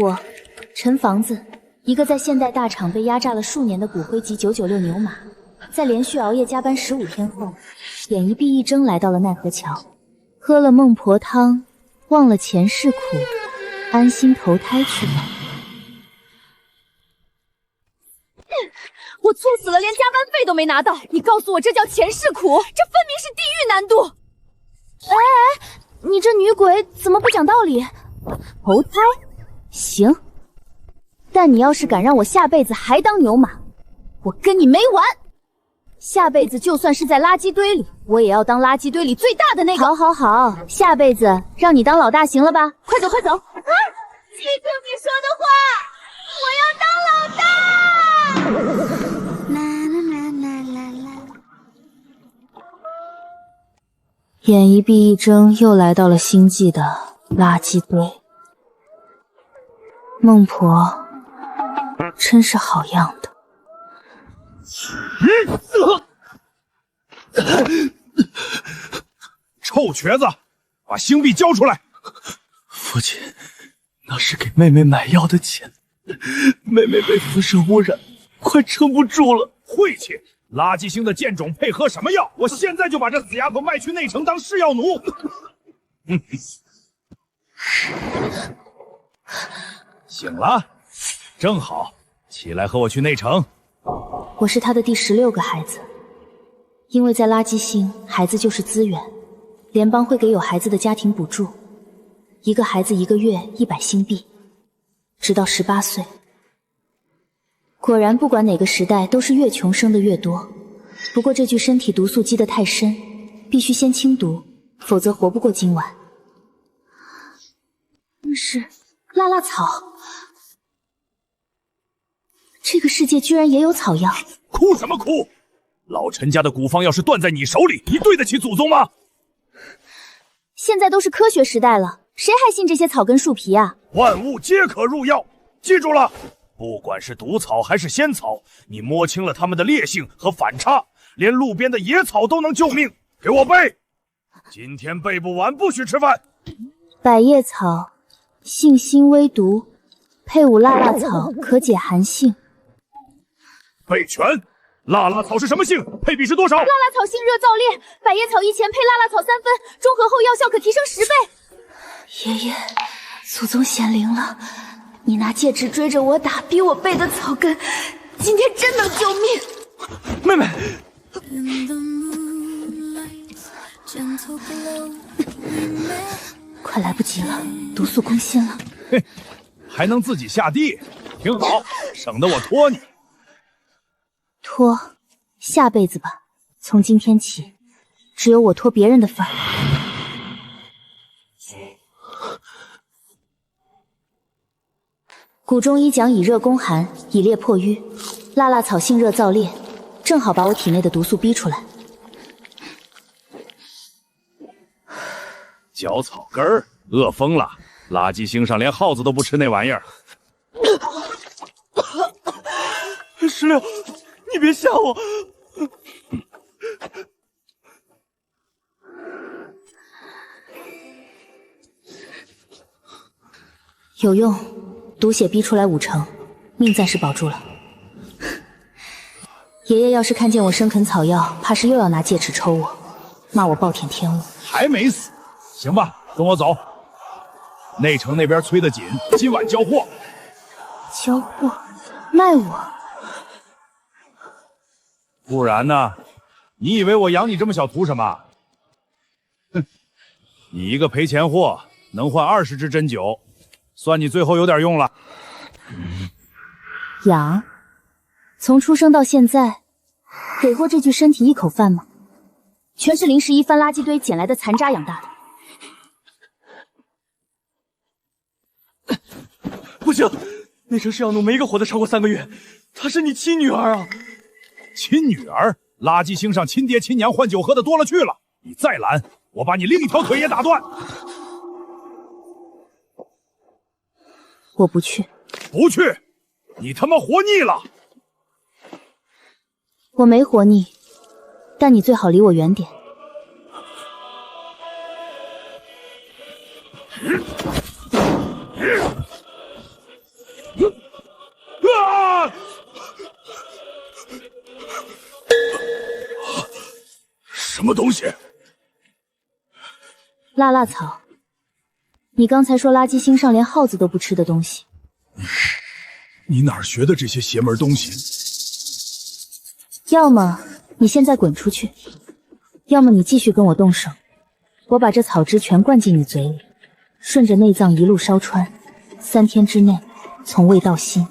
我，陈房子，一个在现代大厂被压榨了数年的骨灰级996牛马，在连续熬夜加班15天后，眼一闭一睁来到了奈何桥，喝了孟婆汤，忘了前世苦，安心投胎去吧。我猝死了，连加班费都没拿到，你告诉我这叫前世苦？这分明是地狱难度！哎，你这女鬼怎么不讲道理？投胎？行，但你要是敢让我下辈子还当牛马，我跟你没完！下辈子就算是在垃圾堆里，我也要当垃圾堆里最大的那个。好，好，好，下辈子让你当老大行了吧？快走，快走！啊！记住你说的话，我要当老大！眼一闭一睁，又来到了星际的垃圾堆。孟婆真是好样的。臭瘸子，把星币交出来！父亲，那是给妹妹买药的钱，妹妹被辐射污染，快撑不住了。晦气！垃圾星的剑种配合什么药？我现在就把这死丫头卖去内城当试药奴！醒了，正好，起来和我去内城。我是他的第16个孩子，因为在垃圾星，孩子就是资源，联邦会给有孩子的家庭补助，一个孩子1个月100星币，直到18岁。果然，不管哪个时代，都是越穷生的越多。不过这具身体毒素积得太深，必须先清毒，否则活不过今晚。那是辣辣草，这个世界居然也有草药！哭什么哭？老陈家的古方要是断在你手里，你对得起祖宗吗？现在都是科学时代了，谁还信这些草根树皮啊？万物皆可入药，记住了。不管是毒草还是仙草，你摸清了它们的烈性和反差，连路边的野草都能救命。给我背！今天背不完，不许吃饭。百叶草，性辛微毒，配伍辣辣草可解寒性。背全！辣辣草是什么性？配比是多少？辣辣草性热燥烈，百叶草1钱配辣辣草3分，中和后药效可提升10倍。爷爷，祖宗显灵了！你拿戒指追着我打，逼我背的草根，今天真能救命！妹妹，快来不及了，毒素攻心了。嘿，还能自己下地，挺好，省得我拖你。拖，下辈子吧。从今天起，只有我拖别人的份儿。古中医讲以热攻寒，以烈破瘀，辣辣草性热燥烈，正好把我体内的毒素逼出来。嚼草根儿，饿疯了！垃圾星上连耗子都不吃那玩意儿。16，你别吓我！有用，毒血逼出来5成，命暂时保住了。爷爷要是看见我生啃草药，怕是又要拿戒尺抽我，骂我暴殄天物。还没死？行吧，跟我走。内城那边催得紧，今晚交货。交货？卖我？不然呢？你以为我养你这么小图什么？哼，你一个赔钱货，能换20支针灸，算你最后有点用了。养？从出生到现在，给过这具身体1口饭吗？全是临时一翻垃圾堆捡来的残渣养大的。不行，那城试药奴没一个活得超过3个月，她是你亲女儿啊！亲女儿？垃圾星上亲爹亲娘换酒喝的多了去了，你再懒，我把你另一条腿也打断。我不去。不去？你他妈活腻了！我没活腻，但你最好离我远点。么东西？辣辣草。你刚才说垃圾星上连耗子都不吃的东西。你哪儿学的这些邪门东西？要么你现在滚出去，要么你继续跟我动手。我把这草汁全灌进你嘴里，顺着内脏一路烧穿，3天之内，从胃到心，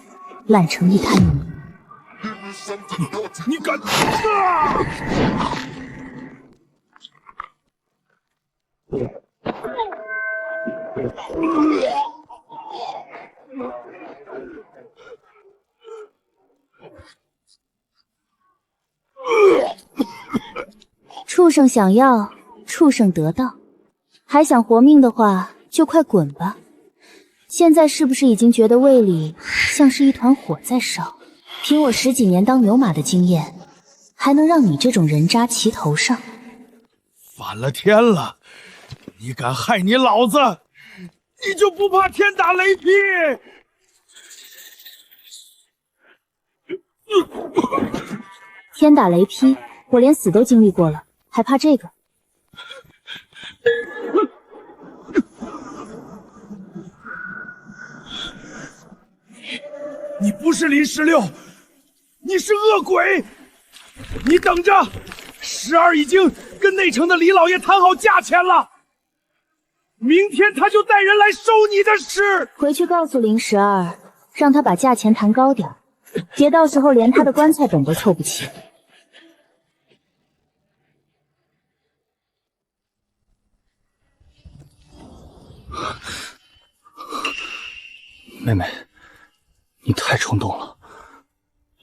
烂成一滩泥。你敢！啊！畜生想要，畜生得到。还想活命的话，就快滚吧。现在是不是已经觉得胃里像是一团火在烧？凭我10几年当牛马的经验，还能让你这种人渣骑头上？反了天了！你敢害你老子，你就不怕天打雷劈？天打雷劈，我连死都经历过了，还怕这个？你不是林16，你是恶鬼！你等着，12已经跟内城的李老爷谈好价钱了，明天他就带人来收你的尸。回去告诉林12，让他把价钱谈高点，别到时候连他的棺材本都凑不齐。妹妹，你太冲动了。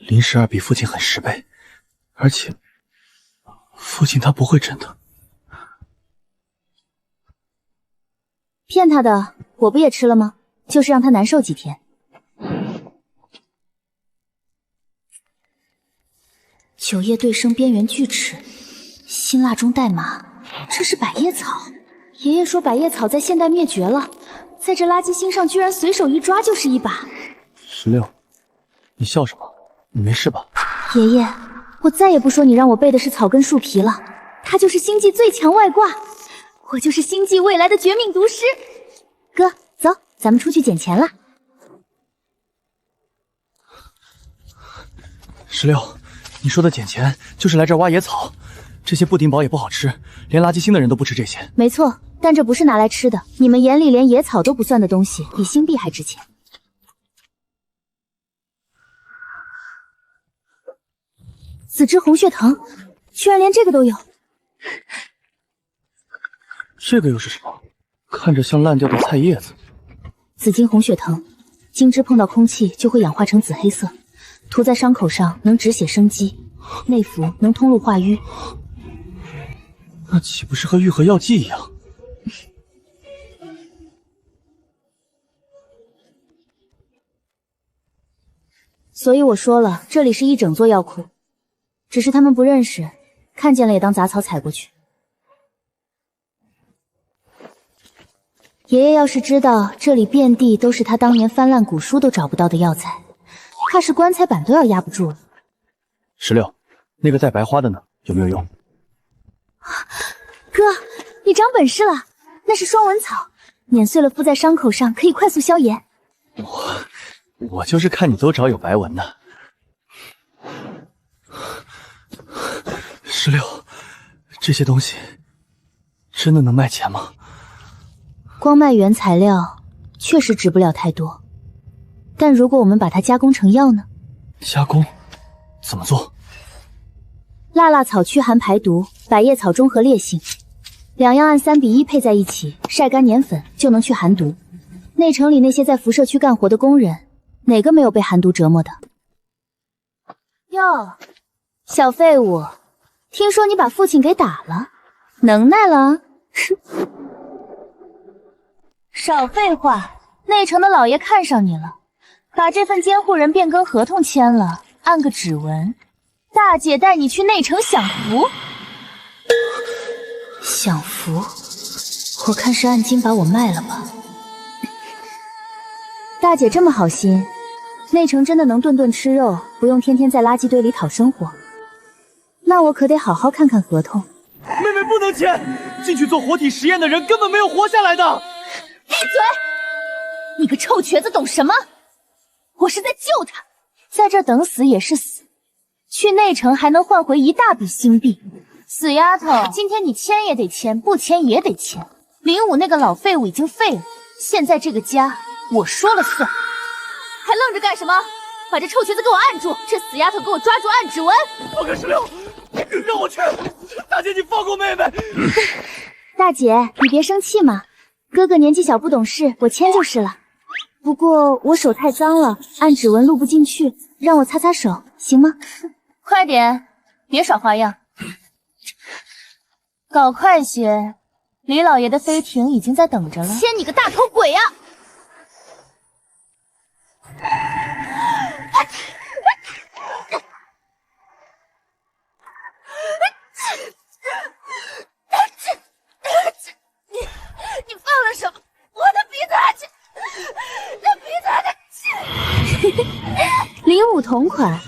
林12比父亲狠10倍，而且父亲他不会真的。骗他的，我不也吃了吗？就是让他难受几天。9叶对生边缘锯齿，辛辣中带麻，这是百叶草。爷爷说百叶草在现代灭绝了，在这垃圾星上居然随手一抓就是一把。16，你笑什么？你没事吧？爷爷，我再也不说你让我背的是草根树皮了，它就是星际最强外挂，我就是星际未来的绝命毒师。哥，走，咱们出去捡钱了。16，你说的捡钱就是来这儿挖野草，这些布丁堡也不好吃，连垃圾星的人都不吃这些。没错，但这不是拿来吃的，你们眼里连野草都不算的东西，比星币还值钱。紫之红血藤，居然连这个都有。这个又是什么？看着像烂掉的菜叶子。紫金红血藤，金枝碰到空气就会氧化成紫黑色，涂在伤口上能止血生肌，内服能通路化瘀。那岂不是和愈合药剂一样？所以我说了，这里是一整座药库，只是他们不认识，看见了也当杂草踩过去。爷爷要是知道这里遍地都是他当年翻烂古书都找不到的药材，怕是棺材板都要压不住了。16，那个带白花的呢？有没有用？哥，你长本事了，那是双纹草，碾碎了敷在伤口上，可以快速消炎。我就是看你都找有白纹的。16，这些东西真的能卖钱吗？光卖原材料确实值不了太多，但如果我们把它加工成药呢？加工？怎么做？辣辣草驱寒排毒，百叶草中和烈性，两样按3比1配在一起，晒干碾粉就能去寒毒。内城里那些在辐射区干活的工人，哪个没有被寒毒折磨的？哟，小废物，听说你把父亲给打了，能耐了啊！少废话，内城的老爷看上你了，把这份监护人变更合同签了，按个指纹，大姐带你去内城享福。享福？我看是按斤把我卖了吧。大姐这么好心，内城真的能顿顿吃肉，不用天天在垃圾堆里讨生活，那我可得好好看看合同。妹妹。能签！进去做活体实验的人根本没有活下来的。闭嘴！你个臭瘸子懂什么？我是在救他，在这等死也是死，去内城还能换回一大笔新币。死丫头，今天你签也得签，不签也得签。05那个老废物已经废了，现在这个家我说了算。还愣着干什么？把这臭瘸子给我按住！这死丫头给我抓住按指纹！放开16，让我去！大姐，你放过妹妹！大姐，你别生气嘛，哥哥年纪小不懂事，我签就是了。不过我手太脏了，按指纹录不进去，让我擦擦手，行吗？快点，别耍花样，搞快些！李老爷的飞艇已经在等着了。签你个大头鬼呀！你放了手，我的鼻子05同款，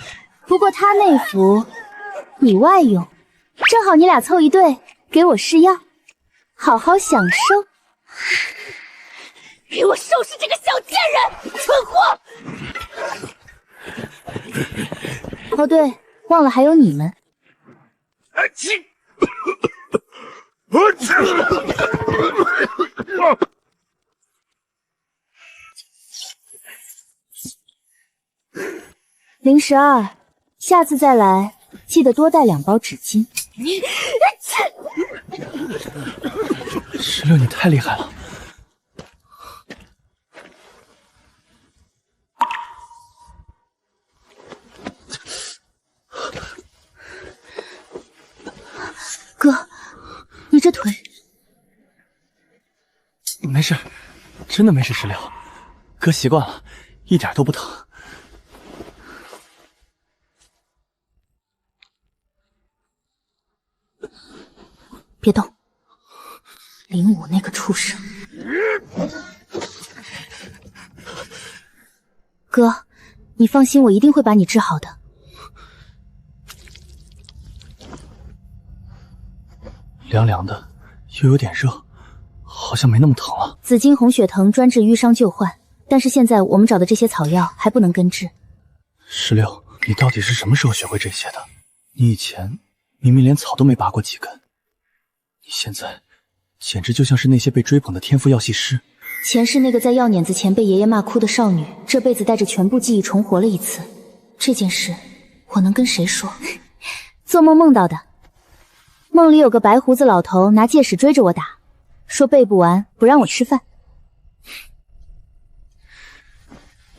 不过他那幅以外用，正好你俩凑一对，给我试药，好好享受。给我收拾这个小贱人，蠢货！哦对，忘了还有你们。012，下次再来记得多带2包纸巾。16，你太厉害了。哥，你这腿……没事，真的没事，16，哥习惯了，一点都不疼。别动，05那个畜生。哥，你放心，我一定会把你治好的。凉凉的，又有点热，好像没那么疼了。紫金红血藤专治淤伤旧患，但是现在我们找的这些草药还不能根治。16，你到底是什么时候学会这些的？你以前明明连草都没拔过几根，你现在简直就像是那些被追捧的天赋药剂师。前世那个在药碾子前被爷爷骂哭的少女，这辈子带着全部记忆重活了一次。这件事我能跟谁说？做梦梦到的。梦里有个白胡子老头拿戒尺追着我打，说背不完不让我吃饭。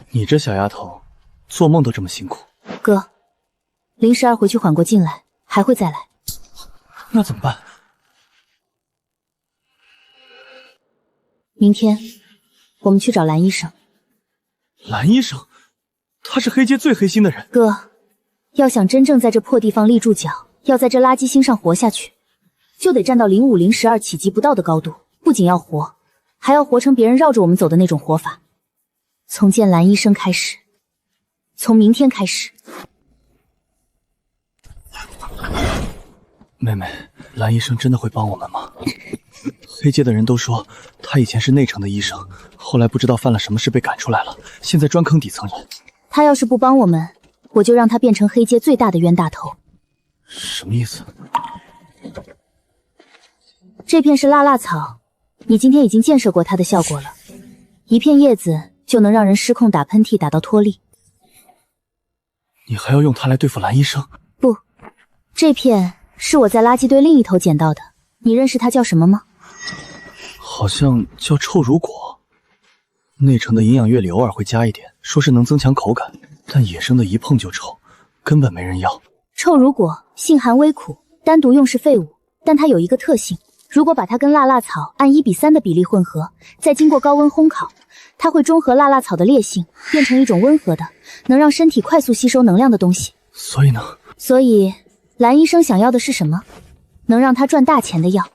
你这小丫头，做梦都这么辛苦。哥，012回去缓过劲来，还会再来。那怎么办？明天我们去找蓝医生。蓝医生，他是黑街最黑心的人。哥，要想真正在这破地方立住脚，要在这垃圾星上活下去，就得站到05、012企及不到的高度。不仅要活，还要活成别人绕着我们走的那种活法。从见蓝医生开始，从明天开始。妹妹，蓝医生真的会帮我们吗？黑街的人都说他以前是内城的医生，后来不知道犯了什么事被赶出来了，现在专坑底层人。他要是不帮我们，我就让他变成黑街最大的冤大头。什么意思？这片是辣辣草，你今天已经见识过它的效果了。一片叶子就能让人失控打喷嚏，打到脱力。你还要用它来对付蓝医生？不，这片是我在垃圾堆另一头捡到的。你认识它叫什么吗？好像叫臭乳果。内城的营养液里偶尔会加一点，说是能增强口感，但野生的一碰就臭，根本没人要。臭乳果性寒微苦，单独用是废物，但它有一个特性，如果把它跟辣辣草按1:3的比例混合，再经过高温烘烤，它会中和辣辣草的烈性，变成一种温和的，能让身体快速吸收能量的东西。所以呢？所以蓝医生想要的是什么？能让他赚大钱的药。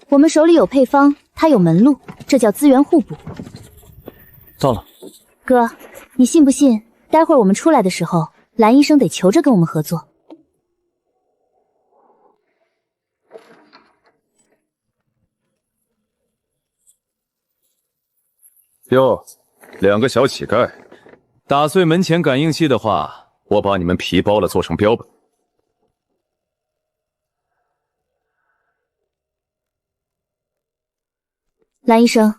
我们手里有配方，他有门路，这叫资源互补。到了。哥，你信不信待会儿我们出来的时候，蓝医生得求着跟我们合作。哟，两个小乞丐，打碎门前感应器的话，我把你们皮包了，做成标本。蓝医生，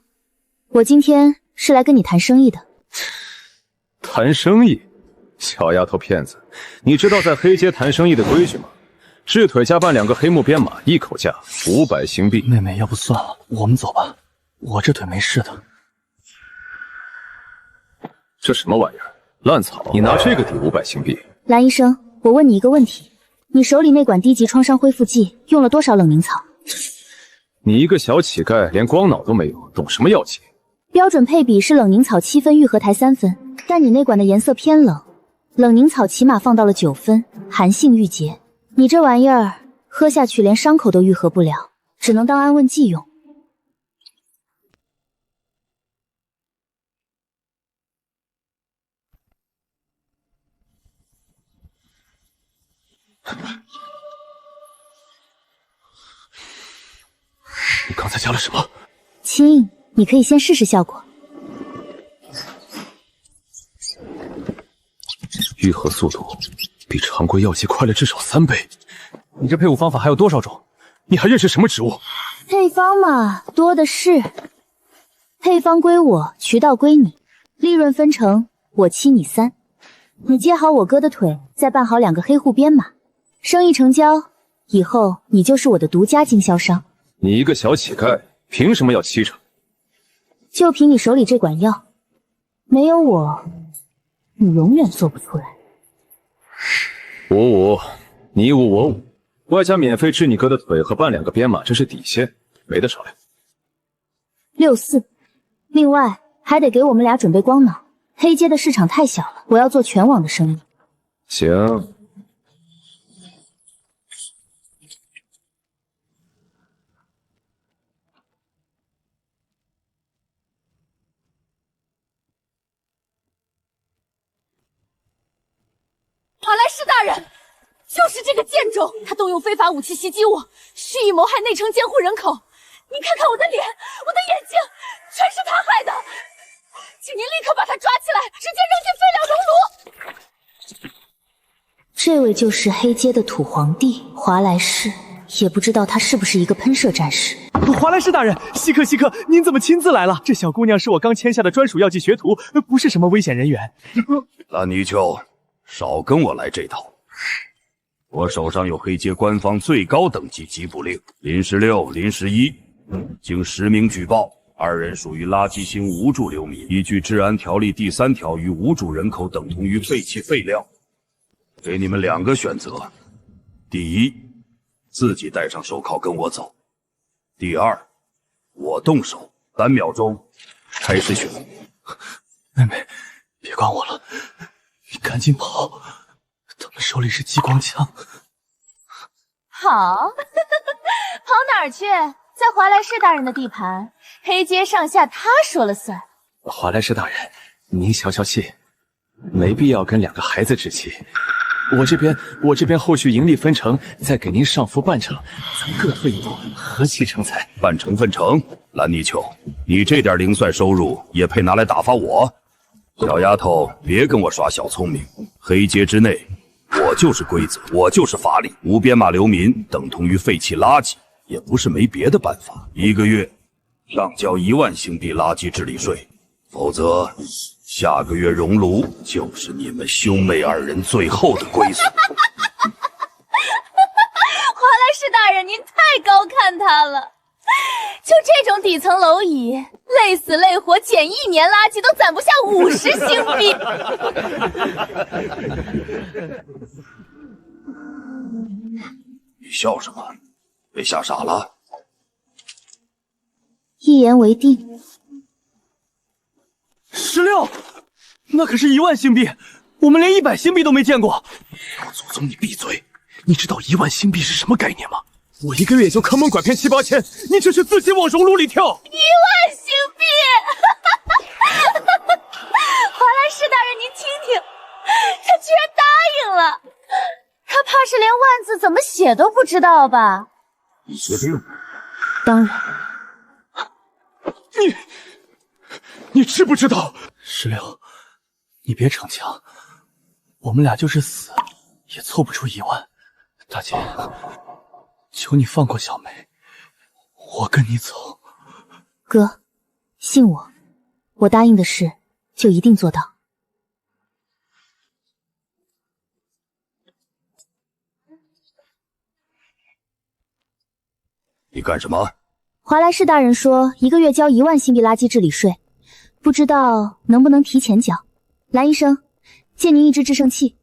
我今天是来跟你谈生意的。谈生意？小丫头片子，你知道在黑街谈生意的规矩吗？制腿加办2个黑木鞭马，一口价500星币。妹妹，要不算了，我们走吧。我这腿没事的。这什么玩意儿？烂草！你拿这个抵500星币？蓝医生，我问你一个问题，你手里那管低级创伤恢复剂用了多少冷凝草？你一个小乞丐，连光脑都没有，懂什么药剂？标准配比是冷凝草7分，愈合台3分，但你那管的颜色偏冷，冷凝草起码放到了9分，寒性郁结。你这玩意儿喝下去连伤口都愈合不了，只能当安慰剂用。你刚才加了什么？亲，你可以先试试效果。愈合速度比常规药剂快了至少3倍。你这配伍方法还有多少种？你还认识什么植物？配方嘛，多的是。配方归我，渠道归你，利润分成我7你3。你接好我哥的腿，再办好2个黑护鞭马，生意成交，以后你就是我的独家经销商。你一个小乞丐，凭什么要7成？就凭你手里这管药，没有我，你永远做不出来。5-5，你5我5，外加免费治你哥的腿和办2个鞭马，这是底线，没得商量。6-4，另外还得给我们俩准备光脑。黑街的市场太小了，我要做全网的生意。行。华莱士大人，就是这个贱种，他动用非法武器袭击我，蓄意谋害内城监护人口。您看看我的脸，我的眼睛，全是他害的。请您立刻把他抓起来，直接扔进废料熔炉。这位就是黑街的土皇帝华莱士，也不知道他是不是一个喷射战士。华莱士大人，稀客稀客，您怎么亲自来了？这小姑娘是我刚签下的专属药剂学徒，不是什么危险人员。蓝泥鳅，少跟我来这套。我手上有黑街官方最高等级缉捕令，林16、林11，经实名举报，2人属于垃圾星无主流民，依据治安条例第3条，与无主人口等同于废弃废料。给你们2个选择：第一，自己戴上手铐跟我走；第二，我动手，3秒钟开始选。妹妹，别管我了，你赶紧跑，他们手里是激光枪。好，跑哪儿去？在华莱士大人的地盘，黑街上下他说了算。华莱士大人，您消消气，没必要跟2个孩子置气。我这边后续盈利分成，再给您上浮半成，咱各退一步，和气生财。半成分成，蓝泥鳅，你这点零碎收入也配拿来打发我？小丫头，别跟我耍小聪明。黑街之内，我就是规则，我就是法理。无编码流民等同于废弃垃圾，也不是没别的办法。1个月上交1万星币垃圾治理税，否则下个月熔炉就是你们兄妹2人最后的归宿。华莱士大人，您太高看他了。就这种底层蝼蚁，累死累活捡1年垃圾都攒不下50星币。你笑什么？被吓傻了？一言为定。16，那可是1万星币，我们连100星币都没见过。老祖宗，你闭嘴！你知道1万星币是什么概念吗？我1个月也就坑蒙拐骗7、8千，你这是自己往熔炉里跳。1万星币！华莱士大人，您听听，他居然答应了，他怕是连万字怎么写都不知道吧？决定。当然。你知不知道？石榴，你别逞强，我们俩就是死也凑不出1万。大姐，求你放过小梅，我跟你走。哥，信我，我答应的事就一定做到。你干什么？华莱士大人说1个月交1万新币垃圾治理税，不知道能不能提前缴。蓝医生，借您一支制胜器。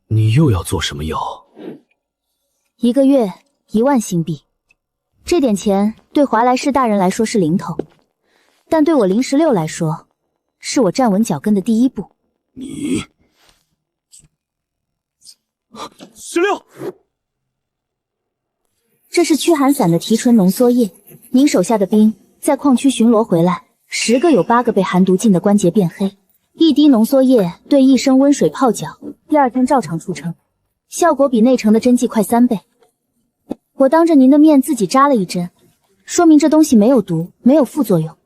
你又要做什么药？1个月1万新币，这点钱对华莱士大人来说是零头，但对我016来说，是我站稳脚跟的第一步。你，16，这是驱寒散的提纯浓缩液，您手下的兵在矿区巡逻回来，10个有8个被寒毒浸得关节变黑。1滴浓缩液兑1升温水泡脚，第2天照常出称，效果比内城的针剂快3倍。我当着您的面自己扎了1针，说明这东西没有毒，没有副作用。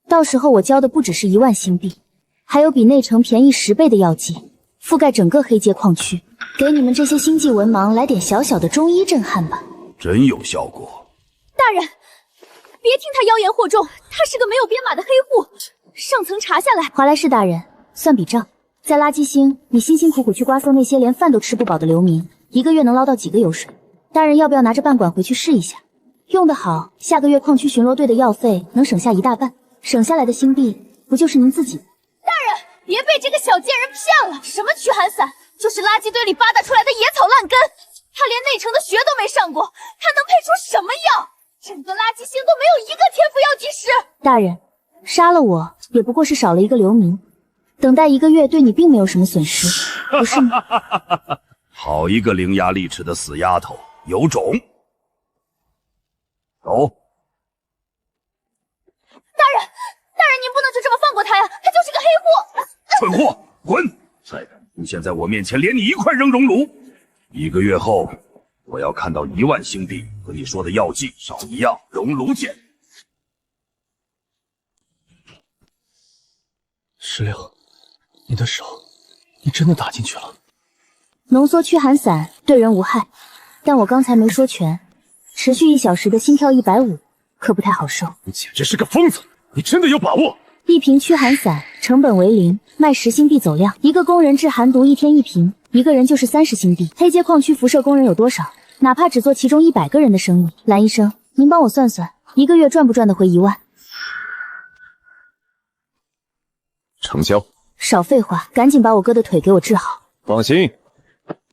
到时候我交的不只是1万新币，还有比内城便宜10倍的药剂，覆盖整个黑街矿区，给你们这些星际文盲来点小小的中医震撼吧。真有效果。大人，别听他妖言惑众，他是个没有编码的黑户。上层查下来，华莱士大人，算笔账，在垃圾星，你辛辛苦苦去刮搜那些连饭都吃不饱的流民，1个月能捞到几个油水？大人要不要拿着半管回去试一下？用得好，下个月矿区巡逻队的药费能省下1大半，省下来的新币不就是您自己的？大人，别被这个小贱人骗了！什么驱寒散，就是垃圾堆里扒拉出来的野草烂根。他连内城的学都没上过，他能配出什么药？整个垃圾星都没有1个天赋药剂师。大人，杀了我也不过是少了1个流民，等待1个月对你并没有什么损失，不是吗？好一个伶牙俐齿的死丫头，有种！走。大人，您不能就这么放过他呀，他就是个黑户。蠢货，滚！再敢出现在我面前，连你一块扔熔炉。1个月后，我要看到1万星币和你说的药剂少一样，熔炉见。16，你的手，你真的打进去了？浓缩驱寒散对人无害，但我刚才没说全，持续1小时的心跳150，可不太好受。你简直是个疯子！你真的有把握？1瓶驱寒散成本为0，卖10新币走量，1个工人治寒毒1天1瓶，1个人就是30新币。黑街矿区辐射工人有多少？哪怕只做其中100个人的生意，蓝医生，您帮我算算，1个月赚不赚得回1万？成交。少废话，赶紧把我哥的腿给我治好。放心，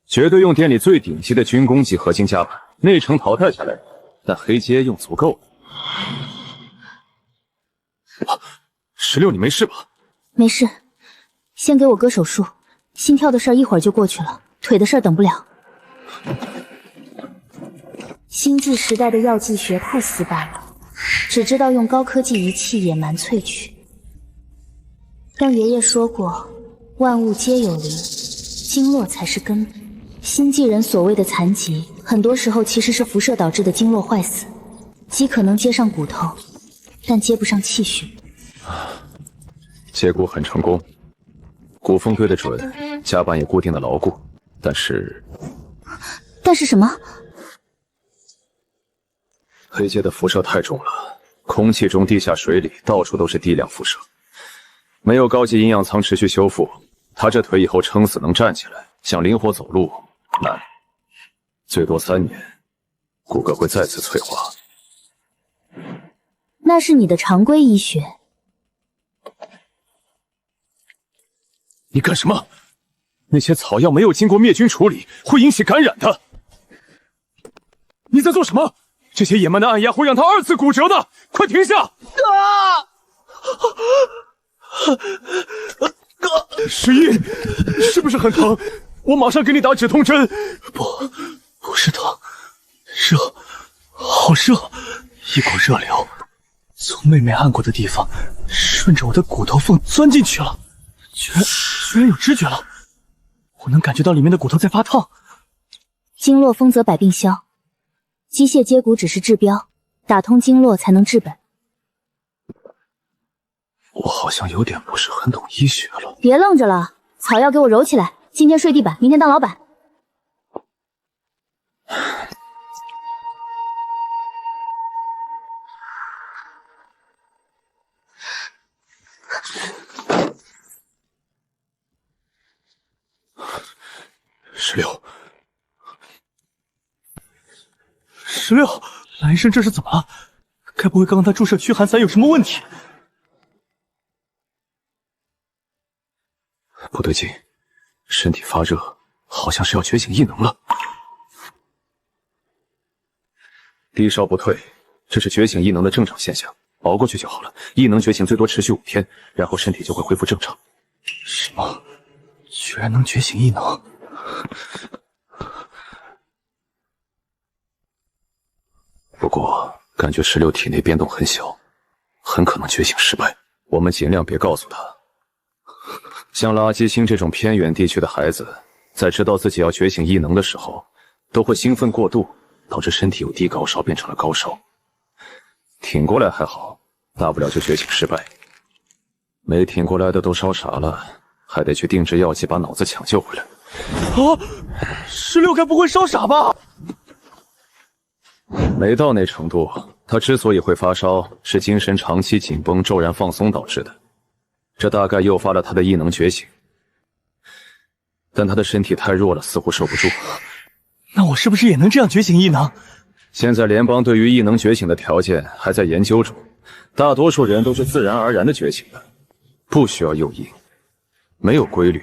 绝对用店里最顶级的军工级合金夹板，内城淘汰下来，但黑街用足够了。16，你没事吧？没事，先给我哥手术，心跳的事儿一会儿就过去了，腿的事儿等不了。星际时代的药剂学太死板了，只知道用高科技仪器野蛮萃取。但爷爷说过，万物皆有灵，经络才是根本。星际人所谓的残疾，很多时候其实是辐射导致的经络坏死，既可能接上骨头，但接不上气血。接骨很成功，骨缝对得准，夹板也固定的牢固，但是什么？黑街的辐射太重了，空气中、地下水里到处都是低量辐射，没有高级营养舱持续修复，他这腿以后撑死能站起来，想灵活走路难，最多3年，骨骼会再次脆化。那是你的常规医学。你干什么？那些草药没有经过灭菌处理，会引起感染的。你在做什么？这些野蛮的按压会让他2次骨折的！快停下！11，是不是很疼？我马上给你打止痛针。不是疼，热，好热，一股热流从妹妹按过的地方，顺着我的骨头缝钻进去了。居然有知觉了，我能感觉到里面的骨头在发烫。经络丰则百病消，机械接骨只是治标，打通经络才能治本。我好像有点不是很懂医学了。别愣着了，草药给我揉起来，今天睡地板，明天当老板。16，蓝医生这是怎么了？该不会刚刚他注射驱寒散有什么问题？不对劲，身体发热，好像是要觉醒异能了。低烧不退，这是觉醒异能的正常现象，熬过去就好了。异能觉醒最多持续5天，然后身体就会恢复正常。什么？居然能觉醒异能？不过感觉16体内变动很小，很可能觉醒失败。我们尽量别告诉他。像垃圾星这种偏远地区的孩子，在知道自己要觉醒异能的时候，都会兴奋过度，导致身体由低高烧变成了高烧。挺过来还好，大不了就觉醒失败。没挺过来的都烧傻了，还得去定制药剂把脑子抢救回来。啊！16该不会烧傻吧？没到那程度，他之所以会发烧，是精神长期紧绷、骤然放松导致的。这大概诱发了他的异能觉醒，但他的身体太弱了，似乎受不住。那我是不是也能这样觉醒异能？现在联邦对于异能觉醒的条件还在研究中，大多数人都是自然而然的觉醒的，不需要诱因，没有规律。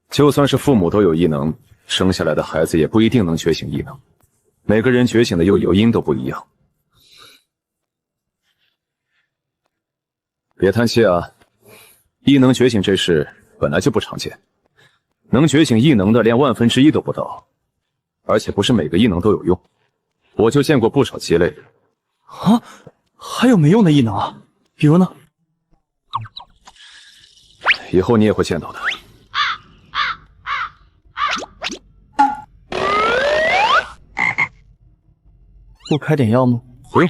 就算是父母都有异能，生下来的孩子也不一定能觉醒异能。每个人觉醒的诱因都不一样。别叹气啊，异能觉醒这事本来就不常见，能觉醒异能的连1/1000都不到，而且不是每个异能都有用。我就见过不少鸡肋的。啊，还有没用的异能啊？比如呢？以后你也会见到的。不开点药吗？不用，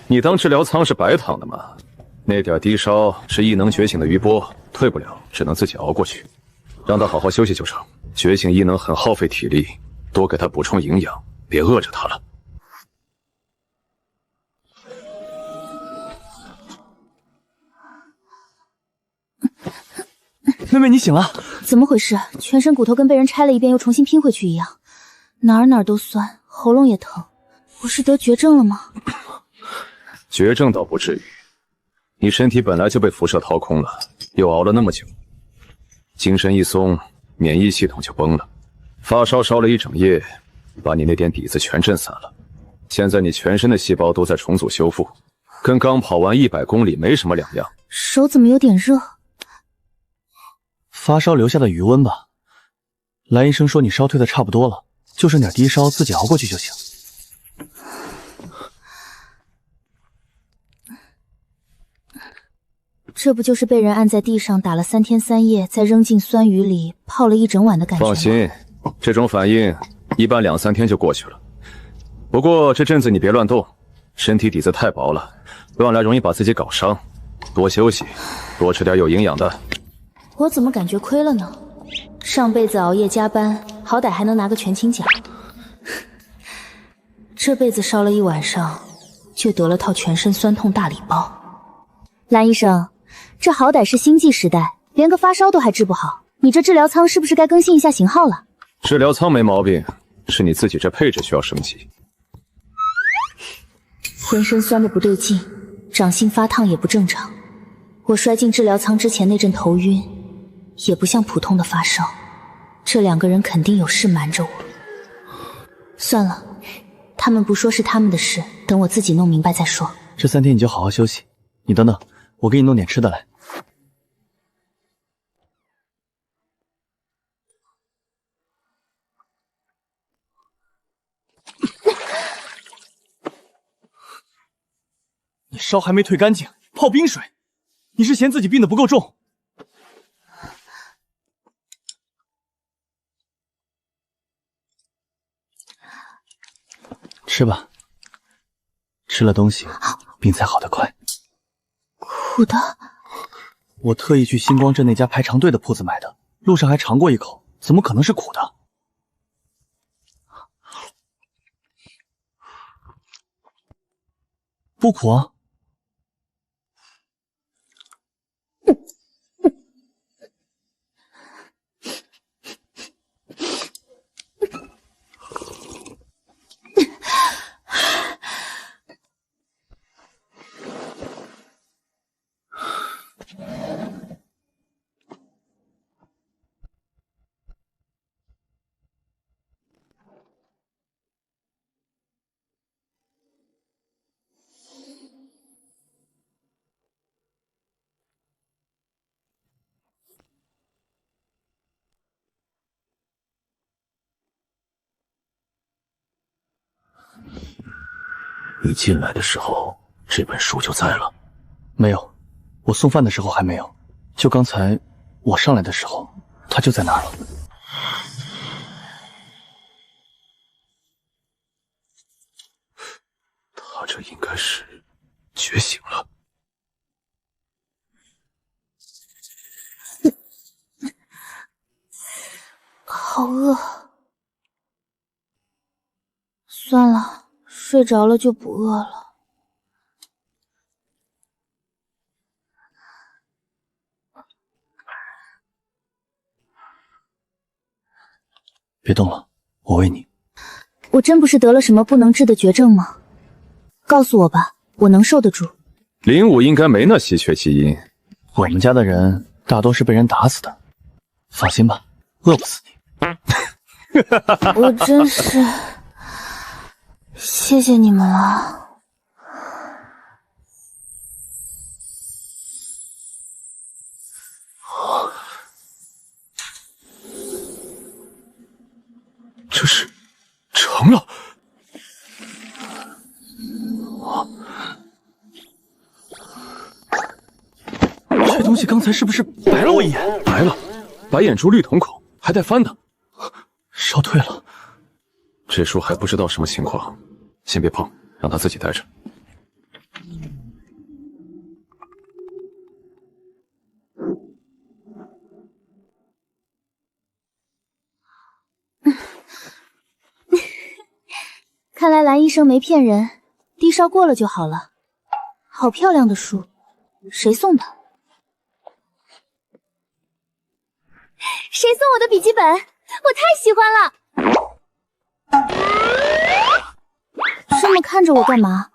你当治疗舱是白躺的吗？那点低烧是异能觉醒的余波，退不了，只能自己熬过去。让他好好休息就成。觉醒异能很耗费体力，多给他补充营养，别饿着他了。妹妹，你醒了？怎么回事？全身骨头跟被人拆了一遍又重新拼回去一样，哪儿都酸，喉咙也疼。我是得绝症了吗？绝症倒不至于，你身体本来就被辐射掏空了，又熬了那么久，精神一松，免疫系统就崩了。发烧烧了一整夜，把你那点底子全震散了。现在你全身的细胞都在重组修复，跟刚跑完100公里没什么两样。手怎么有点热？发烧留下的余温吧。蓝医生说你烧退的差不多了，就剩点低烧，自己熬过去就行。这不就是被人按在地上打了3天3夜，再扔进酸雨里泡了一整晚的感觉吗？放心，这种反应一般2、3天就过去了。不过这阵子你别乱动，身体底子太薄了，乱来容易把自己搞伤。多休息，多吃点有营养的。我怎么感觉亏了呢？上辈子熬夜加班，好歹还能拿个全勤奖，这辈子烧了一晚上，就得了套全身酸痛大礼包。蓝医生，这好歹是星际时代，连个发烧都还治不好，你这治疗舱是不是该更新一下型号了？治疗舱没毛病，是你自己这配置需要升级。浑身酸的不对劲，掌心发烫也不正常。我摔进治疗舱之前那阵头晕，也不像普通的发烧。这2个人肯定有事瞒着我。算了，他们不说是他们的事，等我自己弄明白再说。这3天你就好好休息。你等等，我给你弄点吃的来。你烧还没退干净，泡冰水。你是嫌自己病得不够重？吃吧，吃了东西，病才好得快。苦的，我特意去星光镇那家排长队的铺子买的，路上还尝过一口，怎么可能是苦的？不苦啊。你进来的时候，这本书就在了？没有，我送饭的时候还没有，就刚才我上来的时候，它就在那儿了。他这应该是觉醒了。好饿，算了，睡着了就不饿了。别动了，我喂你。我真不是得了什么不能治的绝症吗？告诉我吧，我能受得住。林武应该没那稀缺基因。我们家的人大多是被人打死的，放心吧，饿不死你。我真是谢谢你们了。这是成了。这东西刚才是不是白了我一眼？白了，白眼珠绿瞳孔，还带翻的。烧退了。这书还不知道什么情况，先别碰，让他自己带着。看来蓝医生没骗人，低烧过了就好了。好漂亮的书，谁送的？谁送我的笔记本？我太喜欢了！这么看着我干嘛？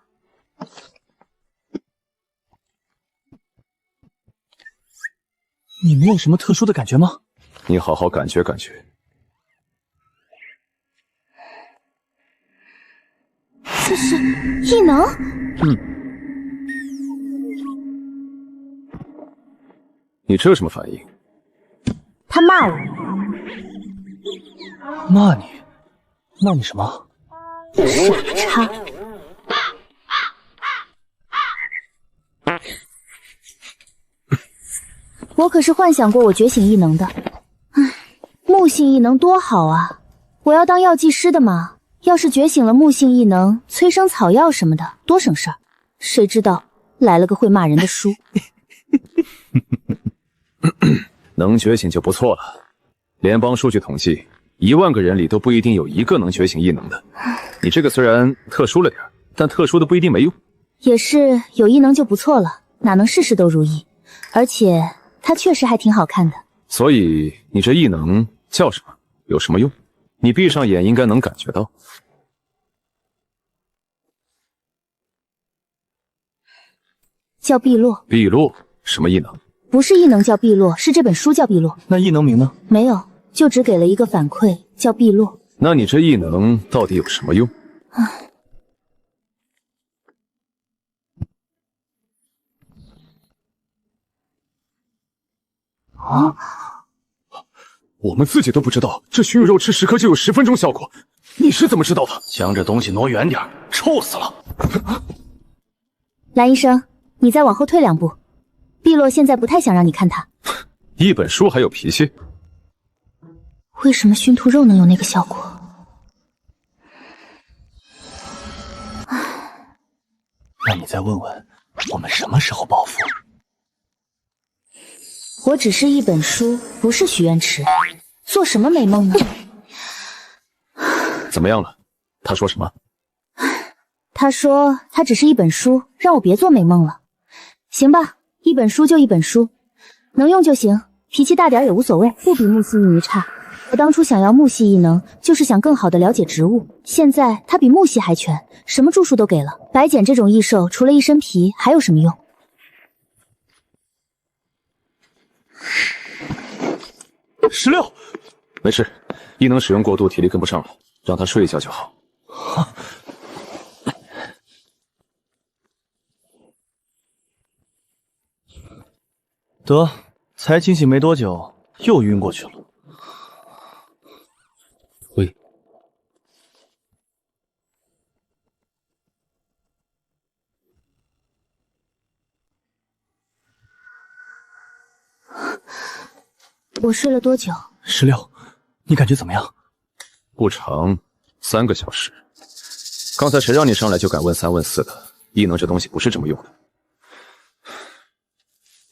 你没有什么特殊的感觉吗？你好好感觉感觉。这是异能？你这什么反应？他骂我。骂你？骂你什么？傻叉！我可是幻想过我觉醒异能的。木性异能多好啊！我要当药剂师的嘛。要是觉醒了木性异能，催生草药什么的，多省事儿。谁知道来了个会骂人的书。能觉醒就不错了。联邦数据统计，10000个人里都不一定有一个能觉醒异能的。你这个虽然特殊了点，但特殊的不一定没用。也是有异能就不错了，哪能事事都如意？而且它确实还挺好看的。所以你这异能叫什么？有什么用？你闭上眼应该能感觉到。叫碧落。碧落？什么异能？不是异能叫碧落，是这本书叫碧落。那异能名呢？没有，就只给了一个反馈，叫碧落。那你这异能到底有什么用？我们自己都不知道，这熏肉吃10颗就有10分钟效果，你是怎么知道的？将这东西挪远点，臭死了！蓝医生，你再往后退2步。碧落现在不太想让你看它。一本书还有脾气？为什么熏兔肉能有那个效果？那你再问问，我们什么时候报复？我只是一本书，不是许愿池，做什么美梦呢？怎么样了？他说什么？他说他只是一本书，让我别做美梦了。行吧，一本书就一本书，能用就行，脾气大点也无所谓，不比木系异能差。我当初想要木系异能，就是想更好的了解植物，现在它比木系还全，什么著述都给了。白捡这种异兽，除了一身皮，还有什么用？16，没事，异能使用过度，体力跟不上了，让他睡一觉就好。得，才清醒没多久，又晕过去了。喂，我睡了多久？16，你感觉怎么样？不长，3个小时。刚才谁让你上来就敢问3问4的？异能这东西不是这么用的。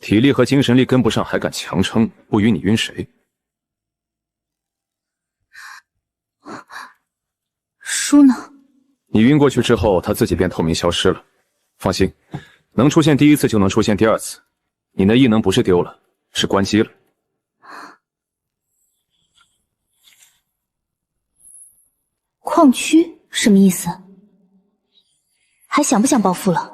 体力和精神力跟不上还敢强撑，不晕你晕谁？书呢？你晕过去之后，它自己变透明消失了。放心，能出现第1次就能出现第2次。你那异能不是丢了，是关机了。矿区什么意思？还想不想暴富了？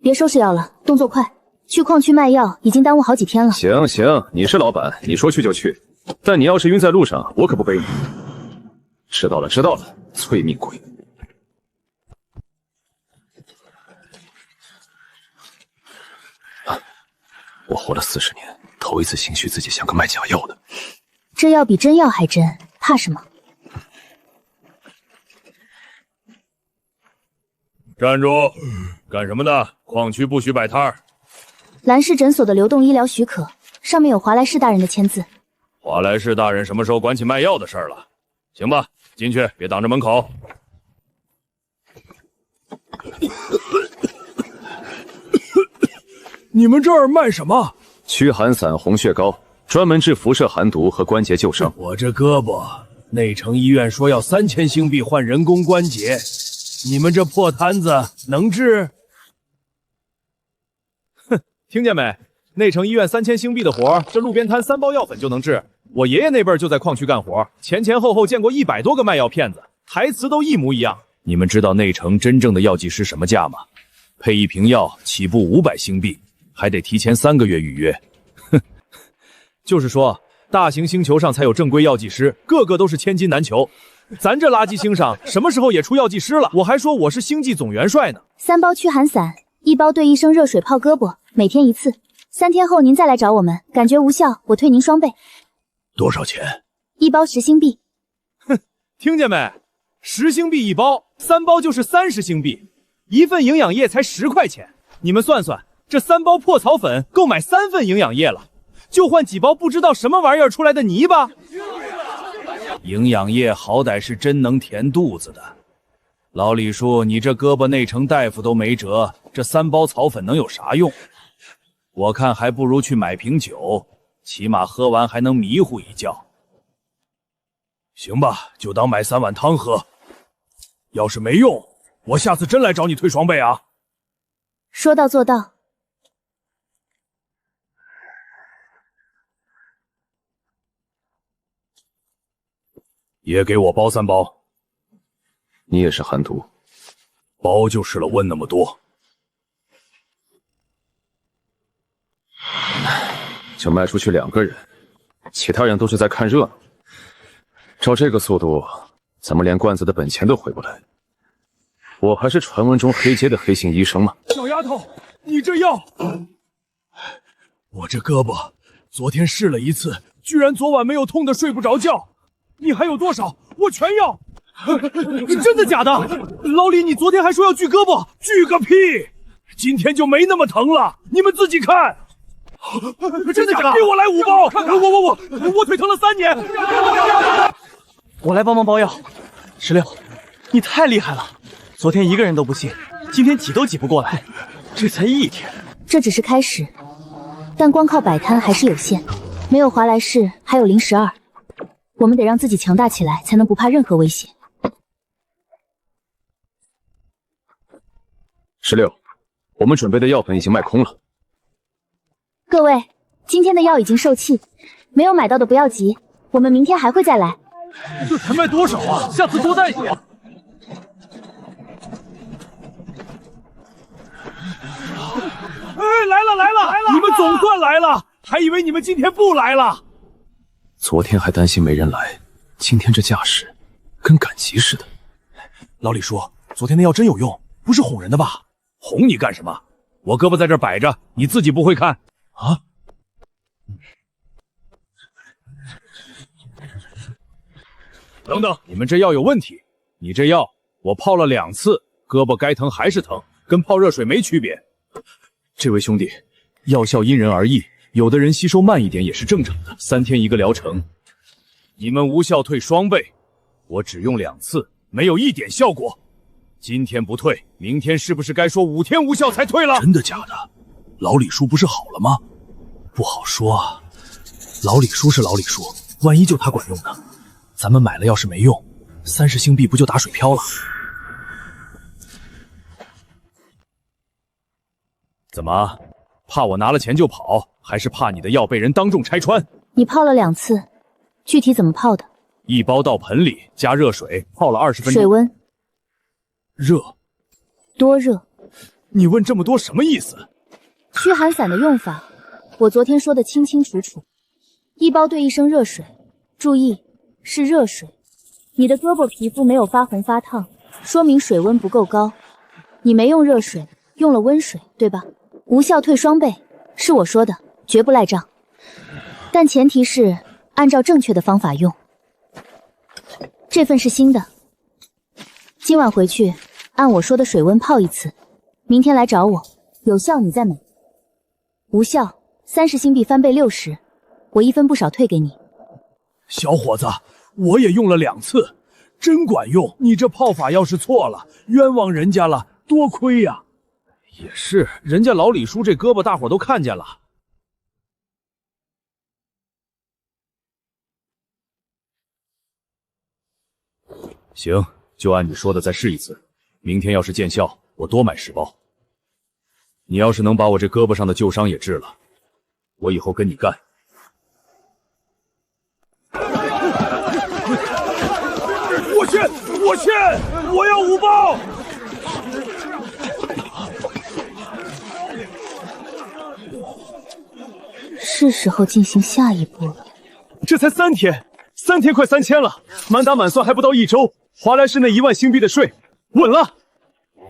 别收拾药了，动作快，去矿区卖药已经耽误好几天了。行行，你是老板，你说去就去。但你要是晕在路上，我可不背你。知道了，知道了，催命鬼。我活了40年，头一次心虚自己像个卖假药的。这药比真药还真，怕什么？站住！干什么呢？矿区不许摆摊儿。兰氏诊所的流动医疗许可，上面有华莱士大人的签字。华莱士大人什么时候管起卖药的事儿了？行吧，进去，别挡着门口。你们这儿卖什么？驱寒散红血膏，专门治辐射寒毒和关节旧伤。我这胳膊，内城医院说要3000星币换人工关节，你们这破摊子能治？哼，听见没？内城医院3000星币的活，这路边摊3包药粉就能治。我爷爷那辈儿就在矿区干活，前后后见过100多个卖药骗子，台词都一模一样。你们知道内城真正的药剂师什么价吗？配1瓶药起步500星币，还得提前3个月预约。哼，就是说，大型星球上才有正规药剂师，个个都是千金难求。咱这垃圾星上什么时候也出药剂师了？我还说我是星际总元帅呢。3包驱寒散，1包兑1升热水泡胳膊，每天1次。3天后您再来找我们，感觉无效，我退您双倍。多少钱？1包10星币。哼，听见没？10星币1包，3包就是30星币，1份营养液才10块钱。你们算算，这3包破草粉够买3份营养液了，就换几包不知道什么玩意儿出来的泥巴。营养液好歹是真能填肚子的。老李叔，你这胳膊内城大夫都没辙，这3包草粉能有啥用？我看还不如去买瓶酒，起码喝完还能迷糊一觉。行吧，就当买3碗汤喝。要是没用，我下次真来找你退双倍啊！说到做到。也给我包3包。你也是寒毒？包就是了，问那么多。就卖出去2个人，其他人都是在看热闹。照这个速度，咱们连罐子的本钱都回不来。我还是传闻中黑街的黑心医生吗？小丫头，你这药……我这胳膊昨天试了1次，居然昨晚没有痛的睡不着觉。你还有多少？我全要。真的假的？老李，你昨天还说要锯胳膊，锯个屁！今天就没那么疼了，你们自己看。真的假的？给我来5包！我腿疼了3年。我来帮忙包药。16，你太厉害了，昨天一个人都不信，今天挤都挤不过来，这才1天。这只是开始，但光靠摆摊还是有限，没有华莱士，还有012，我们得让自己强大起来，才能不怕任何威胁。16，我们准备的药粉已经卖空了。各位，今天的药已经售罄，没有买到的不要急，我们明天还会再来。这才卖多少啊？下次多带些。哎，来了来了来了！你们总算来了，还以为你们今天不来了。昨天还担心没人来，今天这架势，跟赶集似的。老李叔，昨天的药真有用，不是哄人的吧？哄你干什么？我胳膊在这摆着，你自己不会看啊？等等，你们这药有问题。你这药我泡了2次，胳膊该疼还是疼，跟泡热水没区别。这位兄弟，药效因人而异，有的人吸收慢一点也是正常的，3天1个疗程。你们无效退双倍，我只用2次，没有一点效果。今天不退，明天是不是该说5天无效才退了？真的假的？老李叔不是好了吗？不好说啊，老李叔是老李叔，万一就他管用呢？咱们买了要是没用，30星币不就打水漂了？怎么，怕我拿了钱就跑，还是怕你的药被人当众拆穿？你泡了2次，具体怎么泡的？一包到盆里，加热水，泡了20分钟。水温热？多热？你问这么多什么意思？驱寒散的用法，我昨天说的清清楚楚。1包兑1升热水，注意是热水。你的胳膊皮肤没有发红发烫，说明水温不够高。你没用热水，用了温水，对吧？无效退双倍，是我说的，绝不赖账。但前提是按照正确的方法用。这份是新的，今晚回去按我说的水温泡1次，明天来找我，有效你再买，无效30星币翻倍60，我1分不少退给你。小伙子，我也用了2次，真管用。你这泡法要是错了，冤枉人家了，多亏呀。也是，人家老李叔这胳膊大伙都看见了。行，就按你说的再试1次。明天要是见效，我多买10包。你要是能把我这胳膊上的旧伤也治了，我以后跟你干。我欠，我要5包。是时候进行下一步了。这才3天，3天快3000了，满打满算还不到1周。华莱士那1万星币的税稳了。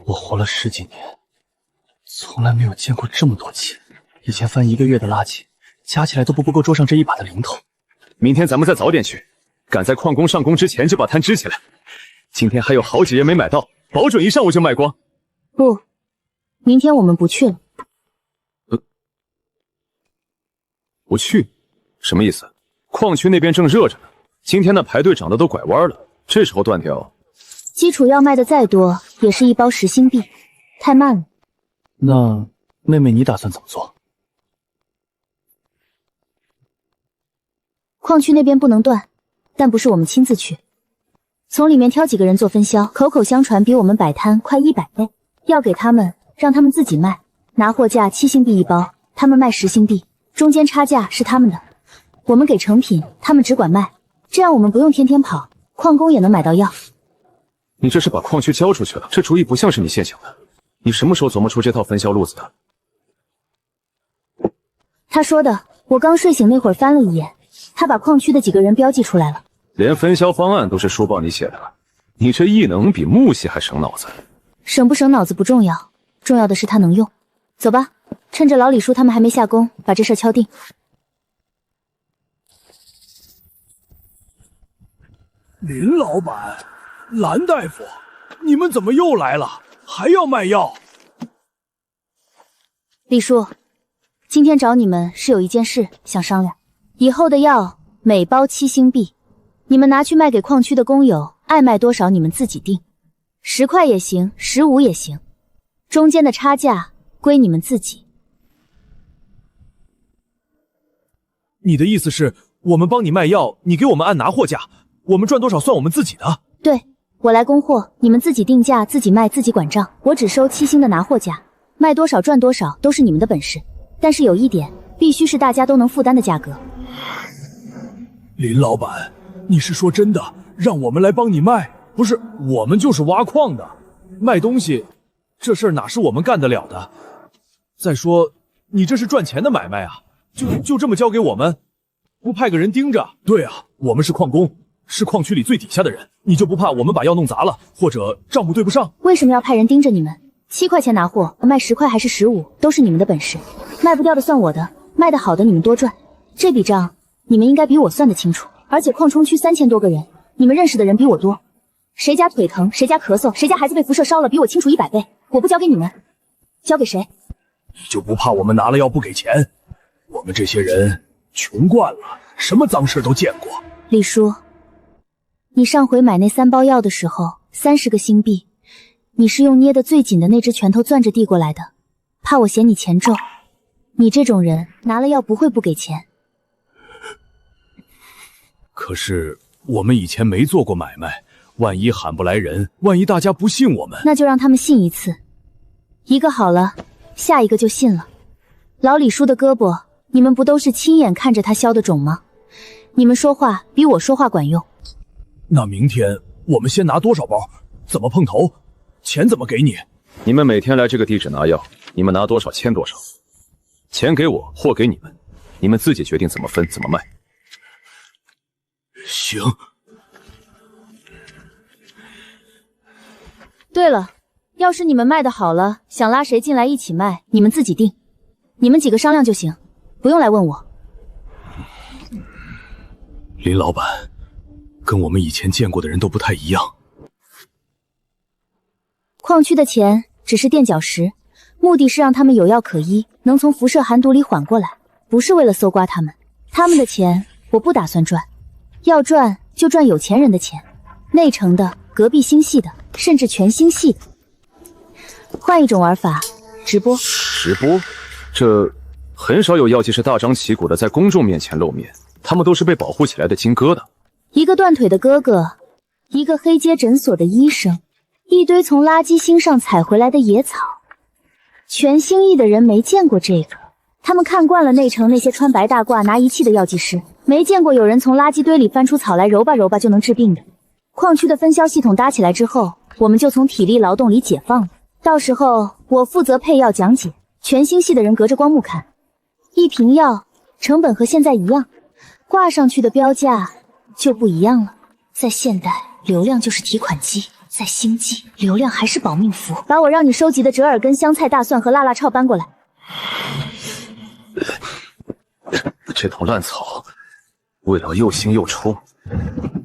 我活了10几年，从来没有见过这么多钱。以前翻1个月的垃圾，加起来都不够桌上这一把的零头。明天咱们再早点去，赶在矿工上工之前就把摊支起来。今天还有好几页没买到，保准一上午就卖光。不，明天我们不去了。不去？什么意思？矿区那边正热着呢，今天那排队涨得都拐弯了，这时候断掉。基础药卖的再多，也是1包10星币，太慢了。那妹妹你打算怎么做？矿区那边不能断，但不是我们亲自去，从里面挑几个人做分销，口口相传比我们摆摊快100倍。要给他们，让他们自己卖，拿货价7星币1包，他们卖10星币，中间差价是他们的。我们给成品，他们只管卖，这样我们不用天天跑，矿工也能买到药。你这是把矿区交出去了，这主意不像是你现想的。你什么时候琢磨出这套分销路子的？他说的，我刚睡醒那会儿翻了一眼，他把矿区的几个人标记出来了。连分销方案都是书报你写的，你这异能比木系还省脑子。省不省脑子不重要，重要的是他能用。走吧，趁着老李叔他们还没下工，把这事敲定。林老板，蓝大夫，你们怎么又来了？还要卖药？李叔，今天找你们是有一件事想商量。以后的药每包7星币，你们拿去卖给矿区的工友，爱卖多少你们自己定。10块也行，15也行，中间的差价归你们自己。你的意思是，我们帮你卖药，你给我们按拿货价，我们赚多少算我们自己的？对，我来供货，你们自己定价，自己卖，自己管账，我只收7星的拿货价，卖多少赚多少都是你们的本事。但是有一点，必须是大家都能负担的价格。林老板，你是说真的让我们来帮你卖？不是，我们就是挖矿的，卖东西这事儿哪是我们干得了的？再说，你这是赚钱的买卖啊，就这么交给我们，不派个人盯着？对啊，我们是矿工，是矿区里最底下的人，你就不怕我们把药弄砸了，或者账目对不上？为什么要派人盯着你们？7块钱拿货，卖10块还是15，都是你们的本事，卖不掉的算我的，卖得好的你们多赚。这笔账你们应该比我算得清楚。而且矿冲区3000多个人，你们认识的人比我多，谁家腿疼，谁家咳嗽，谁家孩子被辐射烧了，比我清楚100倍。我不交给你们，交给谁？你就不怕我们拿了药不给钱？我们这些人穷惯了，什么脏事都见过。李叔，你上回买那3包药的时候，30个星币，你是用捏得最紧的那只拳头攥着递过来的，怕我嫌你钱重。你这种人拿了药不会不给钱。可是我们以前没做过买卖，万一喊不来人，万一大家不信我们，那就让他们信一次，一个好了，下一个就信了。老李叔的胳膊，你们不都是亲眼看着他消的肿吗？你们说话比我说话管用。那明天我们先拿多少包？怎么碰头？钱怎么给你？你们每天来这个地址拿药，你们拿多少签多少，钱给我，货给你们，你们自己决定怎么分怎么卖。行。对了，要是你们卖的好了，想拉谁进来一起卖，你们自己定，你们几个商量就行，不用来问我。林老板，跟我们以前见过的人都不太一样。矿区的钱只是垫脚石，目的是让他们有药可医，能从辐射寒毒里缓过来，不是为了搜刮他们。他们的钱我不打算赚，要赚就赚有钱人的钱，内城的、隔壁星系的，甚至全星系的。换一种玩法，直播。直播？这很少有药剂师大张旗鼓的在公众面前露面，他们都是被保护起来的金疙瘩。一个断腿的哥哥，一个黑街诊所的医生，一堆从垃圾星上采回来的野草。全星域的人没见过这个，他们看惯了内城那些穿白大褂拿仪器的药剂师，没见过有人从垃圾堆里翻出草来揉吧揉吧就能治病的。矿区的分销系统搭起来之后，我们就从体力劳动里解放了。到时候我负责配药讲解，全星系的人隔着光幕看。一瓶药成本和现在一样，挂上去的标价就不一样了。在现代，流量就是提款机；在星际，流量还是保命符。把我让你收集的折耳根、香菜、大蒜和辣辣炒搬过来。这桶烂草，味道又腥又臭，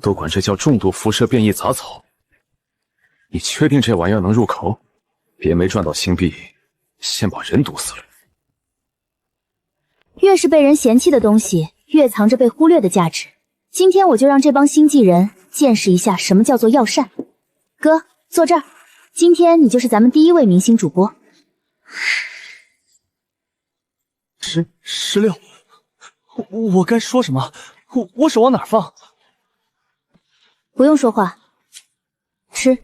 都管这叫重度辐射变异杂草。你确定这玩意儿能入口？别没赚到星币，先把人毒死了。越是被人嫌弃的东西，越藏着被忽略的价值。今天我就让这帮星际人见识一下什么叫做药膳。哥，坐这儿。今天你就是咱们第一位明星主播。16，我该说什么？我手往哪儿放？不用说话，吃。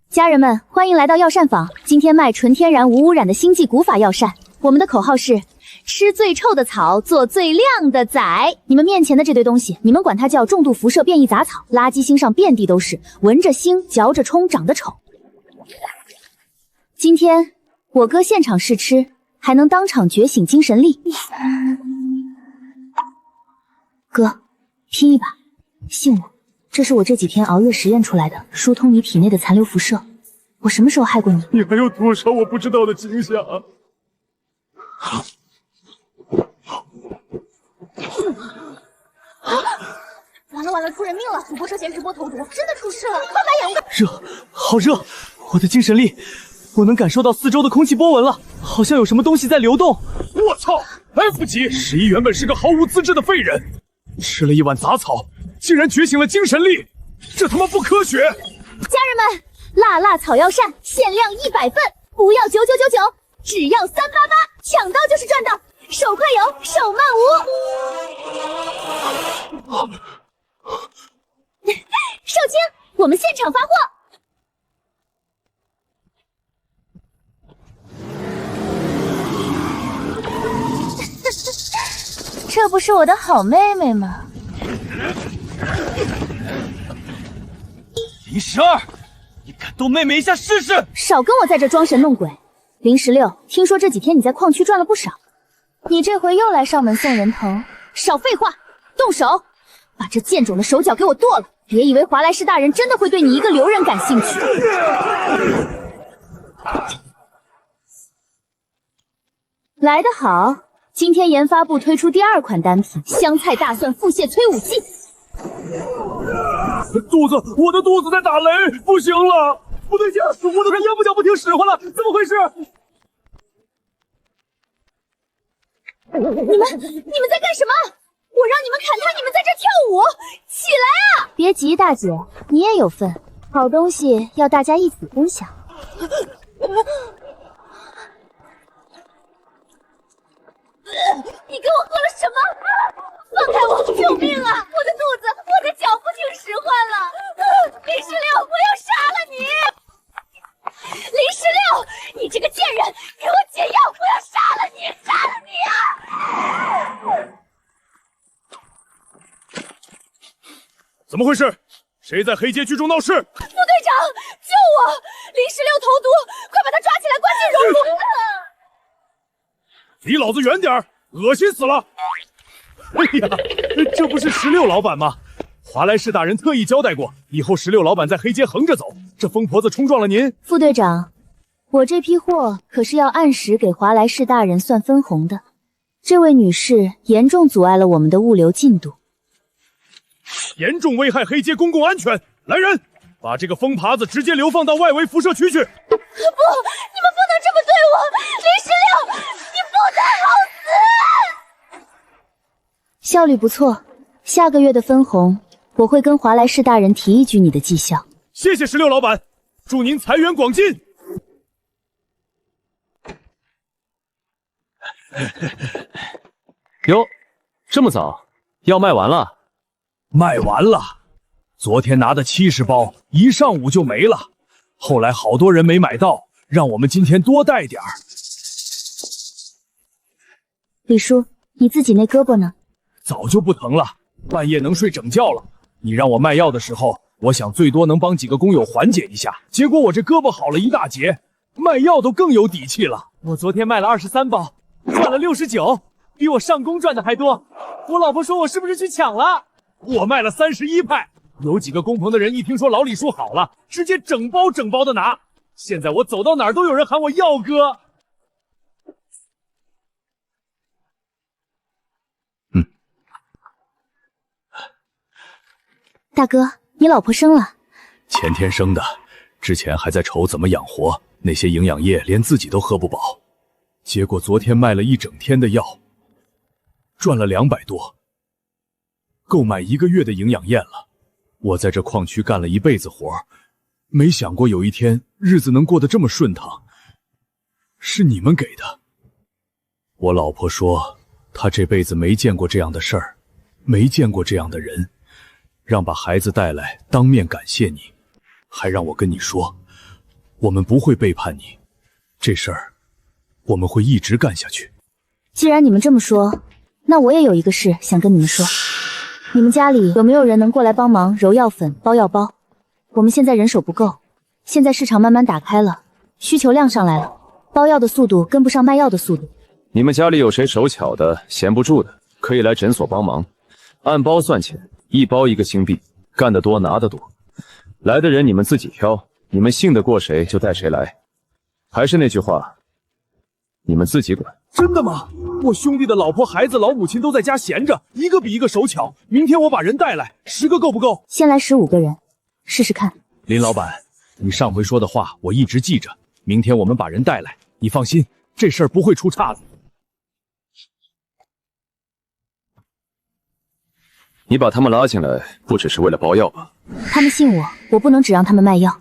家人们，欢迎来到药膳坊。今天卖纯天然无污染的星际古法药膳。我们的口号是：吃最臭的草，做最亮的仔。你们面前的这堆东西，你们管它叫重度辐射变异杂草。垃圾星上遍地都是，闻着腥，嚼着冲，长得丑。今天我哥现场试吃，还能当场觉醒精神力。哥，拼一把，信我。这是我这几天熬夜实验出来的，疏通你体内的残留辐射。我什么时候害过你？你还有多少我不知道的惊吓？完了完了，出人命了！主播涉嫌直播投毒，真的出事了！快把掩护！热，好热！我的精神力，我能感受到四周的空气波纹了，好像有什么东西在流动。我操 ！F 级11原本是个毫无资质的废人。吃了一碗杂草，竟然觉醒了精神力，这他妈不科学！家人们，辣辣草药膳限量100份，不要9999，只要388，抢到就是赚到，手快有，手慢无。少卿，我们现场发货。这不是我的好妹妹吗？林12，你敢动妹妹一下试试？少跟我在这装神弄鬼！林16，听说这几天你在矿区赚了不少，你这回又来上门送人头，少废话，动手！把这贱种的手脚给我剁了！别以为华莱士大人真的会对你一个流人感兴趣。来得好，今天研发部推出第2款单品——香菜大蒜腹泻催武剂。我的肚子在打雷，不行了！不对劲，我的眼不脚不听使唤了，怎么回事？你们在干什么？我让你们看看，你们在这跳舞，起来啊！别急，大姐，你也有份，好东西要大家一起分享。你给我喝了什么？放开我！救命啊！我的肚子，我的脚不听使唤了！林16，我要杀了你！林16，你这个贱人，给我解药！我要杀了你！杀了你啊！怎么回事？谁在黑街聚众闹事？副队长，救我！林16投毒，快把他抓起来，关进熔炉！离老子远点儿，恶心死了！哎呀，这不是16老板吗？华莱士大人特意交代过，以后16老板在黑街横着走。这疯婆子冲撞了您，副队长，我这批货可是要按时给华莱士大人算分红的。这位女士严重阻碍了我们的物流进度，严重危害黑街公共安全。来人，把这个疯耙子直接流放到外围辐射区去。不，你们不能这么对我！林16，你不得好死！效率不错，下个月的分红我会跟华莱士大人提一句你的绩效。谢谢16老板，祝您财源广进。哟，这么早，药卖完了？卖完了，昨天拿的70包，一上午就没了。后来好多人没买到，让我们今天多带点儿。李叔，你自己那胳膊呢？早就不疼了，半夜能睡整觉了。你让我卖药的时候，我想最多能帮几个工友缓解一下，结果我这胳膊好了一大截，卖药都更有底气了。我昨天卖了23包，赚了69，比我上工赚的还多。我老婆说我是不是去抢了？我卖了31派，有几个工棚的人一听说老李叔好了，直接整包整包的拿。现在我走到哪儿都有人喊我药哥。大哥，你老婆生了？前天生的，之前还在愁怎么养活，那些营养液连自己都喝不饱。结果昨天卖了一整天的药，赚了200多，够买1个月的营养液了。我在这矿区干了一辈子活，没想过有一天日子能过得这么顺畅，是你们给的。我老婆说，她这辈子没见过这样的事儿，没见过这样的人。让把孩子带来当面感谢你，还让我跟你说，我们不会背叛你，这事儿我们会一直干下去。既然你们这么说，那我也有一个事想跟你们说。你们家里有没有人能过来帮忙揉药粉、包药包？我们现在人手不够，现在市场慢慢打开了，需求量上来了，包药的速度跟不上卖药的速度。你们家里有谁手巧的、闲不住的，可以来诊所帮忙，按包算钱，1包1个星币，干得多拿得多。来的人你们自己挑，你们信得过谁就带谁来。还是那句话，你们自己管。真的吗？我兄弟的老婆、孩子、老母亲都在家闲着，一个比一个手巧。明天我把人带来，10个够不够？先来15个人，试试看。林老板，你上回说的话我一直记着，明天我们把人带来，你放心，这事儿不会出岔子。你把他们拉进来，不只是为了包药吧？他们信我，我不能只让他们卖药。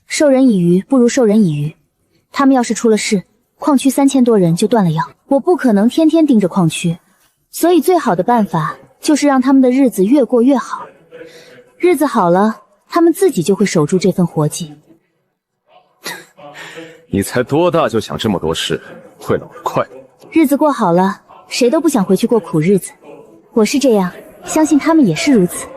授人以鱼不如授人以渔。他们要是出了事，矿区3000多人就断了药，我不可能天天盯着矿区。所以最好的办法就是让他们的日子越过越好。日子好了，他们自己就会守住这份活计。你才多大就想这么多事，会老得快。日子过好了，谁都不想回去过苦日子。我是这样，相信他们也是如此。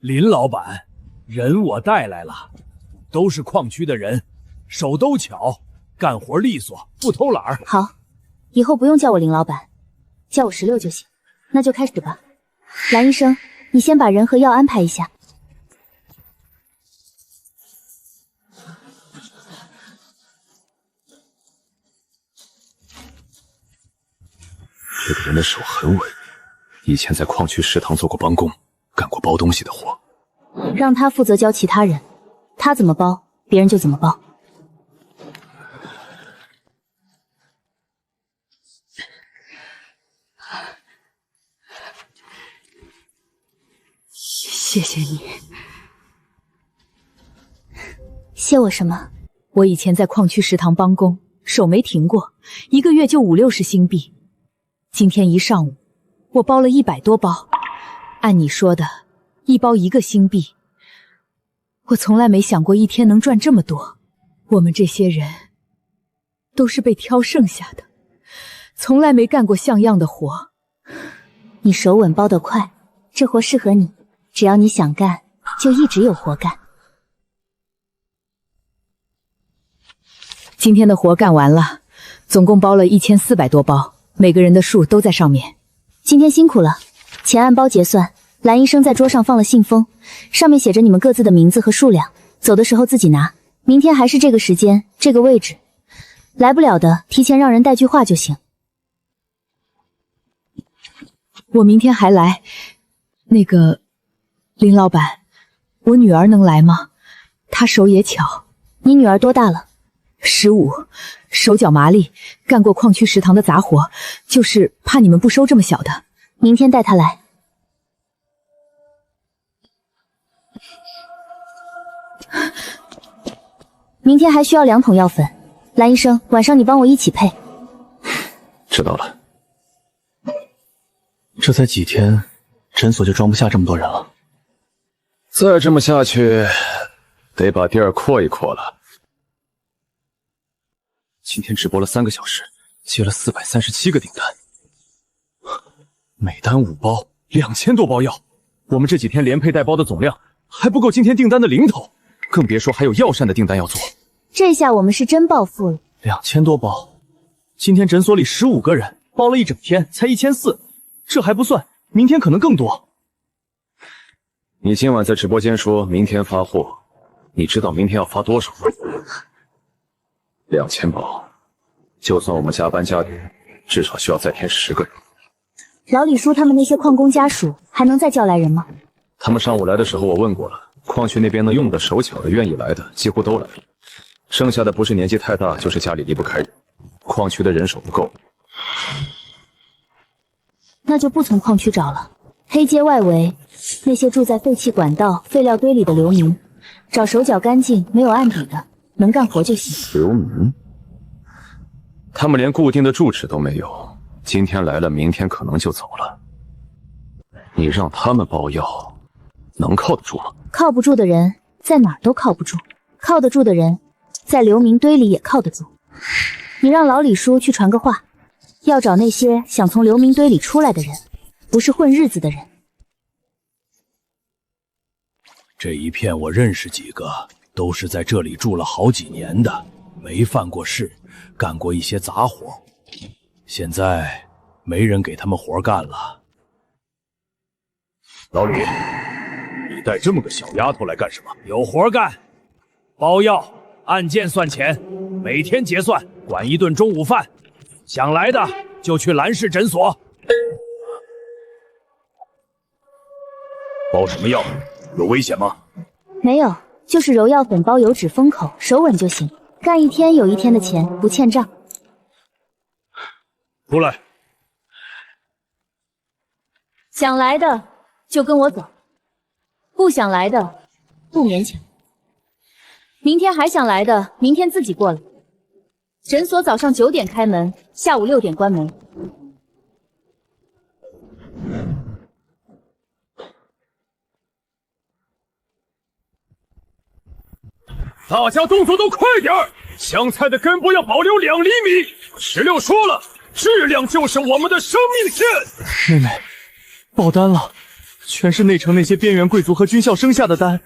林老板，人我带来了，都是矿区的人，手都巧，干活利索，不偷懒儿。好，以后不用叫我林老板，叫我16就行。那就开始吧。蓝医生，你先把人和药安排一下。这个人的手很稳，以前在矿区食堂做过帮工，干过包东西的活。让他负责教其他人，他怎么包，别人就怎么包。谢谢你。谢我什么？我以前在矿区食堂帮工，手没停过，1个月就50-60新币。今天一上午，我包了100多包。按你说的，1包1个新币。我从来没想过一天能赚这么多。我们这些人都是被挑剩下的，从来没干过像样的活。你手稳包得快，这活适合你，只要你想干，就一直有活干。今天的活干完了，总共包了1400多包，每个人的数都在上面。今天辛苦了，钱按包结算。蓝医生在桌上放了信封，上面写着你们各自的名字和数量，走的时候自己拿。明天还是这个时间，这个位置，来不了的提前让人带句话就行。我明天还来。那个，林老板，我女儿能来吗？她手也巧。你女儿多大了？15，手脚麻利，干过矿区食堂的杂活，就是怕你们不收这么小的。明天带她来。明天还需要2桶药粉，蓝医生，晚上你帮我一起配。知道了。这才几天，诊所就装不下这么多人了。再这么下去，得把店儿扩一扩了。今天直播了3个小时，接了437个订单，每单5包，2000多包药。我们这几天连配带包的总量还不够今天订单的零头，更别说还有药膳的订单要做。这下我们是真暴富了。2000多包，今天诊所里15个人包了一整天，才1400，这还不算，明天可能更多。你今晚在直播间说明天发货，你知道明天要发多少吗？2000包，就算我们加班加点，至少需要再添10个人。老李叔他们那些矿工家属还能再叫来人吗？他们上午来的时候我问过了，矿区那边能用的手巧的愿意来的几乎都来了，剩下的不是年纪太大，就是家里离不开人，矿区的人手不够。那就不从矿区找了，黑街外围那些住在废弃管道、废料堆里的流民，找手脚干净、没有案底的，能干活就行。流民？他们连固定的住址都没有，今天来了，明天可能就走了。你让他们包药，能靠得住吗？靠不住的人在哪儿都靠不住，靠得住的人在流民堆里也靠得住。你让老李叔去传个话，要找那些想从流民堆里出来的人，不是混日子的人。这一片我认识几个，都是在这里住了好几年的，没犯过事，干过一些杂活，现在没人给他们活干了。老李，你带这么个小丫头来干什么？有活干，包药，按件算钱，每天结算，管一顿中午饭。想来的就去蓝氏诊所。包什么药？有危险吗？没有，就是揉药粉包油脂封口，手稳就行。干一天有一天的钱，不欠账。出来。想来的就跟我走，不想来的不勉强。明天还想来的，明天自己过来。诊所早上9点开门，下午6点关门。大家动作都快点儿，香菜的根部要保留2厘米。16说了，质量就是我们的生命线。妹妹，爆单了，全是内城那些边缘贵族和军校生下的单，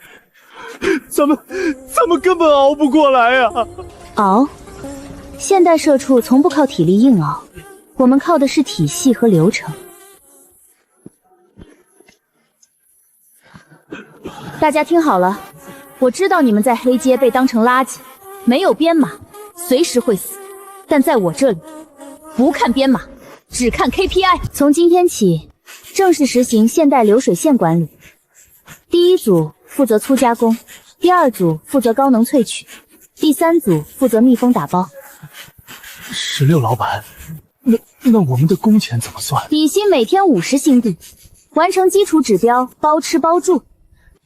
咱们根本熬不过来啊！熬？现代社畜从不靠体力硬熬，我们靠的是体系和流程。大家听好了，我知道你们在黑街被当成垃圾，没有编码，随时会死。但在我这里，不看编码，只看 KPI。从今天起，正式实行现代流水线管理。第一组负责粗加工，第二组负责高能萃取，第三组负责密封打包。16老板，那我们的工钱怎么算？底薪每天50新币，完成基础指标包吃包住。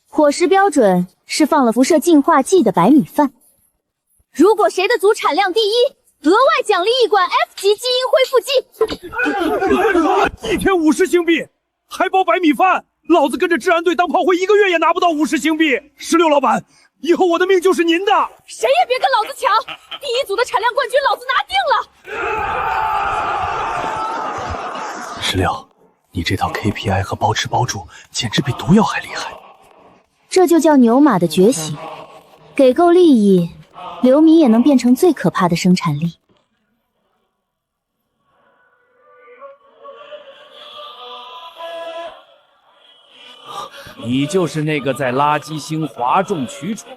伙食标准是放了辐射净化剂的白米饭。如果谁的组产量第一，额外奖励1管 F 级基因恢复剂。1天50星币，还包白米饭，老子跟着治安队当炮灰1个月也拿不到50星币。16老板，以后我的命就是您的。谁也别跟老子抢，第一组的产量冠军老子拿定了。16，你这套 KPI 和包吃包住简直比毒药还厉害。这就叫牛马的觉醒，给够利益，流米也能变成最可怕的生产力。你就是那个在垃圾星哗众取宠，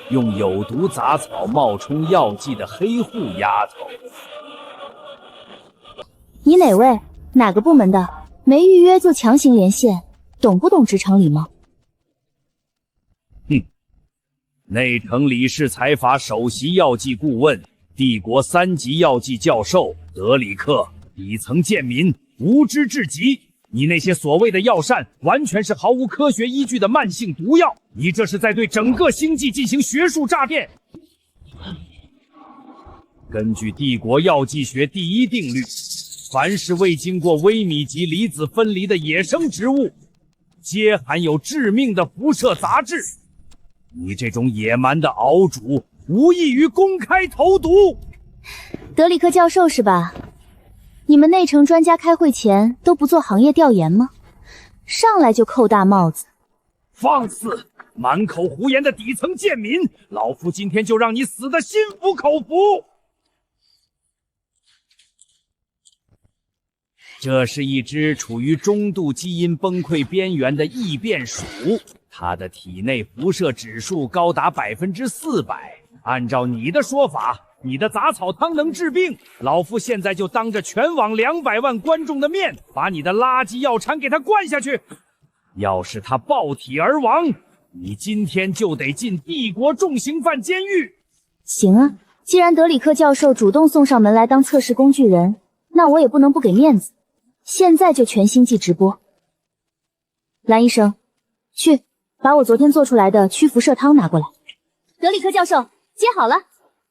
用有毒杂草冒充药剂的黑户丫头。你哪位？哪个部门的？没预约就强行连线，懂不懂职场礼貌？内城理事财阀首席药剂顾问，帝国3级药剂教授德里克，底层贱民，无知至极。你那些所谓的药膳，完全是毫无科学依据的慢性毒药。你这是在对整个星际进行学术诈骗。根据帝国药剂学第1定律，凡是未经过微米级离子分离的野生植物，皆含有致命的辐射杂质。你这种野蛮的熬煮，无异于公开投毒。德里克教授是吧？你们内城专家开会前都不做行业调研吗？上来就扣大帽子，放肆！满口胡言的底层贱民，老夫今天就让你死得心服口服。这是一只处于中度基因崩溃边缘的异变鼠，它的体内辐射指数高达400%。按照你的说法，你的杂草汤能治病，老夫现在就当着全网200万观众的面，把你的垃圾药铲给他灌下去。要是他爆体而亡，你今天就得进帝国重刑犯监狱。行啊，既然德里克教授主动送上门来当测试工具人，那我也不能不给面子。现在就全星际直播。蓝医生，去把我昨天做出来的驱辐射汤拿过来。德里克教授，接好了，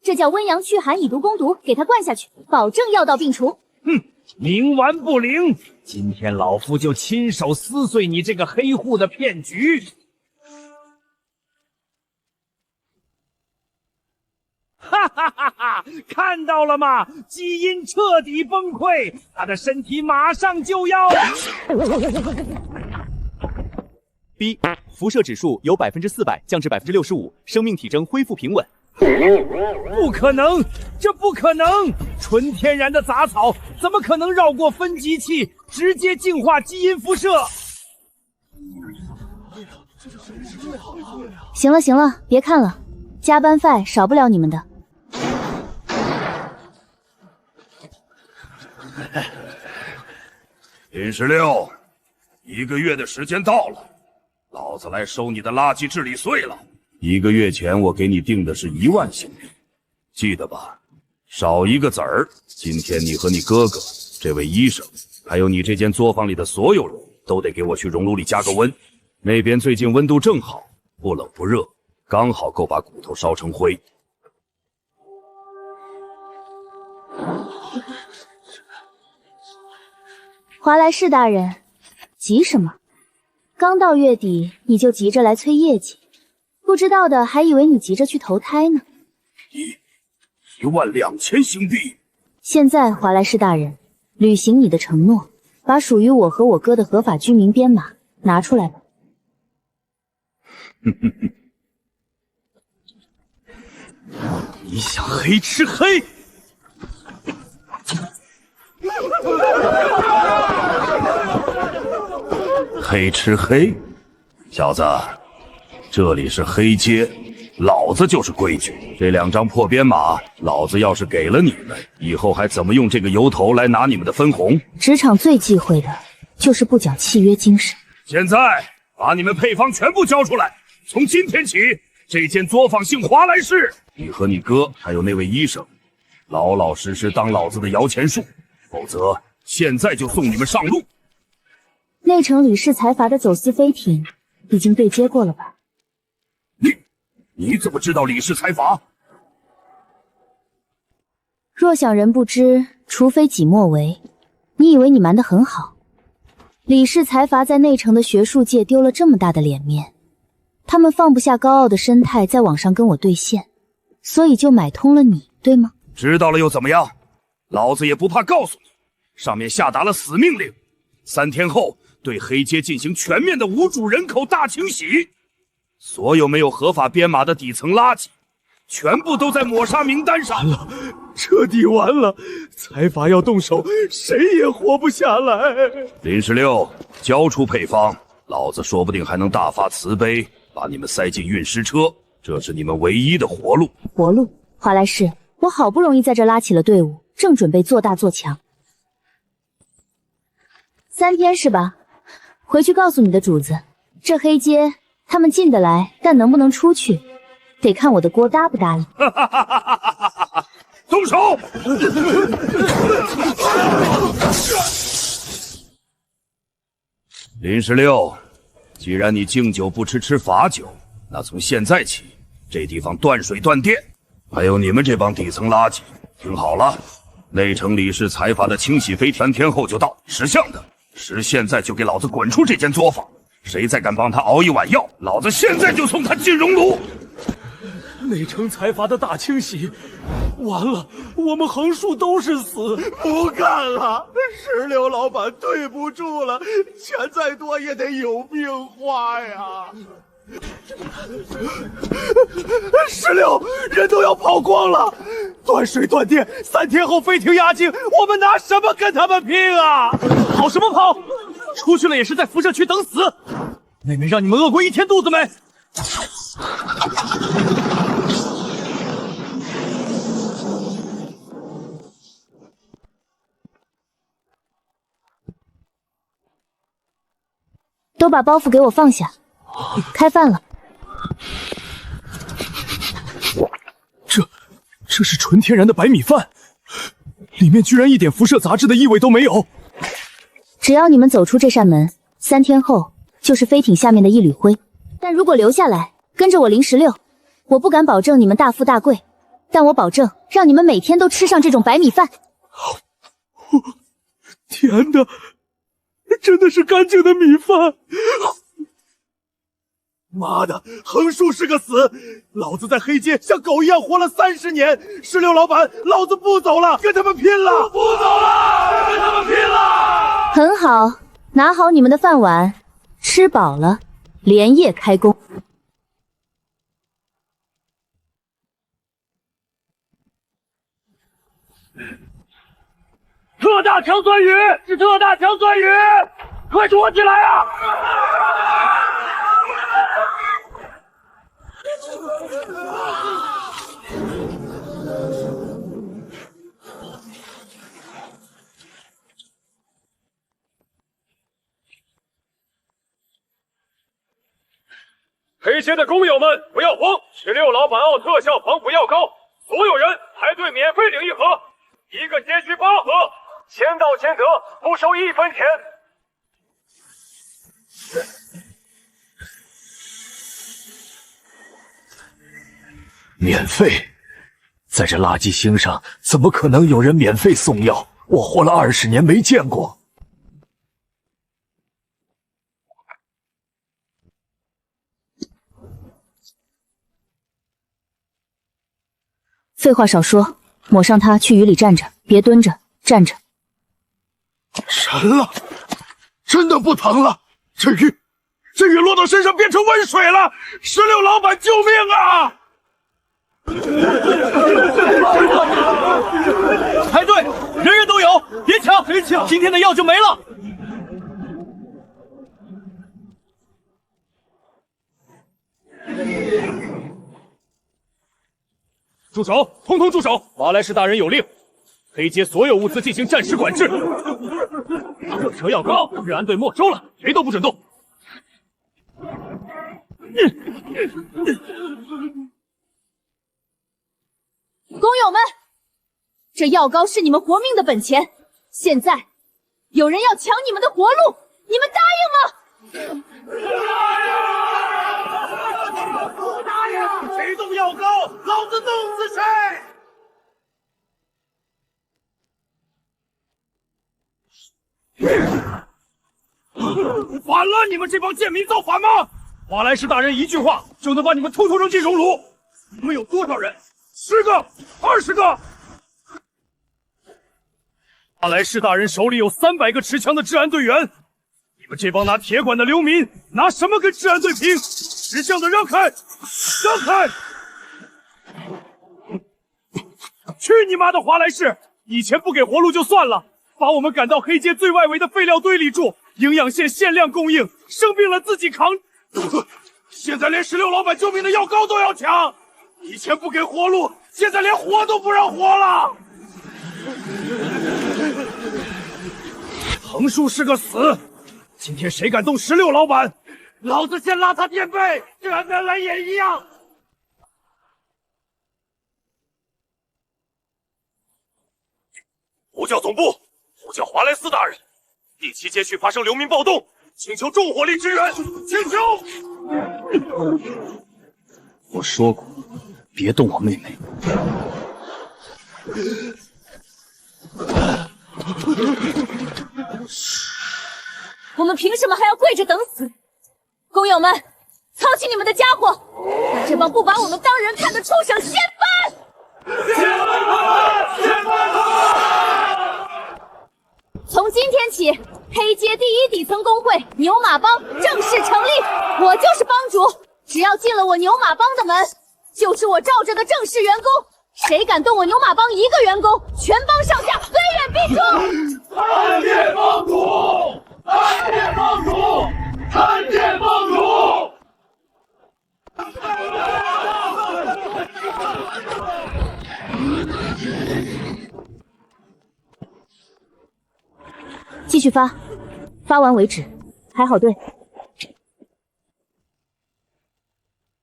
这叫温阳驱寒以毒攻毒，给他灌下去，保证药到病除。冥顽不灵！今天老夫就亲手撕碎你这个黑户的骗局！哈哈哈哈！看到了吗？基因彻底崩溃，他的身体马上就要。B 辐射指数由400%降至65%，生命体征恢复平稳。不可能，这不可能！纯天然的杂草怎么可能绕过分级器，直接净化基因辐射？行了行了，别看了，加班费少不了你们的。林16，1个月的时间到了，老子来收你的垃圾治理税了。1个月前我给你定的是1万星币，记得吧？少一个子儿。今天你和你哥哥、这位医生，还有你这间作坊里的所有人都得给我去熔炉里加个温。那边最近温度正好，不冷不热，刚好够把骨头烧成灰。华莱士大人，急什么？刚到月底你就急着来催业绩，不知道的还以为你急着去投胎呢。12000星币。现在华莱士大人，履行你的承诺，把属于我和我哥的合法居民编码拿出来吧。你想黑吃黑？黑吃黑，小子，这里是黑街，老子就是规矩。这2张破编码，老子要是给了你们，以后还怎么用这个由头来拿你们的分红？职场最忌讳的就是不讲契约精神。现在把你们配方全部交出来，从今天起，这间作坊姓华莱士。你和你哥还有那位医生，老老实实当老子的摇钱树，否则现在就送你们上路。内城李氏财阀的走私飞艇已经对接过了吧？你怎么知道李氏财阀？若想人不知，除非己莫为。你以为你瞒得很好？李氏财阀在内城的学术界丢了这么大的脸面，他们放不下高傲的身态，在网上跟我对线，所以就买通了你，对吗？知道了又怎么样？老子也不怕告诉你，上面下达了死命令，3天后对黑街进行全面的无主人口大清洗。所有没有合法编码的底层垃圾，全部都在抹杀名单上。完了，彻底完了！财阀要动手，谁也活不下来。林16，交出配方，老子说不定还能大发慈悲，把你们塞进运尸车。这是你们唯一的活路。活路？华莱士，我好不容易在这拉起了队伍，正准备做大做强。3天是吧？回去告诉你的主子，这黑街他们进得来，但能不能出去，得看我的锅答不答应。动手！林16，既然你敬酒不吃吃罚酒，那从现在起，这地方断水断电。还有你们这帮底层垃圾，听好了，内城李氏财阀的清洗飞3天后就到，识相的，现在就给老子滚出这间作坊！谁再敢帮他熬一碗药，老子现在就送他进熔炉！内城财阀的大清洗，完了，我们横竖都是死！不干了，16老板对不住了，钱再多也得有命花呀！16人都要跑光了，断水断电，3天后飞艇压境，我们拿什么跟他们拼啊？跑什么跑？出去了也是在辐射区等死！妹妹让你们饿过1天肚子没？都把包袱给我放下，开饭了。这是纯天然的白米饭，里面居然一点辐射杂质的异味都没有。只要你们走出这扇门，3天后就是飞艇下面的一缕灰。但如果留下来跟着我林16，我不敢保证你们大富大贵，但我保证让你们每天都吃上这种白米饭。甜的，真的是干净的米饭。妈的，横竖是个死！老子在黑街像狗一样活了30年，16老板，老子不走了，跟他们拼了！不走了，跟他们拼了！很好，拿好你们的饭碗，吃饱了，连夜开工。特大强酸雨是特大强酸雨，快躲起来啊！黑街的工友们不要慌，16老板奥特效棚不要高所有人排队免费领1盒，一个街区8盒，签到签得，不收1分钱。免费？在这垃圾星上，怎么可能有人免费送药？我活了20年没见过。废话少说，抹上它，去雨里站着，别蹲着，站着。神了，真的不疼了！这雨落到身上变成温水了！16老板，救命啊！排队，人人都有，别抢，今天的药就没了。住手！通通住手！华莱士大人有令，黑街所有物资进行暂时管制。各车药膏，治安队没收了，谁都不准动。工友们，这药膏是你们活命的本钱，现在有人要抢你们的活路，你们答应吗？谁动药膏，老子弄死谁！反了！你们这帮贱民造反吗？华莱士大人一句话就能把你们通通扔进熔炉。你们有多少人？10个、20个？华莱士大人手里有300个持枪的治安队员，你们这帮拿铁管的流民，拿什么跟治安队拼？识相的让开，让开！去你妈的华莱士！以前不给活路就算了，把我们赶到黑街最外围的废料堆里住，营养线限量供应，生病了自己扛。现在连16老板救命的药膏都要抢，以前不给活路，现在连活都不让活了。横竖是个死，今天谁敢动16老板，老子先拉他垫背，这原来也一样。呼叫总部，呼叫华莱斯大人，第7街区发生流民暴动，请求重火力支援，请求。我说过，别动我妹妹。我们凭什么还要跪着等死？工友们，操起你们的家伙，把这帮不把我们当人看的畜生掀翻！从今天起，黑街第1底层工会牛马帮正式成立，我就是帮主。只要进了我牛马帮的门，就是我罩着的正式员工。谁敢动我牛马帮1个员工，全帮上下虽远必诛！参见帮主！参见帮主！参见帮主！继续发，发完为止，排好队。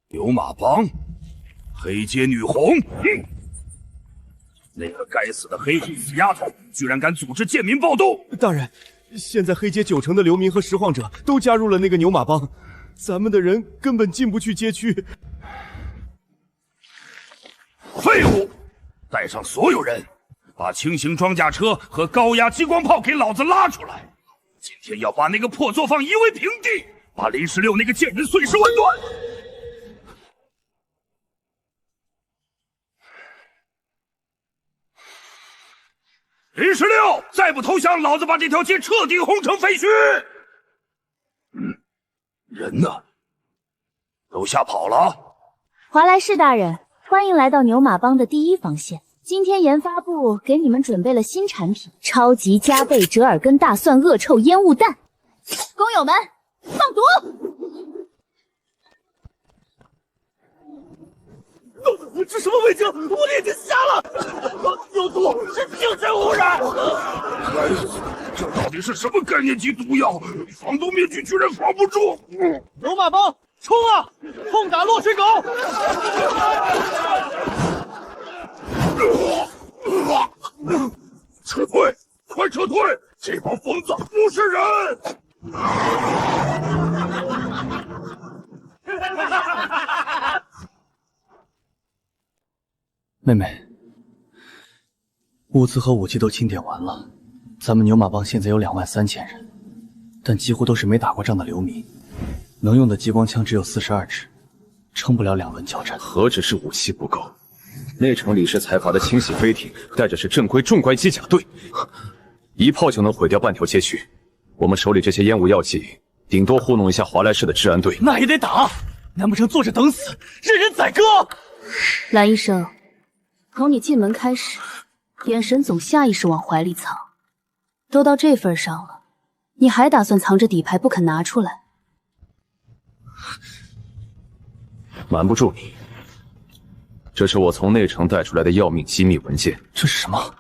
牛马帮，黑街女红，那个该死的黑兔死丫头，居然敢组织贱民暴动！大人，现在黑街90%的流民和拾荒者都加入了那个牛马帮，咱们的人根本进不去街区。废物！带上所有人，把轻型装甲车和高压激光炮给老子拉出来！今天要把那个破作坊夷为平地，把林16那个贱人碎尸万段！林16，再不投降，老子把这条街彻底轰成废墟！人呢？都吓跑了？华莱士大人，欢迎来到牛马帮的第1防线。今天研发部给你们准备了新产品——超级加倍折耳根大蒜恶臭烟雾弹。工友们，放毒！这什么味精？我的眼睛瞎了！有毒，是精神污染！该死，这到底是什么概念级毒药？防毒面具居然防不住！牛马帮，冲啊！痛打落水狗！撤退！快撤退！这帮疯子不是人！妹妹，物资和武器都清点完了，咱们牛马帮现在有23000人，但几乎都是没打过仗的流民，能用的激光枪只有42支，撑不了2轮交战。何止是武器不够，那乘李氏财阀的清洗飞艇带着是正规重怪机甲队，一炮就能毁掉半条街区。我们手里这些烟雾药剂，顶多糊弄一下华莱士的治安队。那也得打，难不成坐着等死，任人宰割？蓝医生，从你进门开始，眼神总下意识往怀里藏。都到这份上了，你还打算藏着底牌不肯拿出来？瞒不住你，这是我从内城带出来的要命机密文件。这是什么？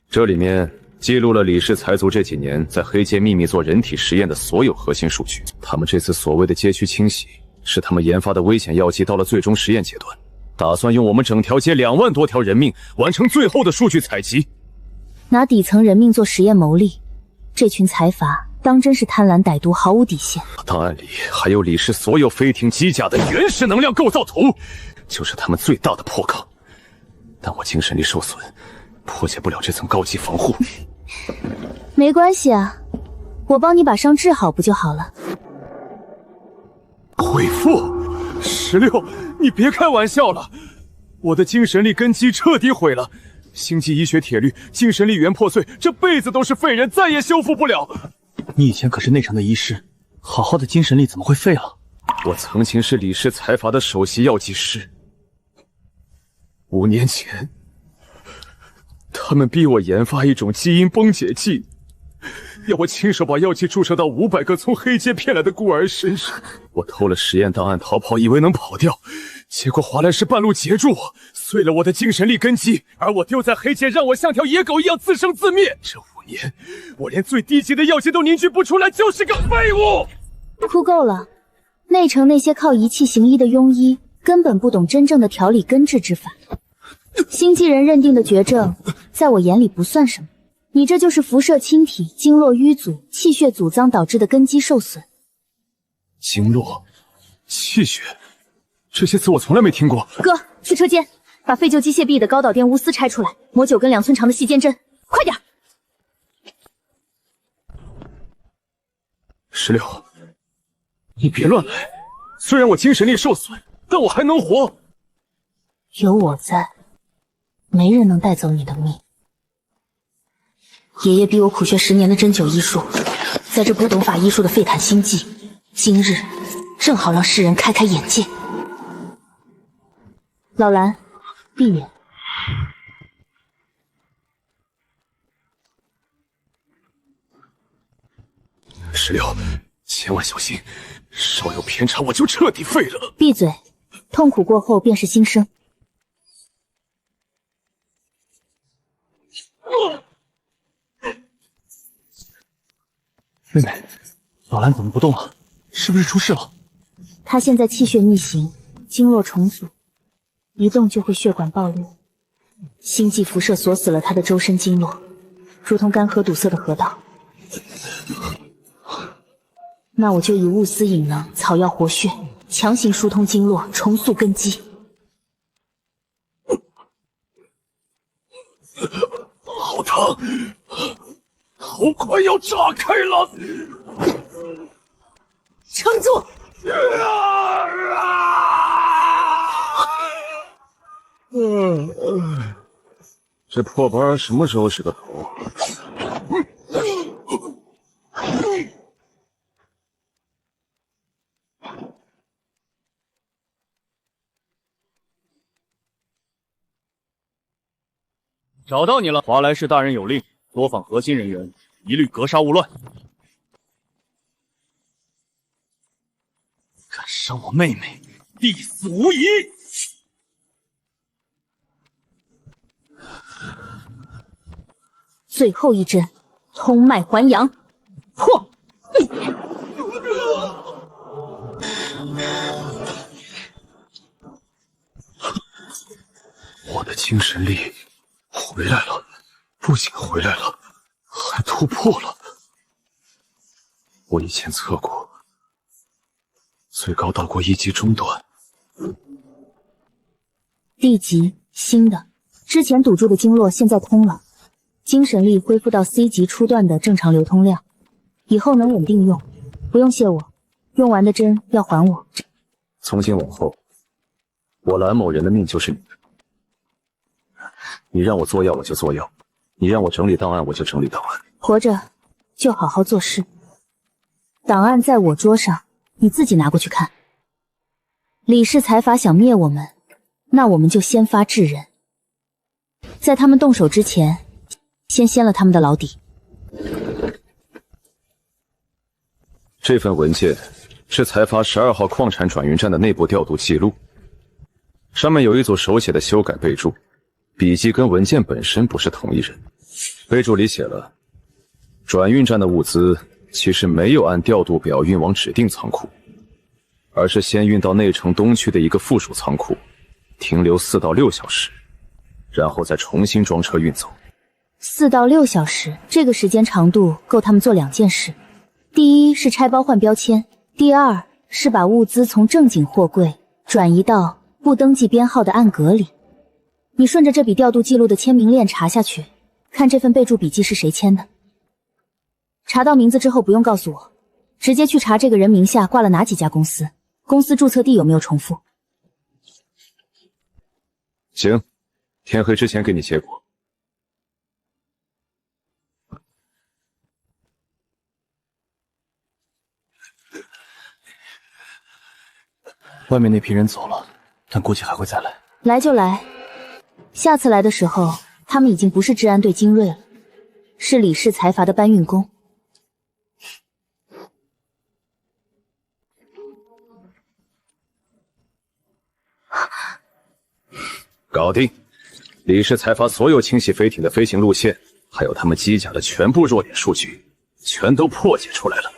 这里面记录了李氏财族这几年在黑街秘密做人体实验的所有核心数据。他们这次所谓的街区清洗，是他们研发的危险药剂到了最终实验阶段，打算用我们整条街2万多条人命完成最后的数据采集。拿底层人命做实验牟利，这群财阀当真是贪婪歹毒，毫无底线。档案里还有李氏所有飞艇机甲的原始能量构造图，就是他们最大的破口。但我精神力受损，破解不了这层高级防护。没关系啊，我帮你把伤治好不就好了？恢复？16，你别开玩笑了，我的精神力根基彻底毁了，星际医学铁律，精神力元破碎，这辈子都是废人，再也修复不了。你以前可是内城的医师，好好的精神力怎么会废了？我曾经是李氏财阀的首席药剂师，5年前，他们逼我研发一种基因崩解剂，要我亲手把药剂注射到500个从黑街骗来的孤儿身上。我偷了实验档案逃跑，以为能跑掉，结果华莱士半路截住我，碎了我的精神力根基，而我丢在黑街，让我像条野狗一样自生自灭。这5年，我连最低级的药剂都凝聚不出来，就是个废物。哭够了，内城那些靠仪器行医的庸医，根本不懂真正的调理根治之法。星际人认定的绝症，在我眼里不算什么。你这就是辐射侵体、经络淤阻、气血阻脏导致的根基受损。经络、气血，这些词我从来没听过。哥，去车间，把废旧机械臂的高导电钨丝拆出来，磨9根2寸长的细尖针，快点！16，你别乱来。虽然我精神力受损，但我还能活。有我在，没人能带走你的命。爷爷逼我苦学10年的针灸医术，在这不懂法医术的废坦星际，今日正好让世人开开眼界。老蓝，闭眼。16，千万小心，稍有偏差我就彻底废了。闭嘴，痛苦过后便是新生。妹妹，老蓝怎么不动了？是不是出事了？他现在气血逆行，经络重组，一动就会血管爆裂。星际辐射锁死了他的周身经络，如同干涸堵塞的河道。那我就以物丝引能，草药活血，强行疏通经络，重塑根基。好疼，头快要炸开了！撑住！这破班什么时候是个头？找到你了，华莱士大人有令，多访核心人员，一律格杀勿乱。敢伤我妹妹，必死无疑！最后一针，通脉还阳，破！我的精神力回来了，不仅回来了，还突破了。我以前测过，最高到过1级中段。D 级新的，之前堵住的经络现在通了，精神力恢复到 C 级初段的正常流通量，以后能稳定用。不用谢我，用完的针要还我。从今往后，我蓝某人的命就是你的。你让我做药我就做药，你让我整理档案我就整理档案。活着就好好做事。档案在我桌上，你自己拿过去看。李氏财阀想灭我们，那我们就先发制人，在他们动手之前，先掀了他们的老底。这份文件是财阀12号矿产转运站的内部调度记录，上面有一组手写的修改备注，笔记跟文件本身不是同一人。备注里写了，转运站的物资其实没有按调度表运往指定仓库，而是先运到内城东区的一个附属仓库，停留4到6小时，然后再重新装车运走。4到6小时，这个时间长度够他们做2件事：第一是拆包换标签，第二是把物资从正经货柜转移到不登记编号的暗格里。你顺着这笔调度记录的签名链查下去，看这份备注笔记是谁签的。查到名字之后不用告诉我，直接去查这个人名下挂了哪几家公司，公司注册地有没有重复。行，天黑之前给你结果。外面那批人走了，但估计还会再来。来就来，下次来的时候，他们已经不是治安队精锐了，是李氏财阀的搬运工。搞定！李氏财阀所有清洗飞艇的飞行路线，还有他们机甲的全部弱点数据，全都破解出来了。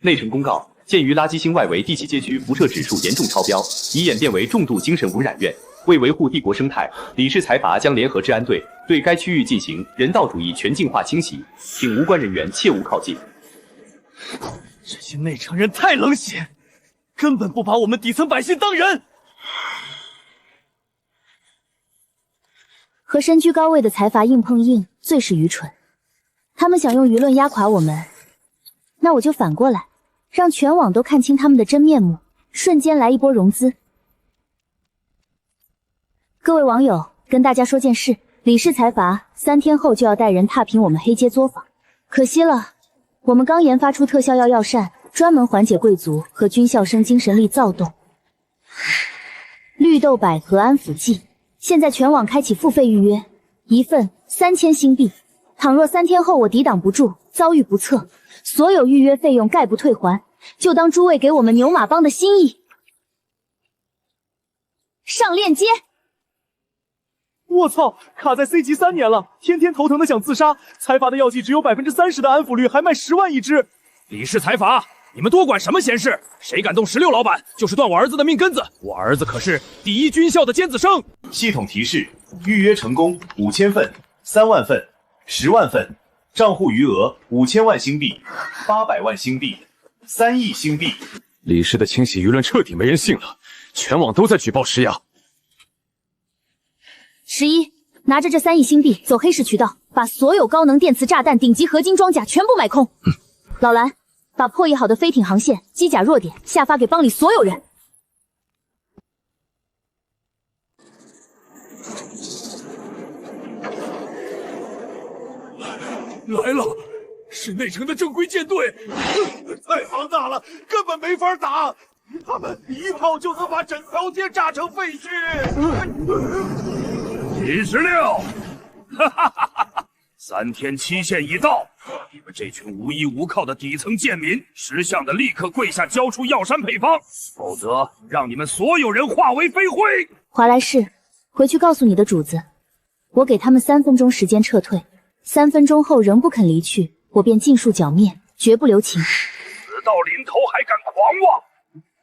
内城公告：鉴于垃圾星外围地级街区辐射指数严重超标，已演变为重度精神污染源，为维护帝国生态，李氏财阀将联合治安队对该区域进行人道主义全境化清洗，请无关人员切勿靠近。这些内城人太冷血，根本不把我们底层百姓当人。和身居高位的财阀硬碰硬，最是愚蠢。他们想用舆论压垮我们，那我就反过来，让全网都看清他们的真面目，瞬间来一波融资。各位网友，跟大家说件事，李氏财阀3天后就要带人踏平我们黑街作坊，可惜了，我们刚研发出特效药药膳，专门缓解贵族和军校生精神力躁动。绿豆百合安抚剂，现在全网开启付费预约，一份3000新币。倘若3天后我抵挡不住，遭遇不测，所有预约费用概不退还，就当诸位给我们牛马帮的心意。上链接。我操，卡在 C 级3年了，天天头疼的想自杀。财阀的药剂只有30%的安抚率，还卖10万一支。李氏财阀，你们多管什么闲事？谁敢动16老板，就是断我儿子的命根子。我儿子可是第一军校的尖子生。系统提示：预约成功5000份、3万份、10万份，账户余额5000万新币、800万新币、3亿新币。李氏的清洗舆论彻底没人信了，全网都在举报施压。11，拿着这3亿新币走黑市渠道，把所有高能电磁炸弹、顶级合金装甲全部买空。老蓝，把破译好的飞艇航线、机甲弱点下发给帮里所有人。来了，是内城的正规舰队，太庞大了，根本没法打。他们一炮就能把整条街炸成废墟。76，哈哈哈哈！3天期限已到，你们这群无依无靠的底层贱民，识相的立刻跪下交出药膳配方，否则让你们所有人化为飞灰。华莱士，回去告诉你的主子，我给他们3分钟时间撤退，3分钟后仍不肯离去，我便尽数剿灭，绝不留情。死到临头还敢狂妄！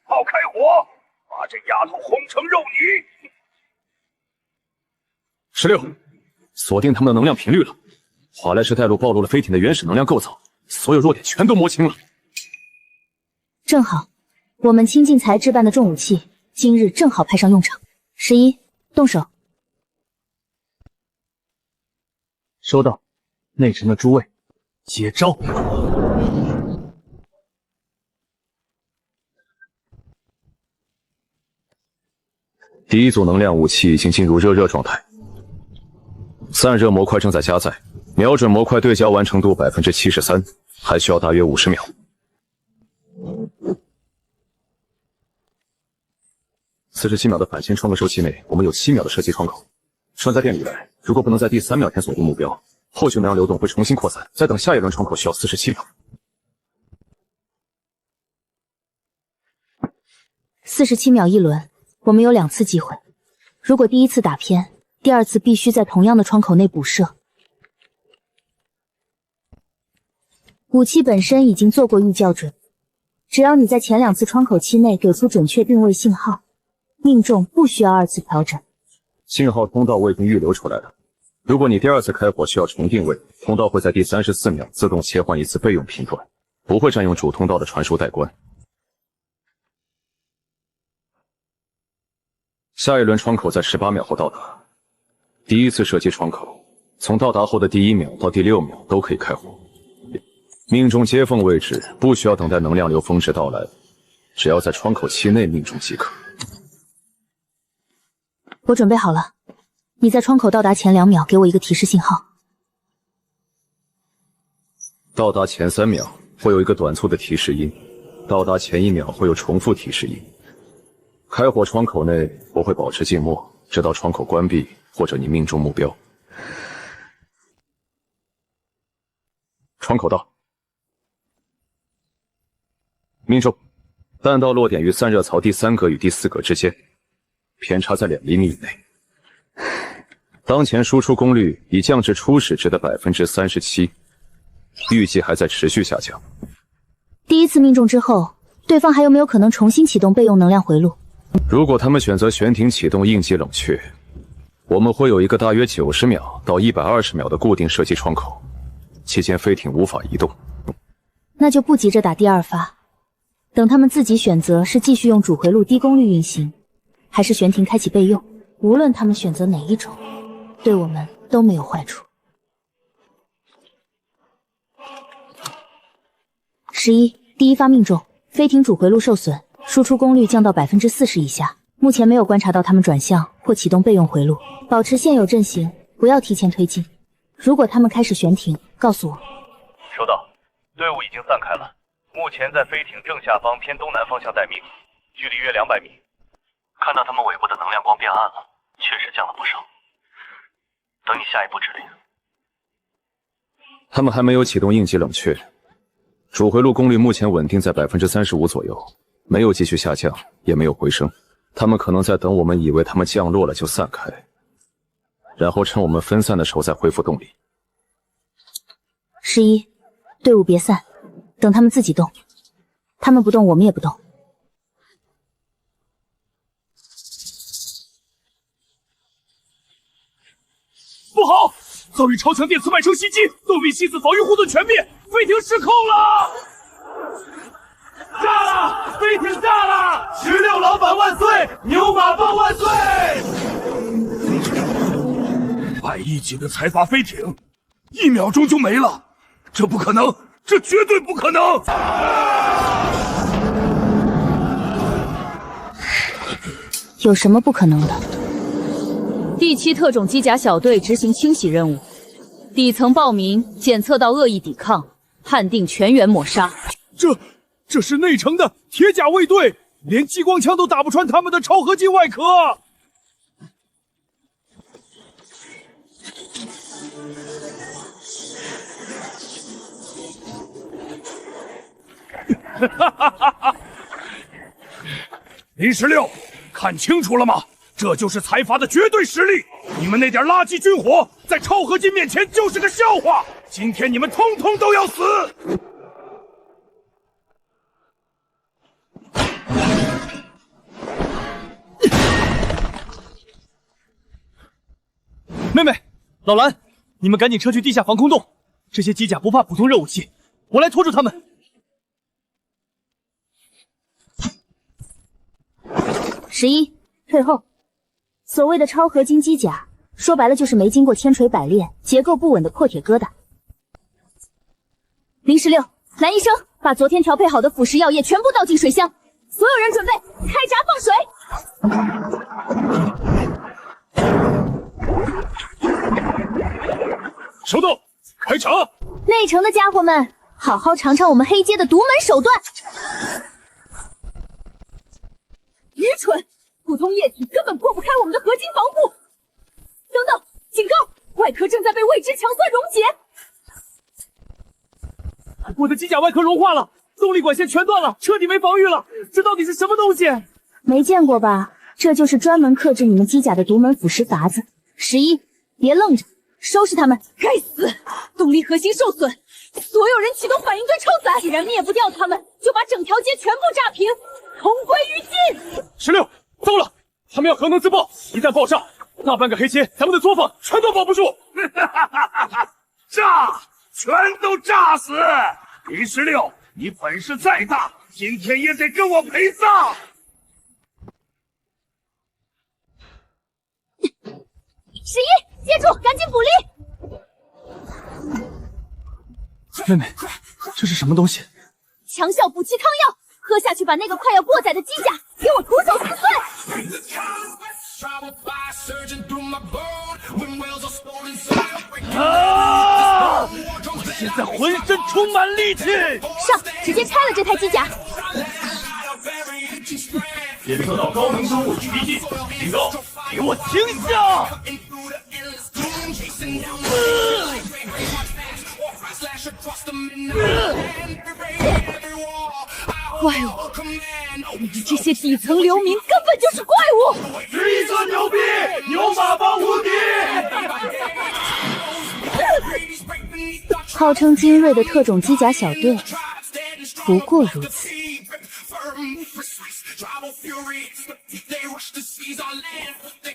炮开火，把这丫头轰成肉泥！ 16，锁定他们的能量频率了。华莱士带路暴露了飞艇的原始能量构造，所有弱点全都摸清了。正好，我们清净材置办的重武器，今日正好派上用场。11，动手。收到，内城的诸位，接招！第一组能量武器已经进入热状态，散热模块正在加载，瞄准模块对焦完成度73%，还需要大约50秒。47秒的反先窗和收器内，我们有7秒的射击窗口。穿在店里来，如果不能在第3秒前锁定目标，后续能量流动会重新扩散。再等下一轮窗口需要47秒。47秒一轮，我们有2次机会。如果第一次打偏，第二次必须在同样的窗口内补射。武器本身已经做过预校准，只要你在前2次窗口期内给出准确定位信号，命中不需要2次调整。信号通道我已经预留出来了。如果你第2次开火需要重定位，通道会在第34秒自动切换一次备用频段，不会占用主通道的传输带关。下一轮窗口在18秒后到达。第一次射击窗口，从到达后的第1秒到第6秒都可以开火。命中接缝位置不需要等待能量流峰值到来，只要在窗口期内命中即可。我准备好了，你在窗口到达前2秒给我一个提示信号。到达前3秒会有一个短促的提示音，到达前1秒会有重复提示音。开火窗口内我会保持静默，直到窗口关闭或者你命中目标。窗口到，命中，弹道落点于散热槽第3格与第4格之间，偏差在2厘米以内。当前输出功率已降至初始值的37%，预计还在持续下降。第一次命中之后，对方还有没有可能重新启动备用能量回路？如果他们选择悬停启动应急冷却，我们会有一个大约90秒到120秒的固定射击窗口，期间飞艇无法移动。那就不急着打第2发，等他们自己选择是继续用主回路低功率运行，还是悬停开启备用。无论他们选择哪一种，对我们都没有坏处。11，第1发命中，飞艇主回路受损，输出功率降到40%以下。目前没有观察到他们转向或启动备用回路，保持现有阵型，不要提前推进。如果他们开始悬停，告诉我。收到，队伍已经散开了，目前在飞艇正下方偏东南方向待命，距离约200米。看到他们尾部的能量光变暗了，确实降了不少。等你下一步指令。他们还没有启动应急冷却，主回路功率目前稳定在35%左右，没有继续下降，也没有回升。他们可能在等我们以为他们降落了就散开，然后趁我们分散的时候再恢复动力。11，队伍别散，等他们自己动。他们不动，我们也不动。不好！遭遇超强电磁脉冲袭击，盾臂系子防御护盾全灭，飞艇失控了！炸了！飞艇炸了！16老板万岁！牛马帮万岁！100亿级的财阀飞艇，1秒钟就没了，这不可能，这绝对不可能！有什么不可能的？第7特种机甲小队执行清洗任务，底层暴民检测到恶意抵抗，判定全员抹杀。这是内城的铁甲卫队，连激光枪都打不穿他们的超合金外壳。林16，看清楚了吗？这就是财阀的绝对实力！你们那点垃圾军火，在超合金面前就是个笑话！今天你们通通都要死！妹妹，老蓝，你们赶紧撤去地下防空洞，这些机甲不怕普通热武器，我来拖住他们。11，退后。所谓的超合金机甲，说白了就是没经过千锤百炼、结构不稳的破铁疙瘩。016，蓝医生，把昨天调配好的腐蚀药液全部倒进水箱，所有人准备开闸放水。收到，开闸！内城的家伙们，好好尝尝我们黑阶的独门手段。愚蠢！普通液体根本破不开我们的合金防护。等等，警告！外壳正在被未知强酸溶解。我的机甲外壳融化了，动力管线全断了，彻底没防御了。这到底是什么东西？没见过吧？这就是专门克制你们机甲的独门腐蚀法子。11，别愣着，收拾他们！该死，动力核心受损，所有人启动反应堆超载。既然灭不掉他们，就把整条街全部炸平，同归于尽。16，糟了，他们要核能自爆，一旦爆炸，大半个黑街，咱们的作坊全都保不住。炸，全都炸死！林16，你本事再大，今天也得跟我陪葬。11，接住，赶紧补力！妹妹，这是什么东西？强效补气汤药，喝下去把那个快要过载的机甲给我徒手撕碎！啊！我现在浑身充满力气，上，直接拆了这台机甲。检测到高能生物体逼近，警告，给我停下！怪物！你们这些底层流民根本就是怪物！是一个牛逼，牛马帮无敌！号称精锐的特种机甲小队，不过如此。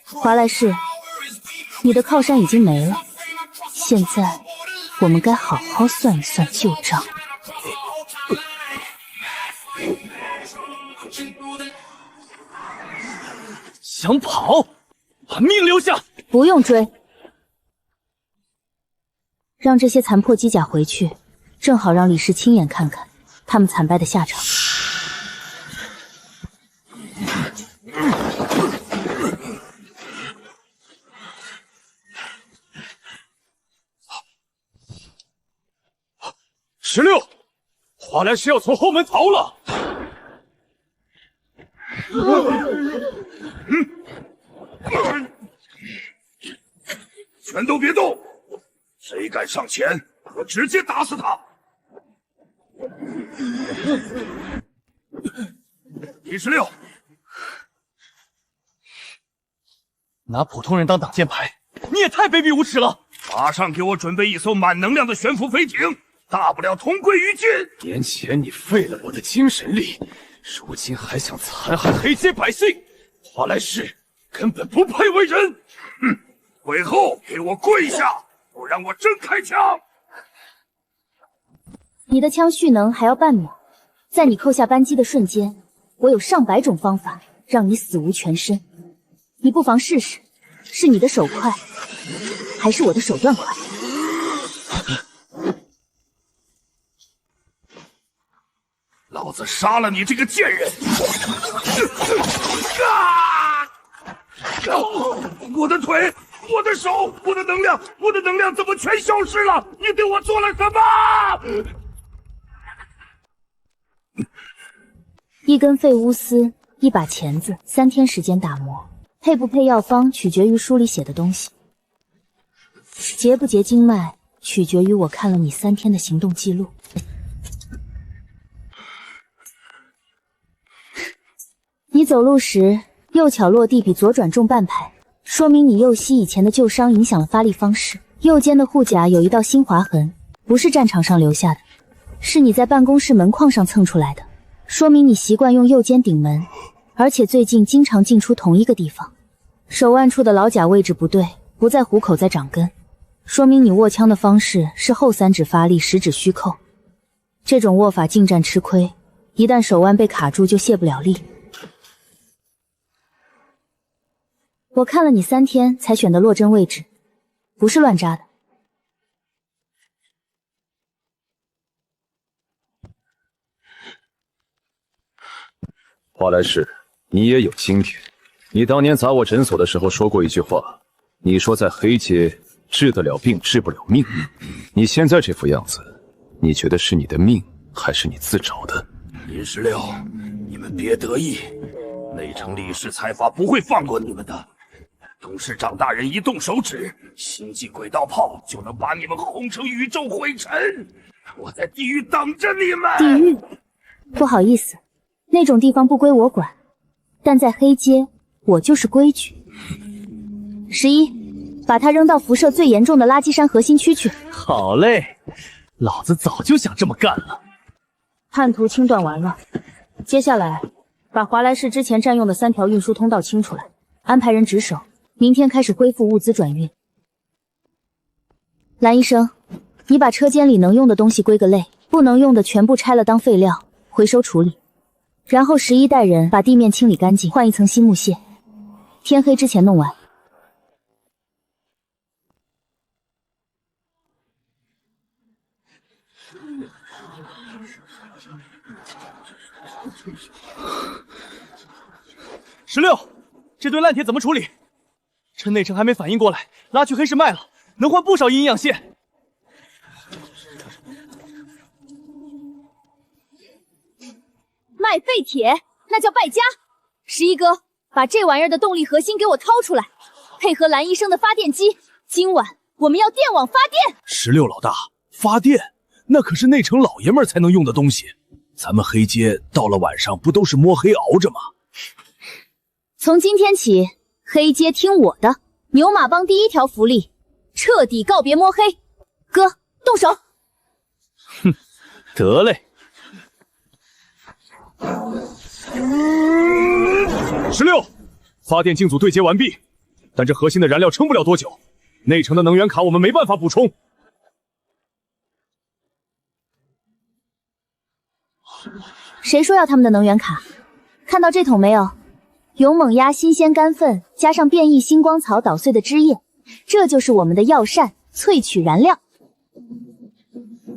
华莱士，你的靠山已经没了，现在我们该好好算一算旧账。想跑，把命留下！不用追，让这些残破机甲回去，正好让李氏亲眼看看他们惨败的下场。16，华莱士要从后门逃了。全都别动！谁敢上前，我直接打死他！李16，拿普通人当挡箭牌，你也太卑鄙无耻了！马上给我准备一艘满能量的悬浮飞艇，大不了同归于尽。年前你废了我的精神力，如今还想残害黑街百姓，华莱士根本不配为人！哼！跪后，给我跪下，不然我真开枪！你的枪蓄能还要半秒，在你扣下扳机的瞬间，我有上百种方法让你死无全身。你不妨试试，是你的手快，还是我的手段快？老子杀了你这个贱人！我的腿！我的手，我的能量怎么全消失了？你对我做了什么？一根废钨丝，一把钳子，3天时间打磨，配不配药方取决于书里写的东西，结不结经脉取决于我看了你3天的行动记录。你走路时右脚落地比左转重半拍。说明你右膝以前的旧伤影响了发力方式，右肩的护甲有一道新划痕，不是战场上留下的，是你在办公室门框上蹭出来的，说明你习惯用右肩顶门，而且最近经常进出同一个地方。手腕处的老甲位置不对，不在虎口再长根，说明你握枪的方式是后3指发力，10指虚扣。这种握法近战吃亏，一旦手腕被卡住就卸不了力。我看了你3天才选的落针位置，不是乱扎的。华莱士，你也有今天。你当年砸我诊所的时候说过一句话，你说在黑街治得了病，治不了命。你现在这副样子，你觉得是你的命，还是你自找的？林16，你们别得意，内城李氏财阀不会放过你们的。董事长大人一动手指，星际轨道炮就能把你们轰成宇宙灰尘。我在地狱等着你们。地狱？不好意思，那种地方不归我管，但在黑街，我就是规矩。11，把他扔到辐射最严重的垃圾山核心区去。好嘞，老子早就想这么干了。叛徒清断完了，接下来把华莱士之前占用的3条运输通道清出来，安排人值守。明天开始恢复物资转运。蓝医生，你把车间里能用的东西归个类，不能用的全部拆了当废料回收处理。然后11带人把地面清理干净，换一层新木屑，天黑之前弄完。16，这堆烂铁怎么处理？趁内城还没反应过来，拉去黑市卖了，能换不少营养线。卖废铁，那叫败家。11哥，把这玩意儿的动力核心给我掏出来，配合蓝医生的发电机，今晚我们要电网发电。16老大，发电那可是内城老爷们才能用的东西，咱们黑街到了晚上不都是摸黑熬着吗？从今天起，黑街听我的，牛马帮第1条福利，彻底告别摸黑。哥，动手！哼，得嘞。16，发电镜组对接完毕，但这核心的燃料撑不了多久，内城的能源卡我们没办法补充。谁说要他们的能源卡？看到这桶没有？勇猛鸭新鲜干粉加上变异星光草捣碎的汁液，这就是我们的药膳萃取燃料。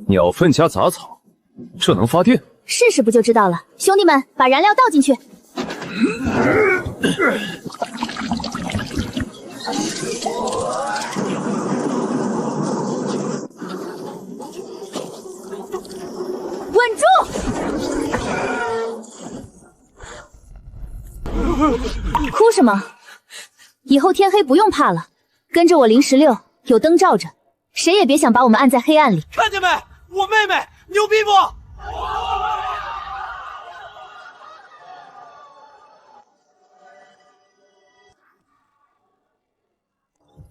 鸟粪加杂草，这能发电？试试不就知道了。兄弟们，把燃料倒进去。稳住！哭什么？以后天黑不用怕了，跟着我林16，有灯照着，谁也别想把我们按在黑暗里。看见没？我妹妹牛逼不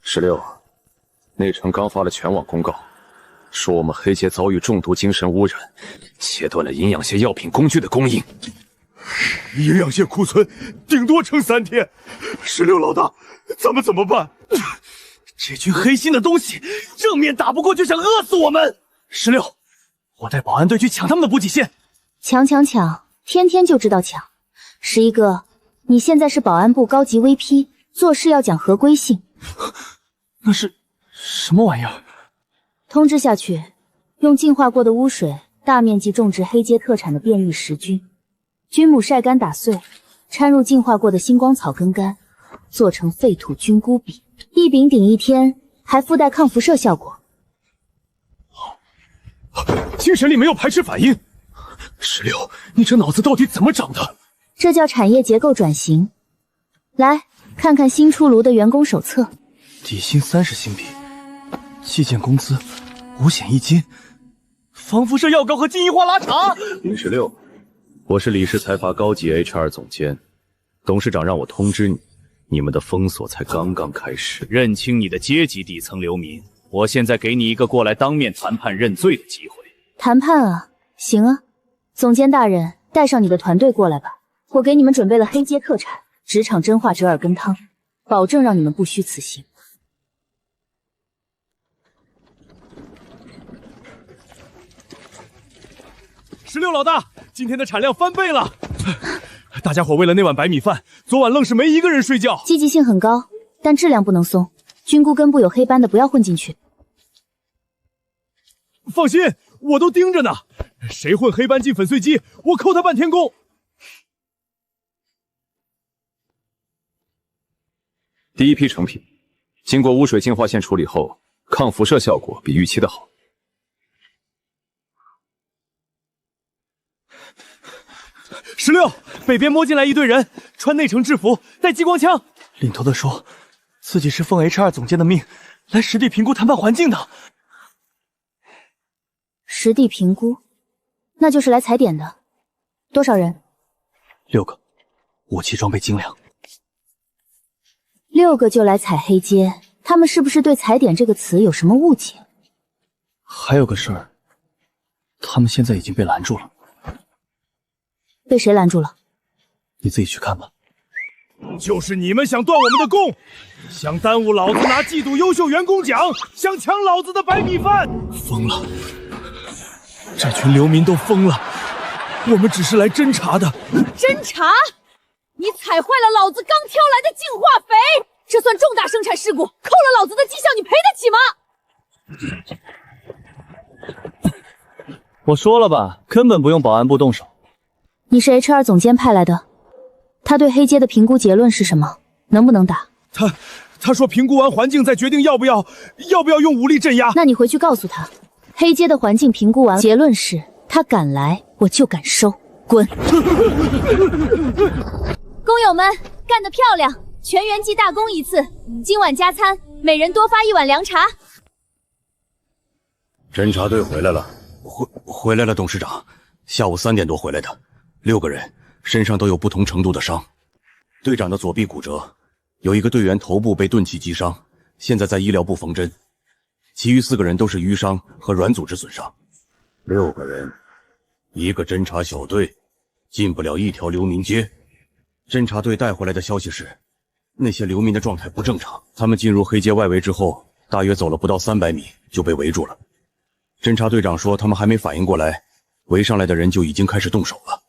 ？16，内城刚发了全网公告，说我们黑街遭遇重度精神污染，切断了营养线药品工具的供应。营养线库存顶多撑3天，16老大，咱们怎么办？这群黑心的东西，正面打不过就想饿死我们。16，我带保安队去抢他们的补给线。抢，天天就知道抢。11哥，你现在是保安部高级 VP， 做事要讲合规性。那是什么玩意儿？通知下去，用净化过的污水大面积种植黑街特产的变异石菌，菌母晒干打碎，掺入净化过的星光草根干，做成废土菌菇饼，一饼顶1天，还附带抗辐射效果。精神力没有排斥反应。16，你这脑子到底怎么长的？这叫产业结构转型。来看看新出炉的员工手册。底薪30新币，计件工资5险1金，防辐射药膏和金银花拉茶。林16，我是李氏财阀高级 HR 总监，董事长让我通知你，你们的封锁才刚刚开始。认清你的阶级底层流民，我现在给你一个过来当面谈判认罪的机会。谈判啊，行啊，总监大人，带上你的团队过来吧，我给你们准备了黑街特产职场真化折耳根汤，保证让你们不虚此行。16老大，今天的产量翻倍了！大家伙为了那碗白米饭，昨晚愣是没一个人睡觉。积极性很高，但质量不能松。菌菇根部有黑斑的不要混进去。放心，我都盯着呢。谁混黑斑进粉碎机，我扣他半天工。第一批成品，经过污水净化线处理后，抗辐射效果比预期的好。16，北边摸进来一队人，穿内城制服，带激光枪。领头的说自己是奉 HR 总监的命来实地评估谈判环境的。实地评估，那就是来踩点的。多少人？6个，武器装备精良。6个就来踩黑街，他们是不是对踩点这个词有什么误解？还有个事儿，他们现在已经被拦住了。被谁拦住了？你自己去看吧。就是你们想断我们的供，想耽误老子拿季度优秀员工奖，想抢老子的白米饭。疯了！这群流民都疯了！我们只是来侦查的。侦查？你踩坏了老子刚挑来的净化肥，这算重大生产事故，扣了老子的绩效，你赔得起吗？我说了吧，根本不用保安部动手。你是 HR 总监派来的，他对黑街的评估结论是什么？能不能打？他说评估完环境再决定要不要用武力镇压。那你回去告诉他，黑街的环境评估完，结论是他敢来我就敢收，滚！工友们干得漂亮，全员记大功一次，今晚加餐，每人多发1碗凉茶。侦察队回来了，回来了，董事长，下午3点多回来的，6个人，身上都有不同程度的伤。队长的左臂骨折，有一个队员头部被钝器击伤，现在在医疗部缝针。其余4个人都是淤伤和软组织损伤。6个人，一个侦察小队，进不了一条流民街。侦察队带回来的消息是，那些流民的状态不正常，他们进入黑街外围之后，大约走了不到300米就被围住了。侦察队长说，他们还没反应过来，围上来的人就已经开始动手了，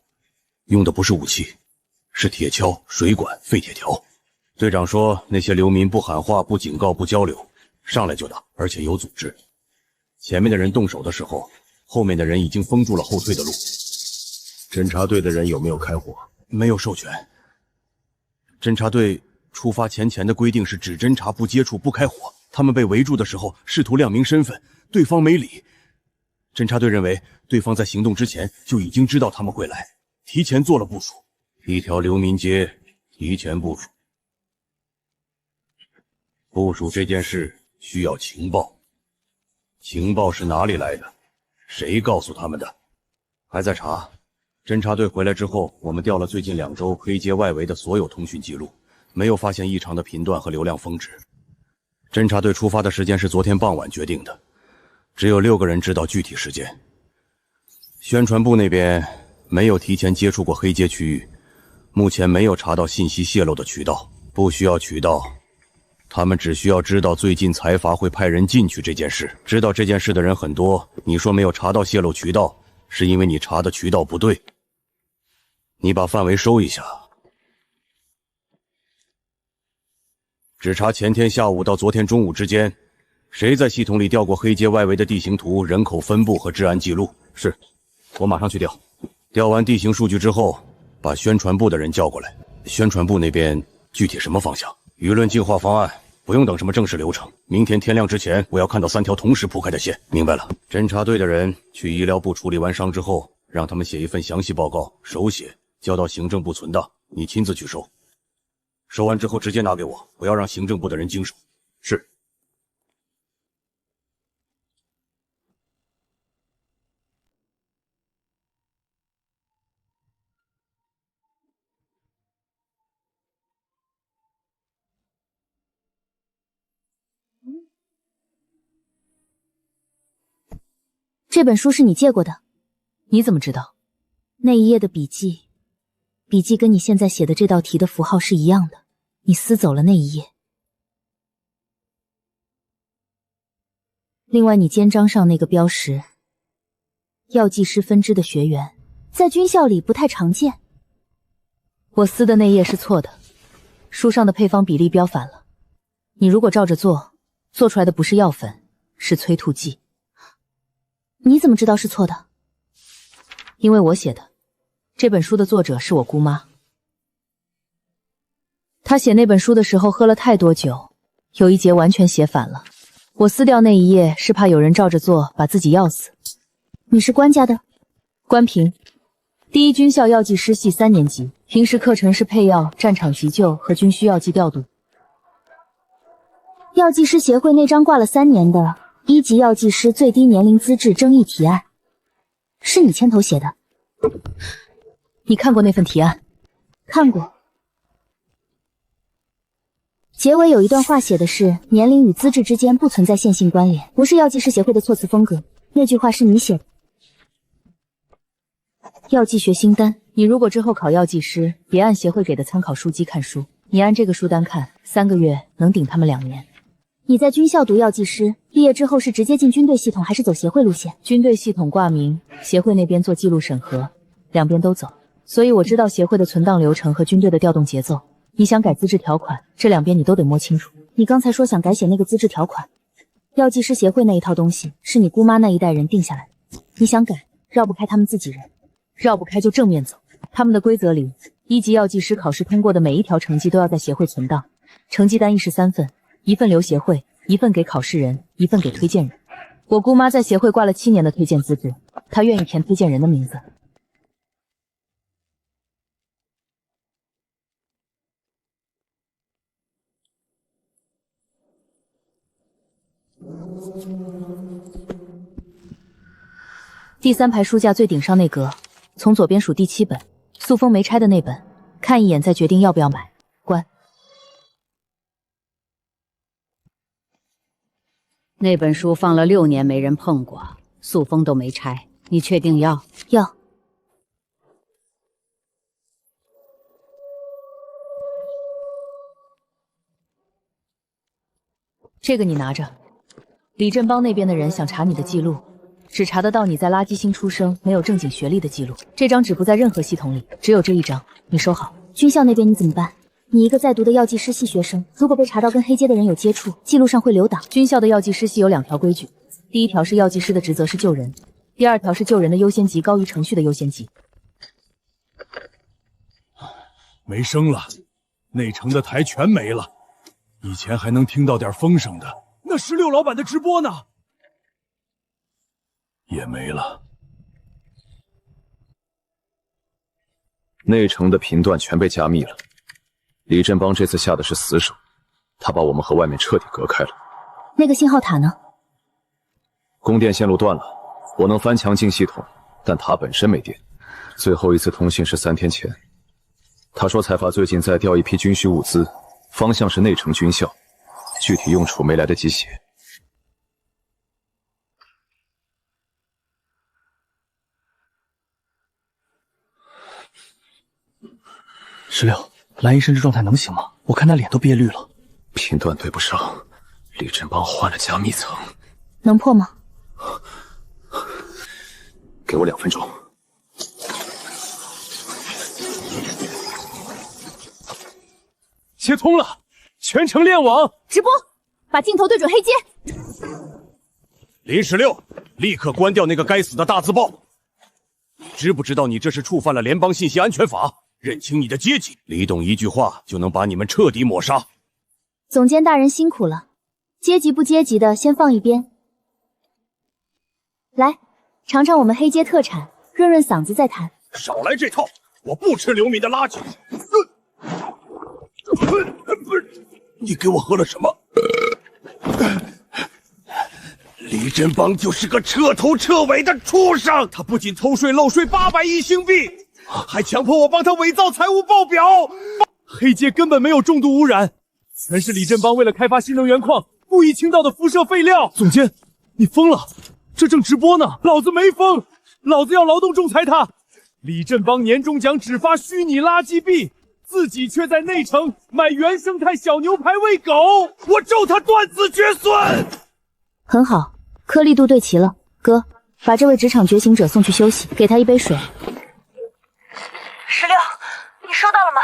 用的不是武器，是铁锹、水管、废铁条。队长说，那些流民不喊话、不警告、不交流，上来就打，而且有组织。前面的人动手的时候，后面的人已经封住了后退的路。侦察队的人有没有开火？没有授权。侦察队出发前的规定是只侦察不接触不开火，他们被围住的时候试图亮明身份，对方没理。侦察队认为对方在行动之前就已经知道他们会来，提前做了部署。一条流民街提前部署。部署这件事需要情报，情报是哪里来的？谁告诉他们的？还在查。侦察队回来之后，我们调了最近2周黑街外围的所有通讯记录，没有发现异常的频段和流量峰值。侦察队出发的时间是昨天傍晚决定的，只有6个人知道具体时间。宣传部那边没有提前接触过黑街区域，目前没有查到信息泄露的渠道，不需要渠道，他们只需要知道最近财阀会派人进去这件事。知道这件事的人很多，你说没有查到泄露渠道，是因为你查的渠道不对。你把范围收一下，只查前天下午到昨天中午之间，谁在系统里调过黑街外围的地形图、人口分布和治安记录？是，我马上去调。调完地形数据之后，把宣传部的人叫过来。宣传部那边具体什么方向？舆论净化方案，不用等什么正式流程。明天天亮之前，我要看到3条同时铺开的线。明白了。侦察队的人去医疗部处理完伤之后，让他们写一份详细报告，手写，交到行政部存档，你亲自去收。收完之后直接拿给我，不要让行政部的人经手。是。这本书是你借过的？你怎么知道？那一页的笔记跟你现在写的这道题的符号是一样的，你撕走了那一页。另外，你肩章上那个标识药剂师分支的学员，在军校里不太常见。我撕的那页是错的，书上的配方比例标反了。你如果照着做，做出来的不是药粉，是催吐剂。你怎么知道是错的？因为我写的。这本书的作者是我姑妈。她写那本书的时候喝了太多酒，有一节完全写反了。我撕掉那一页是怕有人照着做把自己药死。你是关家的？关平，第一军校药剂师系3年级，平时课程是配药、战场急救和军需药剂调度。药剂师协会那张挂了3年的1级药剂师最低年龄资质争议提案，是你牵头写的？你看过那份提案？看过。结尾有一段话写的是年龄与资质之间不存在线性关联，不是药剂师协会的措辞风格。那句话是你写的。药剂学新单，你如果之后考药剂师，别按协会给的参考书籍看书，你按这个书单看，3个月能顶他们2年。你在军校读药剂师，毕业之后是直接进军队系统还是走协会路线？军队系统挂名，协会那边做记录审核，两边都走，所以我知道协会的存档流程和军队的调动节奏。你想改资质条款，这两边你都得摸清楚。你刚才说想改写那个资质条款，药剂师协会那一套东西是你姑妈那一代人定下来的，你想改，绕不开他们自己人。绕不开就正面走。他们的规则里，1级药剂师考试通过的每一条成绩都要在协会存档，成绩单一式3份，1份留协会，1份给考试人，1份给推荐人。我姑妈在协会挂了7年的推荐资质，她愿意填推荐人的名字。第3排书架最顶上那格，从左边数第7本，素风没拆的那本，看一眼再决定要不要买。关。那本书放了6年没人碰过，素风都没拆，你确定要？要。这个你拿着。李振邦那边的人想查你的记录，只查得到你在垃圾星出生没有正经学历的记录。这张纸不在任何系统里，只有这一张，你收好。军校那边你怎么办？你一个在读的药剂师系学生，如果被查到跟黑街的人有接触，记录上会留档。军校的药剂师系有2条规矩，第1条是药剂师的职责是救人，第2条是救人的优先级高于程序的优先级。没声了，内城的台全没了，以前还能听到点风声的，那16老板的直播呢？也没了。内城的频段全被加密了。李振邦这次下的是死手，他把我们和外面彻底隔开了。那个信号塔呢？供电线路断了，我能翻墙进系统，但塔本身没电。最后一次通信是3天前，他说财阀最近在调一批军需物资，方向是内城军校，具体用处没来得及写。16，蓝衣神之状态能行吗？我看他脸都憋绿了。频段对不上，李振邦换了加密层，能破吗？给我2分钟。接通了，全程链网直播，把镜头对准黑街。林16，立刻关掉那个该死的大字报！知不知道你这是触犯了联邦信息安全法？认清你的阶级，李董一句话就能把你们彻底抹杀。总监大人辛苦了，阶级不阶级的先放一边，来尝尝我们黑街特产，润润嗓子再谈。少来这套，我不吃流民的垃圾。不是，你给我喝了什么？李振邦就是个彻头彻尾的畜生，他不仅偷税漏税800亿星币，还强迫我帮他伪造财务报表。黑街根本没有重度污染，全是李振邦为了开发新能源矿故意倾倒的辐射废料。总监，你疯了？这正直播呢，老子没疯，老子要劳动仲裁他。李振邦年终奖只发虚拟垃圾币，自己却在内城买原生态小牛排喂狗，我咒他断子绝孙。很好，颗粒度对齐了，哥，把这位职场觉醒者送去休息，给他一杯水。16，你收到了吗？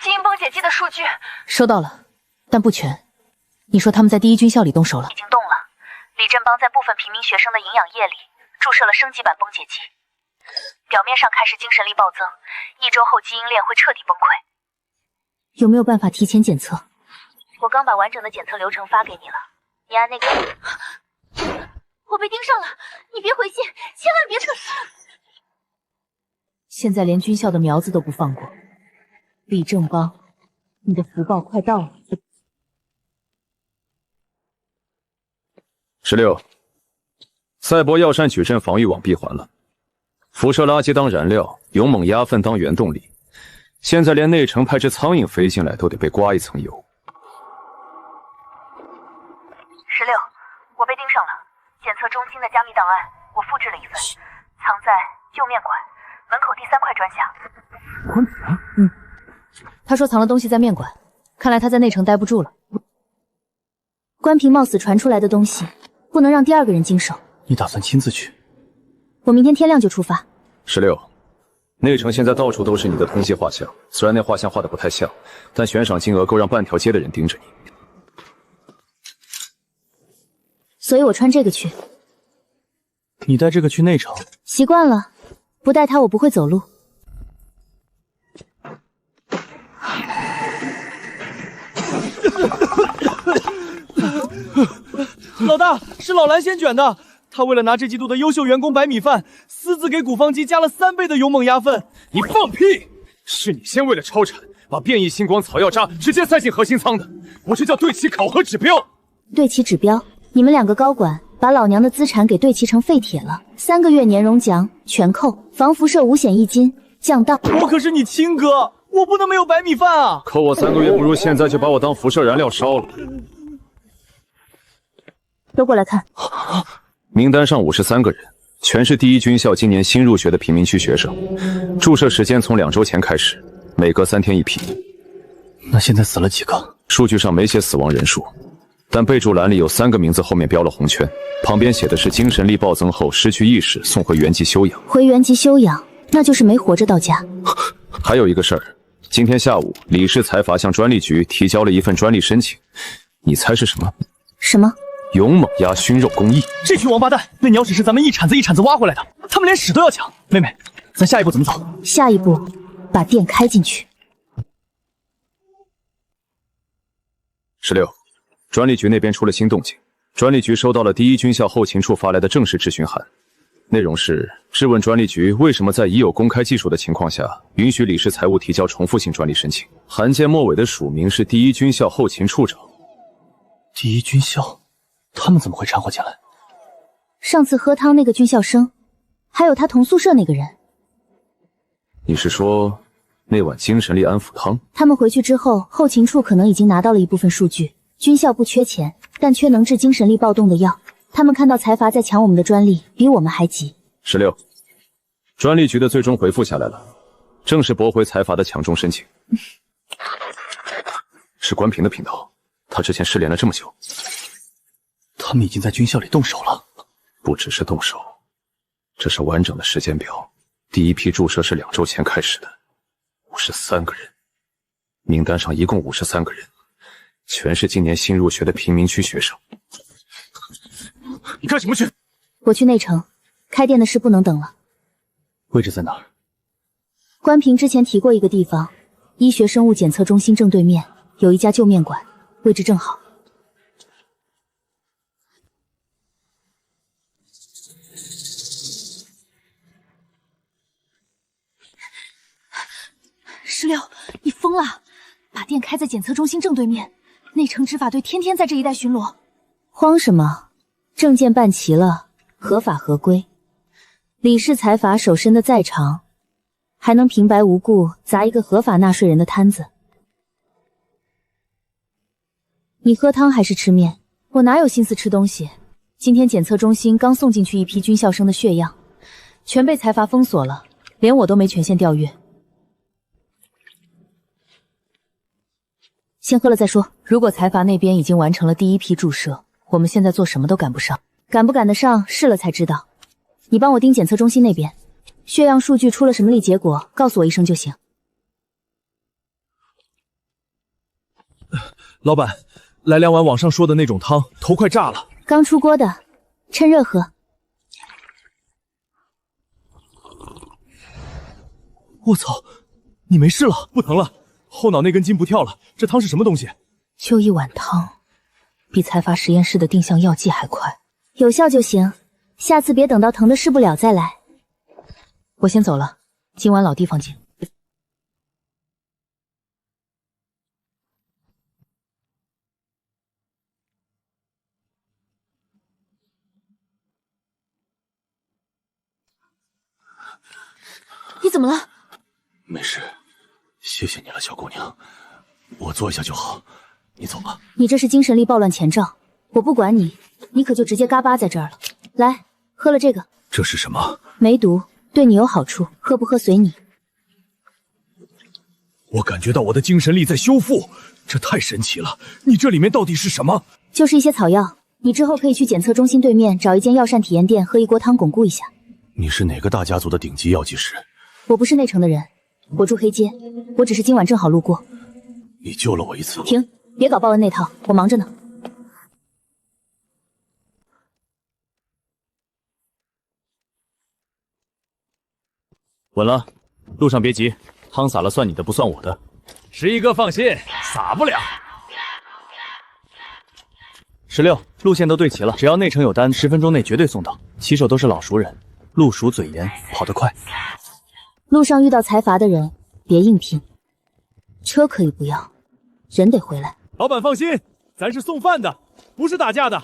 基因崩解机的数据收到了，但不全。你说他们在第一军校里动手了？已经动了。李振邦在部分平民学生的营养液里注射了升级版崩解剂，表面上看是精神力暴增，1周后基因链会彻底崩溃。有没有办法提前检测？我刚把完整的检测流程发给你了，你按那个。我被盯上了，你别回信，千万别撤。现在连军校的苗子都不放过。李正邦，你的福报快到了。16，赛博药膳矩阵防御网闭环了，辐射垃圾当燃料，勇猛鸭粪当原动力。现在连内城派只苍蝇飞进来都得被刮一层油。16，我被盯上了。检测中心的加密档案，我复制了一份，藏在旧面馆门口第3块砖下。关平，他说藏了东西在面馆，看来他在内城待不住了。关平冒死传出来的东西，不能让第2个人经手。你打算亲自去？我明天天亮就出发。16，内城现在到处都是你的通缉画像，虽然那画像画的不太像，但悬赏金额够让半条街的人盯着你。所以我穿这个去。你带这个去内城？习惯了，不带它我不会走路。老大，是老蓝先卷的，他为了拿这季度的优秀员工白米饭，私自给谷方基加了3倍的勇猛鸭粪。你放屁！是你先为了超产，把变异星光草药渣直接塞进核心舱的，我这叫对齐考核指标。对齐指标？你们2个高管把老娘的资产给对齐成废铁了，3个月年终奖全扣，防辐射5险1金，降到。我可是你亲哥，我不能没有白米饭啊！扣我3个月，不如现在就把我当辐射燃料烧了。都过来看。名单上53个人，全是第一军校今年新入学的贫民区学生，注射时间从2周前开始，每隔3天一批。那现在死了几个？数据上没写死亡人数，但备注栏里有3个名字后面标了红圈，旁边写的是精神力暴增后失去意识，送回原籍休养。回原籍休养，那就是没活着到家。还有一个事儿，今天下午李氏财阀向专利局提交了一份专利申请，你猜是什么？什么？勇猛鸭熏肉工艺。这群王八蛋，那鸟屎是咱们一铲子一铲子挖回来的，他们连屎都要抢。妹妹，咱下一步怎么走？下一步，把店开进去。16，专利局那边出了新动静，专利局收到了第一军校后勤处发来的正式质询函，内容是质问专利局为什么在已有公开技术的情况下，允许李氏财务提交重复性专利申请。函件末尾的署名是第一军校后勤处长。第一军校？他们怎么会掺和进来？上次喝汤那个军校生，还有他同宿舍那个人。你是说那碗精神力安抚汤？他们回去之后，后勤处可能已经拿到了一部分数据。军校不缺钱，但缺能治精神力暴动的药。他们看到财阀在抢我们的专利，比我们还急。16，专利局的最终回复下来了，正式驳回财阀的强中申请。是关平的频道，他之前失联了这么久。他们已经在军校里动手了。不只是动手，这是完整的时间表。第一批注射是2周前开始的，53个人，名单上一共53个人，全是今年新入学的贫民区学生。你干什么去？我去内城，开店的事不能等了。位置在哪儿？关平之前提过一个地方，医学生物检测中心正对面有一家旧面馆，位置正好。16，你疯了！把店开在检测中心正对面，内城执法队天天在这一带巡逻。慌什么？证件办齐了，合法合规。李氏财阀手伸的再长，还能平白无故砸一个合法纳税人的摊子？你喝汤还是吃面？我哪有心思吃东西？今天检测中心刚送进去一批军校生的血样，全被财阀封锁了，连我都没权限调阅。先喝了再说。如果财阀那边已经完成了第一批注射，我们现在做什么都赶不上。赶不赶得上，试了才知道。你帮我盯检测中心那边，血样数据出了什么例结果，告诉我一声就行。老板，来2碗网上说的那种汤，头快炸了。刚出锅的，趁热喝。我操，你没事了？不疼了，后脑那根筋不跳了。这汤是什么东西？就一碗汤，比财阀实验室的定向药剂还快，有效就行。下次别等到疼的试不了再来。我先走了，今晚老地方见。你怎么了？没事，谢谢你了，小姑娘。我坐一下就好，你走吧。你这是精神力暴乱前兆，我不管你，你可就直接嘎巴在这儿了。来，喝了这个。这是什么？梅毒，对你有好处，喝不喝随你。我感觉到我的精神力在修复，这太神奇了。你这里面到底是什么？就是一些草药，你之后可以去检测中心对面找一间药膳体验店喝一锅汤巩固一下。你是哪个大家族的顶级药剂师？我不是内城的人，我住黑街，我只是今晚正好路过。你救了我一次。停，别搞报恩那套，我忙着呢。稳了，路上别急，汤洒了算你的，不算我的。11哥放心，洒不了。16，路线都对齐了，只要内城有单，10分钟内绝对送到。骑手都是老熟人，路熟嘴严，跑得快。路上遇到财阀的人，别硬拼。车可以不要，人得回来。老板放心，咱是送饭的，不是打架的。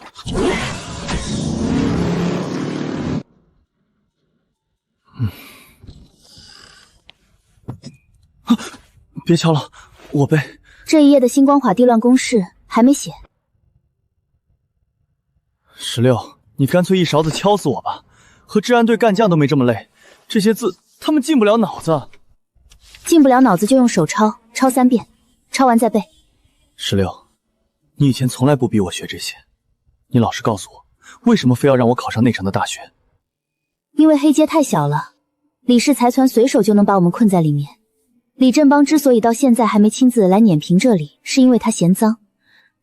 别敲了，我背。这一页的星光法地乱公式还没写。16，你干脆一勺子敲死我吧，和治安队干将都没这么累。这些字他们进不了脑子。进不了脑子就用手抄，抄3遍，抄完再背。16，你以前从来不逼我学这些，你老实告诉我，为什么非要让我考上内城的大学？因为黑街太小了，李氏财团随手就能把我们困在里面。李振邦之所以到现在还没亲自来碾平这里，是因为他嫌脏。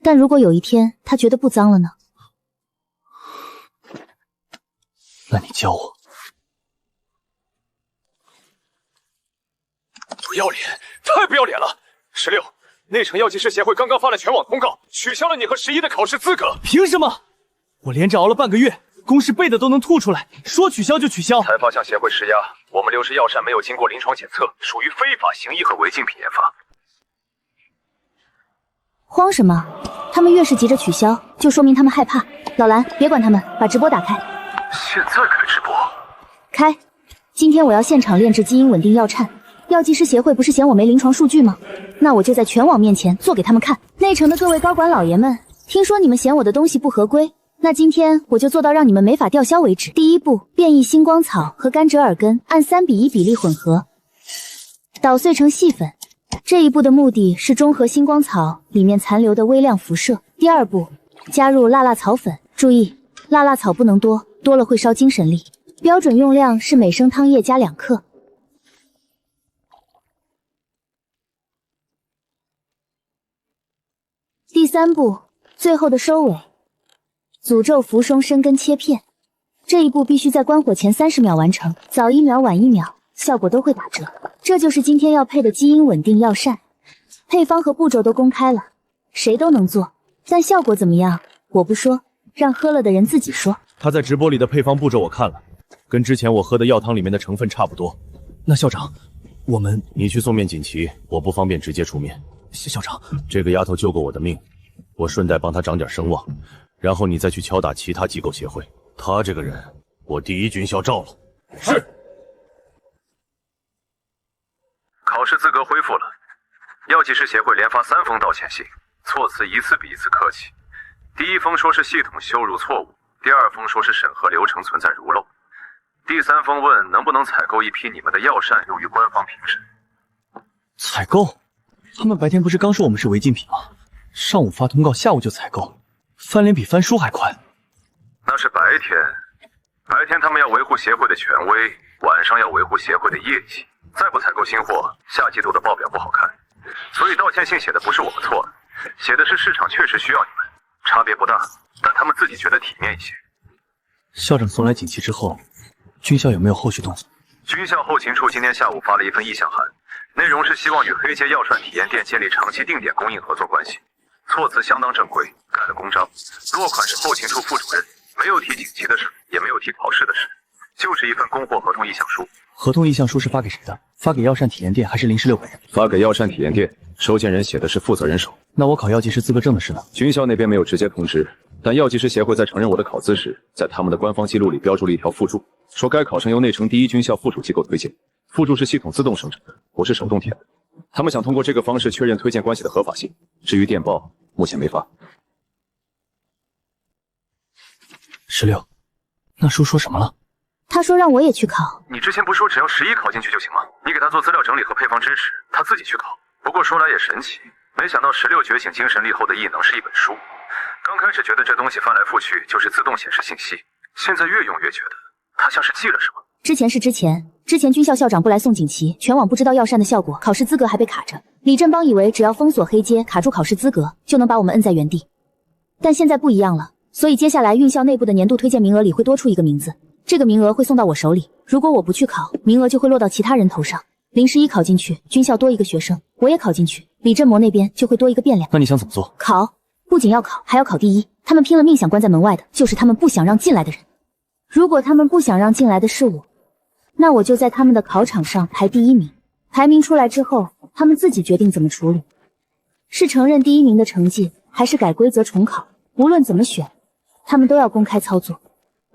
但如果有一天他觉得不脏了呢？那你教我。不要脸，太不要脸了！16，内城药剂师协会刚刚发了全网通告，取消了你和11的考试资格。凭什么？我连着熬了半个月，公式背的都能吐出来，说取消就取消。财阀向协会施压，我们流失药膳没有经过临床检测，属于非法行医和违禁品研发。慌什么？他们越是急着取消，就说明他们害怕。老蓝，别管他们，把直播打开。现在开直播？开。今天我要现场炼制基因稳定药膳。药剂师协会不是嫌我没临床数据吗？那我就在全网面前做给他们看。内城的各位高管老爷们，听说你们嫌我的东西不合规，那今天我就做到让你们没法吊销为止。第一步，变异星光草和甘蔗耳根按3:1比例混合，捣碎成细粉。这一步的目的是中和星光草里面残留的微量辐射。第二步，加入辣辣草粉，注意辣辣草不能多，多了会烧精神力。标准用量是每升汤液加2克。第三步，最后的收尾，诅咒扶松生根切片。这一步必须在关火前30秒完成，早1秒晚1秒，效果都会打折。这就是今天要配的基因稳定药膳，配方和步骤都公开了，谁都能做，但效果怎么样，我不说，让喝了的人自己说。他在直播里的配方步骤我看了，跟之前我喝的药汤里面的成分差不多。那校长，你去送面锦旗，我不方便直接出面。校长，这个丫头救过我的命，我顺带帮她长点声望，然后你再去敲打其他机构协会。她这个人，我第一军校招了。是。考试资格恢复了，药剂师协会连发3封道歉信，措辞一次比一次客气。第一封说是系统修入错误，第二封说是审核流程存在如漏，第三封问能不能采购一批你们的药膳用于官方评审。采购？他们白天不是刚说我们是违禁品吗？上午发通告，下午就采购，翻脸比翻书还快。那是白天，白天他们要维护协会的权威，晚上要维护协会的业绩。再不采购新货，下季度的报表不好看。所以道歉信写的不是我们错了，写的是市场确实需要你们，差别不大，但他们自己觉得体面一些。校长送来锦旗之后，军校有没有后续动作？军校后勤处今天下午发了一份意向函，内容是希望与黑街药膳体验店建立长期定点供应合作关系，措辞相当正规，盖了公章，落款是后勤处副主任，没有提锦旗的事，也没有提考试的事，就是一份供货合同意向书。合同意向书是发给谁的？发给药膳体验店还是林16本人？发给药膳体验店，收件人写的是负责人手。那我考药剂师资格证的事呢？军校那边没有直接通知，但药剂师协会在承认我的考资时，在他们的官方记录里标注了一条附注，说该考生由内城第一军校附属机构推荐。附注是系统自动生成的，我是手动填的。他们想通过这个方式确认推荐关系的合法性。至于电报，目前没发。16，那书说什么了？他说让我也去考。你之前不是说只要11考进去就行吗？你给他做资料整理和配方支持，他自己去考。不过说来也神奇，没想到16觉醒精神力后的异能是一本书。刚开始觉得这东西翻来覆去就是自动显示信息，现在越用越觉得他像是记了什么。之前是之前军校校长不来送锦旗，全网不知道药膳的效果，考试资格还被卡着。李振邦以为只要封锁黑街，卡住考试资格，就能把我们摁在原地。但现在不一样了，所以接下来运校内部的年度推荐名额里会多出一个名字，这个名额会送到我手里。如果我不去考，名额就会落到其他人头上。林11考进去，军校多一个学生，我也考进去，李振模那边就会多一个变量。那你想怎么做？考，不仅要考，还要考第一。他们拼了命想关在门外的，就是他们不想让进来的人。如果他们不想让进来的是我，那我就在他们的考场上排第1名。排名出来之后，他们自己决定怎么处理，是承认第1名的成绩，还是改规则重考。无论怎么选，他们都要公开操作。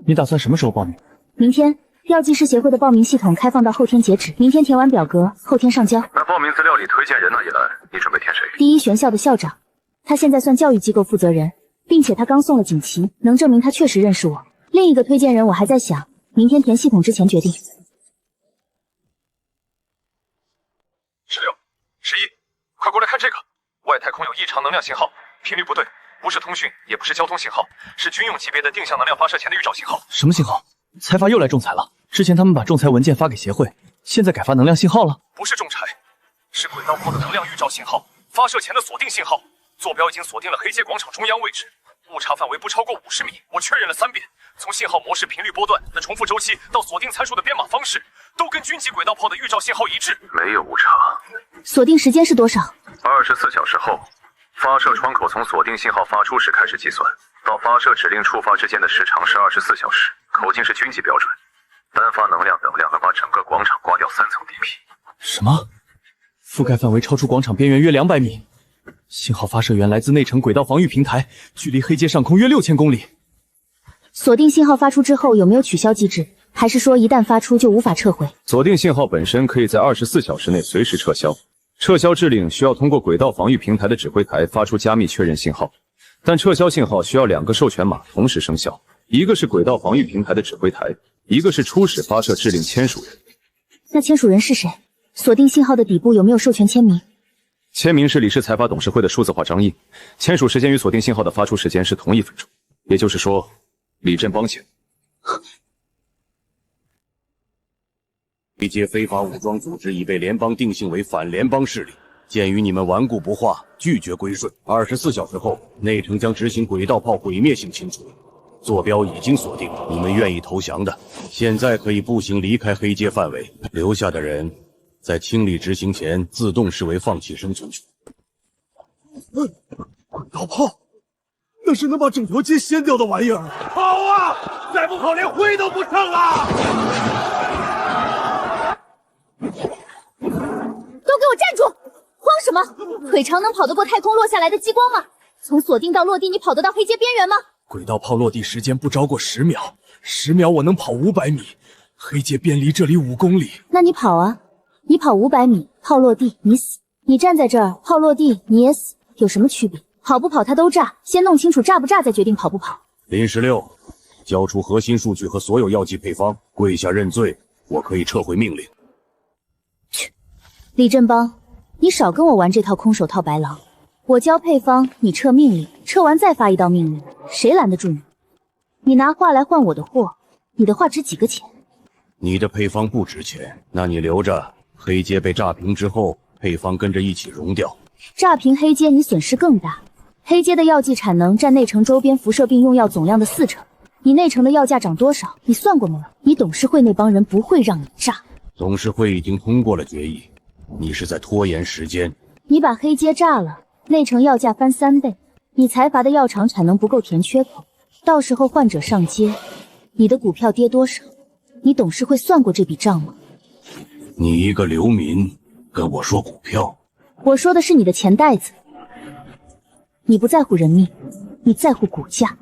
你打算什么时候报名？明天。药剂师协会的报名系统开放到后天截止，明天填完表格，后天上交。那报名资料里推荐人那一栏，你准备填谁？第一学校的校长，他现在算教育机构负责人，并且他刚送了锦旗，能证明他确实认识我。另一个推荐人我还在想，明天填系统之前决定。16、11，快过来看这个！外太空有异常能量信号，频率不对，不是通讯，也不是交通信号，是军用级别的定向能量发射前的预兆信号。什么信号？财阀又来仲裁了。之前他们把仲裁文件发给协会，现在改发能量信号了。不是仲裁，是轨道炮的能量预兆信号，发射前的锁定信号。坐标已经锁定了黑街广场中央位置，误差范围不超过50米。我确认了3遍，从信号模式、频率波段的重复周期到锁定参数的编码方式，都跟军级轨道炮的预兆信号一致，没有误差。锁定时间是多少？24小时后，发射窗口从锁定信号发出时开始计算，到发射指令触发之间的时长是24小时，口径是军级标准。单发能量等量能把整个广场刮掉3层地皮。什么？覆盖范围超出广场边缘约200米。信号发射源来自内城轨道防御平台，距离黑街上空约6000公里。锁定信号发出之后有没有取消机制？还是说一旦发出就无法撤回？锁定信号本身可以在24小时内随时撤销，撤销指令需要通过轨道防御平台的指挥台发出加密确认信号，但撤销信号需要2个授权码同时生效，一个是轨道防御平台的指挥台，一个是初始发射指令签署人。那签署人是谁？锁定信号的底部有没有授权签名？签名是李氏财阀董事会的数字化章印，签署时间与锁定信号的发出时间是同1分钟，也就是说，李振邦签。黑街非法武装组织已被联邦定性为反联邦势力，鉴于你们顽固不化，拒绝归顺，24小时后，内城将执行轨道炮毁灭性清除。坐标已经锁定，你们愿意投降的，现在可以步行离开黑街范围，留下的人在清理执行前自动视为放弃生存权。轨道炮，那是能把整条街掀掉的玩意儿。跑啊！再不跑连灰都不剩啊！都给我站住！慌什么？腿长能跑得过太空落下来的激光吗？从锁定到落地，你跑得到黑街边缘吗？轨道炮落地时间不超过10秒，10秒我能跑500米，黑街边离这里5公里。那你跑啊，你跑500米，炮落地你死；你站在这儿，炮落地你也死，有什么区别？跑不跑他都炸，先弄清楚炸不炸，再决定跑不跑。林16，交出核心数据和所有药剂配方，跪下认罪，我可以撤回命令。去，李振邦，你少跟我玩这套空手套白狼。我交配方，你撤命令，撤完再发一道命令，谁拦得住你？你拿话来换我的货，你的话值几个钱？你的配方不值钱，那你留着，黑阶被炸平之后，配方跟着一起熔掉。炸平黑阶，你损失更大。黑阶的药剂产能占内城周边辐射病用药总量的40%，你内城的药价涨多少？你算过没有？你董事会那帮人不会让你炸。董事会已经通过了决议，你是在拖延时间。你把黑阶炸了，内城药价翻3倍，你财阀的药厂产能不够填缺口，到时候患者上街，你的股票跌多少？你董事会算过这笔账吗？你一个流民跟我说股票？我说的是你的钱袋子。你不在乎人命，你在乎股价。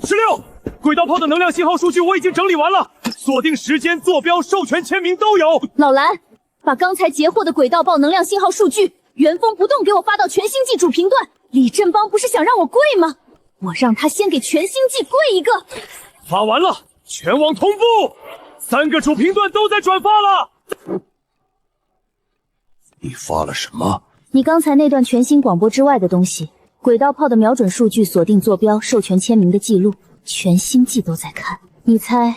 16，轨道炮的能量信号数据我已经整理完了，锁定时间、坐标、授权签名都有。老蓝，把刚才截获的轨道炮能量信号数据原封不动给我发到全星际主频段。李振邦不是想让我跪吗？我让他先给全星际跪一个。发完了，全网同步，3个主频段都在转发了。你发了什么？你刚才那段全新广播之外的东西，轨道炮的瞄准数据、锁定坐标、授权签名的记录，全星际都在看。你猜，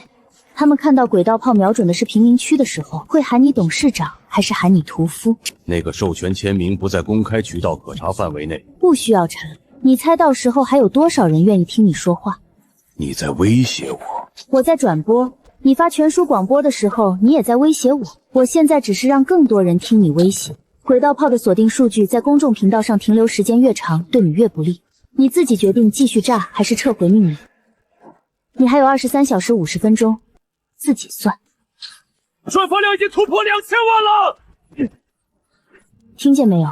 他们看到轨道炮瞄准的是贫民区的时候，会喊你董事长，还是喊你屠夫？那个授权签名不在公开渠道可查范围内，不需要查。你猜到时候还有多少人愿意听你说话？你在威胁我？我在转播，你发全书广播的时候，你也在威胁我。我现在只是让更多人听你威胁。轨道炮的锁定数据在公众频道上停留时间越长，对你越不利。你自己决定继续炸还是撤回命令。你还有23小时50分钟，自己算。转发量已经突破2000万了，听见没有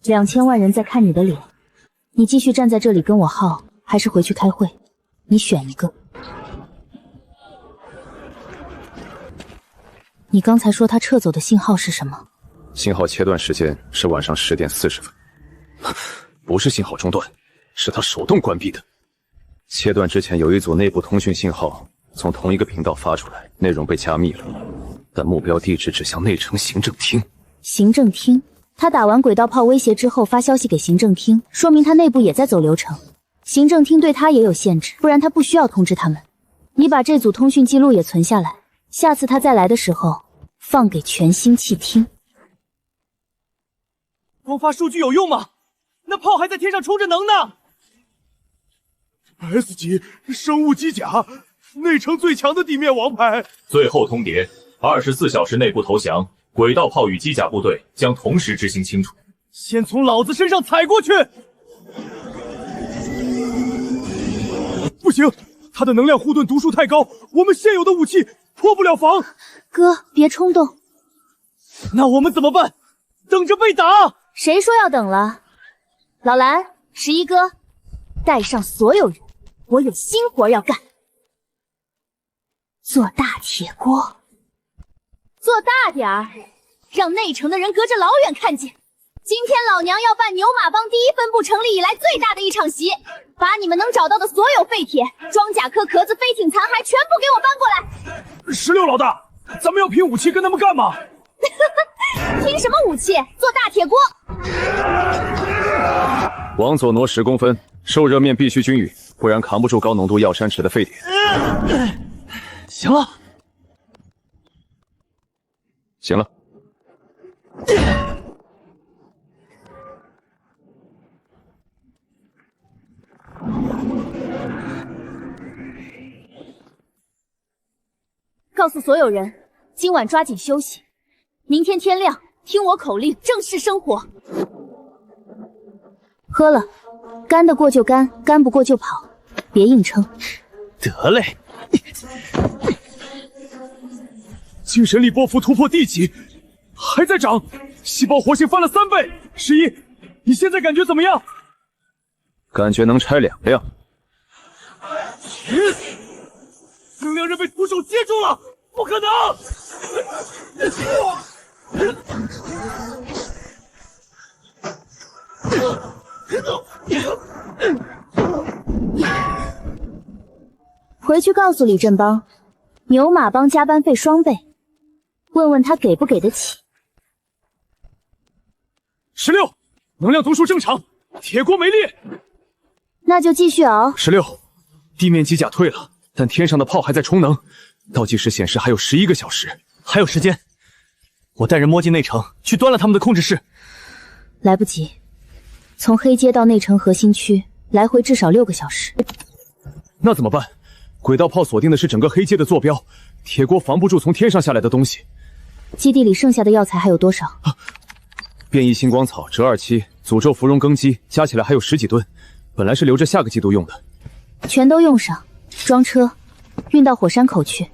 ？2000万人在看你的脸。你继续站在这里跟我耗，还是回去开会？你选一个。你刚才说他撤走的信号是什么？信号切断时间是晚上10点40分，不是信号中断，是他手动关闭的。切断之前有一组内部通讯信号从同一个频道发出来，内容被加密了，但目标地址指向内城行政厅。行政厅？他打完轨道炮威胁之后发消息给行政厅，说明他内部也在走流程。行政厅对他也有限制，不然他不需要通知他们。你把这组通讯记录也存下来，下次他再来的时候放给全星系听。光发数据有用吗？那炮还在天上充着能呢。S 级生物机甲，内城最强的地面王牌。最后通牒：24小时内不投降，轨道炮与机甲部队将同时执行清除。先从老子身上踩过去！不行，他的能量护盾毒数太高，我们现有的武器破不了防。哥，别冲动。那我们怎么办？等着被打？谁说要等了？老蓝，11哥，带上所有人，我有新活要干。做大铁锅，做大点儿，让内城的人隔着老远看见。今天老娘要办牛马帮第1分部成立以来最大的一场席，把你们能找到的所有废铁、装甲壳壳子、飞艇残骸全部给我搬过来。16老大，咱们要拼武器跟他们干吗？拼什么武器？做大铁锅。往左挪10公分，受热面必须均匀，不然扛不住高浓度药山池的沸点。行了，行了。告诉所有人，今晚抓紧休息，明天天亮听我口令，正式生活。喝了，干得过就干，干不过就跑，别硬撑。得嘞。精神力波幅突破地级，还在涨，细胞活性翻了3倍。11，你现在感觉怎么样？感觉能拆2辆。能量人被徒手接住了，不可能！回去告诉李振邦，牛马帮加班费双倍，问问他给不给得起。16，能量读数正常，铁锅没裂。那就继续熬。16，地面机甲退了，但天上的炮还在充能，倒计时显示还有11个小时，还有时间。我带人摸进内城，去端了他们的控制室。来不及，从黑街到内城核心区来回至少6个小时。那怎么办？轨道炮锁定的是整个黑街的坐标，铁锅防不住从天上下来的东西。基地里剩下的药材还有多少？变异星光草、折2期、诅咒芙蓉根基，加起来还有10几吨，本来是留着下个季度用的。全都用上，装车，运到火山口去。